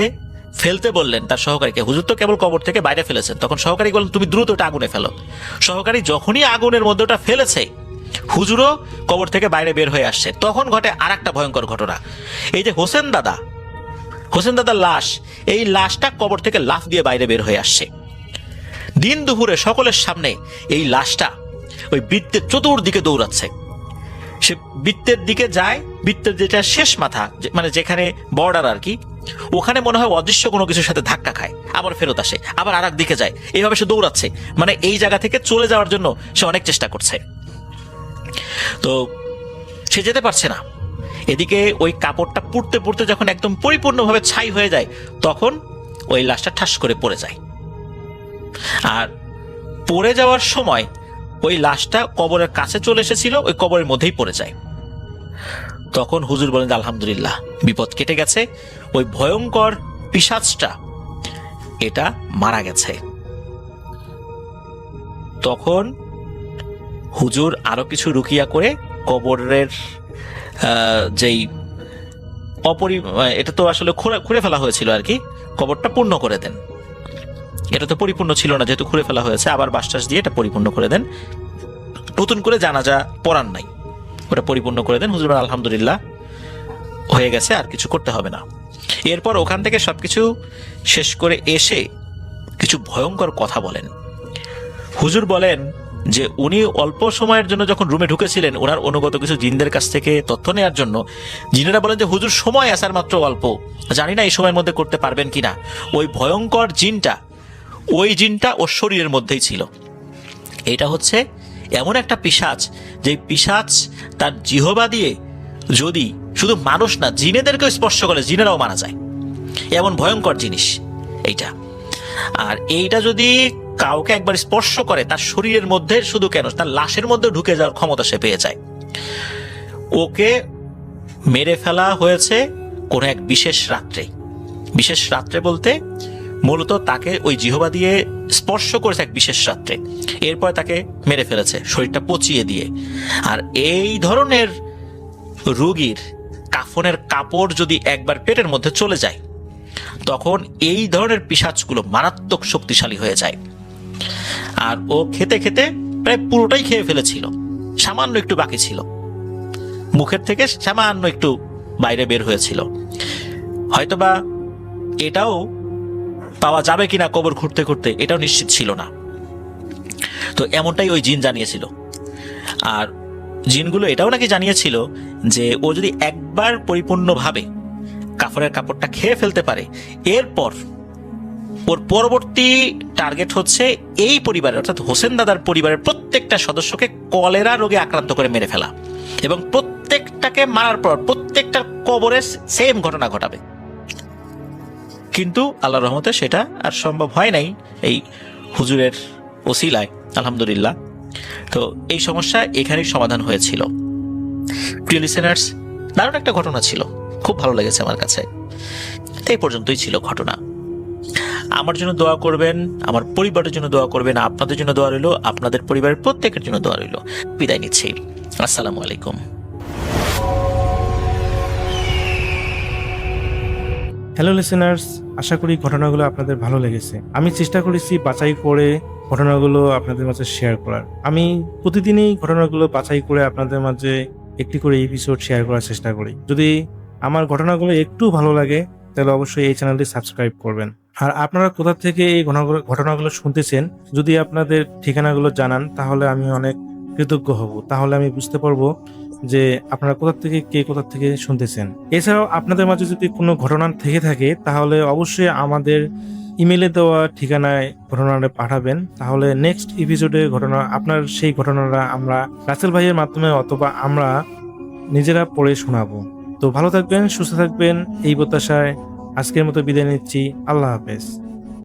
ফেলতে বললেন তার সহকারীকে, হুজুর তো কেবল কবর থেকে বাইরে ফেলেছেন, তখন সহকারী বললেন তুমি দ্রুত ওটা আগুনে ফেলো। সহকারী যখনই আগুনের মধ্যে ওটা ফেলেছে, হুজুরও কবর থেকে বাইরে বের হয়ে আসছে। তখন ঘটে আর একটা ভয়ঙ্কর ঘটনা। এই যে হোসেন দাদার লাশ, এই লাশটা কবর থেকে লাফ দিয়ে বাইরে বের হয়ে আসছে। দিন দুপুরে সকলের সামনে এই লাশটা ওই বৃত্তের চতুর্দিকে দৌড়াচ্ছে। সে বৃত্তের দিকে যায়, বৃত্তের যেটা শেষ মাথা মানে যেখানে বর্ডার আর কি, ওখানে মনে হয় অদৃশ্য কোনো কিছুর সাথে ধাক্কা খায়, আবার ফেরত আসে, আবার আর এক দিকে যায়, এইভাবে সে দৌড়াচ্ছে। মানে এই জায়গা থেকে চলে যাওয়ার জন্য সে অনেক চেষ্টা করছে, তো সে যেতে পারছে না। এদিকে ওই কাপড়টা পুড়তে পুড়তে যখন একদম পরিপূর্ণভাবে ছাই হয়ে যায়, তখন ওই লাশটা ঠাস করে পড়ে যায়। আর পড়ে যাওয়ার সময় ওই লাশটা কবরের কাছে চলে এসেছিল, ওই কবরের মধ্যেই পড়ে যায়। তখন হুজুর বলেন আলহামদুলিল্লাহ, বিপদ কেটে গেছে, ওই ভয়ঙ্কর পিশাচটা এটা মারা গেছে। তখন হুজুর আরো কিছু রুকিয়া করে কবরের যেই এটা তো আসলে খুঁড়ে ফেলা হয়েছিল আর কি, কবরটা পূর্ণ করে দেন। এটা তো পরিপূর্ণ ছিল না, যেহেতু খুঁড়ে ফেলা হয়েছে, আবার বাঁশটাস দিয়ে এটা পরিপূর্ণ করে দেন। নতুন করে জানাজা পড়ান নাই, ওটা পরিপূর্ণ করে দেন। হুজুর আলহামদুলিল্লাহ হয়ে গেছে, আর কিছু করতে হবে না। এরপর ওখান থেকে সবকিছু শেষ করে এসে কিছু ভয়ঙ্কর কথা বলেন। হুজুর বলেন যে উনি অল্প সময়ের জন্য যখন রুমে ঢুকেছিলেন, ওনার অনুগত কিছু জিনদের কাছ থেকে তথ্য নেওয়ার জন্য, জিনেরা বলেন যে হুজুর সময় আসার মাত্র অল্প, জানি না এই সময়ের মধ্যে করতে পারবেন কিনা। ওই ভয়ঙ্কর জিনটা ওর শরীরের মধ্যেই ছিল। এটা হচ্ছে এমন একটা পিশাচ, যে পিশাচ তার জিহবা দিয়ে যদি শুধু মানুষ না জিনেদেরকেও স্পর্শ করে, জিনেরাও মারা যায়, এমন ভয়ঙ্কর জিনিস এইটা। আর এইটা যদি কাউকে একবার স্পর্শ করে, তার শরীরের মধ্যে শুধু কেন, তার লাশের মধ্যে ঢুকে যাওয়ার ক্ষমতা সে পেয়ে যায়। ওকে মেরে ফেলা হয়েছে কোনো এক বিশেষ রাত্রে বলতে মূলত তাকে ওই জিহবা দিয়ে স্পর্শ করেছে এক বিশেষ রাত্রে, এরপর তাকে মেরে ফেলেছে শরীরটা পচিয়ে দিয়ে। আর এই ধরনের রোগীর কাফনের কাপড় যদি একবার পেটের মধ্যে চলে যায়, তখন এই ধরনের পিশাচগুলো মারাত্মক শক্তিশালী হয়ে যায়। আর ও খেতে খেতে প্রায় পুরোটাই খেয়ে ফেলেছিল, সামান্য একটু বাকি ছিল, মুখের থেকে সামান্য একটু বাইরে বের হয়েছিল। হয়তোবা এটাও পাওয়া যাবে কিনা কবর খুঁড়তে খুঁড়তে এটাও নিশ্চিত ছিল না। তো এমনটাই ওই জিন জানিয়েছিল। আর জিনগুলো এটাও নাকি জানিয়েছিল যে ও যদি একবার পরিপূর্ণভাবে কাফনের কাপড়টা খেয়ে ফেলতে পারে, এরপর ওর পরবর্তী টার্গেট হচ্ছে এই পরিবারের, অর্থাৎ হোসেন দাদার পরিবারের প্রত্যেকটা সদস্যকে কলেরা রোগে আক্রান্ত করে মেরে ফেলা, এবং প্রত্যেকটাকে মারার পর প্রত্যেকটার কবরে সেম ঘটনা ঘটাবে। কিন্তু আল্লাহর রহমতে সেটা আর সম্ভব হয় নাই এই হুজুরের ওসিলায়, আলহামদুলিল্লাহ। তো এই সমস্যা এখানেই সমাধান হয়েছিল। প্রিয় লিসেনার্স, দারুণ একটা ঘটনা ছিল, খুব ভালো লেগেছে আমার কাছে। তো এই পর্যন্তই ছিল ঘটনা। আমার জন্য দোয়া করবেন, আমার পরিবারের জন্য দোয়া করবেন, আপনাদের জন্য দোয়া রইল, আপনাদের পরিবারের প্রত্যেকের জন্য দোয়া রইল। বিদায় নিচ্ছি, আসসালামু আলাইকুম। হ্যালো লিসেনার্স, আশা করি ঘটনাগুলো আপনাদের ভালো লেগেছে। আমি চেষ্টা করেছি বাছাই করে ঘটনাগুলো আপনাদের মাঝে শেয়ার করার। আমি প্রতিদিনই ঘটনাগুলো বাছাই করে আপনাদের মাঝে একটি করে এপিসোড শেয়ার করার চেষ্টা করি। যদি আমার ঘটনাগুলো একটু ভালো লাগে তাহলে অবশ্যই এই চ্যানেলটি সাবস্ক্রাইব করবেন। আর আপনারা কোথা থেকে এই ঘটনাগুলো শুনতেছেন, যদি আপনাদের ঠিকানাগুলো জানান তাহলে আমি অনেক কৃতজ্ঞ হব। তাহলে আমি বুঝতে পারবো যে আপনারা কোথা থেকে শুনতেছেন। এছাড়াও আপনাদের মাঝে যদি কোনো ঘটনা থেকে থাকে তাহলে অবশ্যই আমাদের ইমেলে দেওয়া ঠিকানায় ঘটনাটা পাঠাবেন। তাহলে নেক্সট এপিসোডে আপনার সেই ঘটনাটা আমরা রাসেল ভাইয়ের মাধ্যমে অথবা আমরা নিজেরা পড়ে শোনাবো। তো ভালো থাকবেন, সুস্থ থাকবেন, এই প্রত্যাশায় আজকের মতো বিদায় নিচ্ছি। আল্লাহ হাফেজ।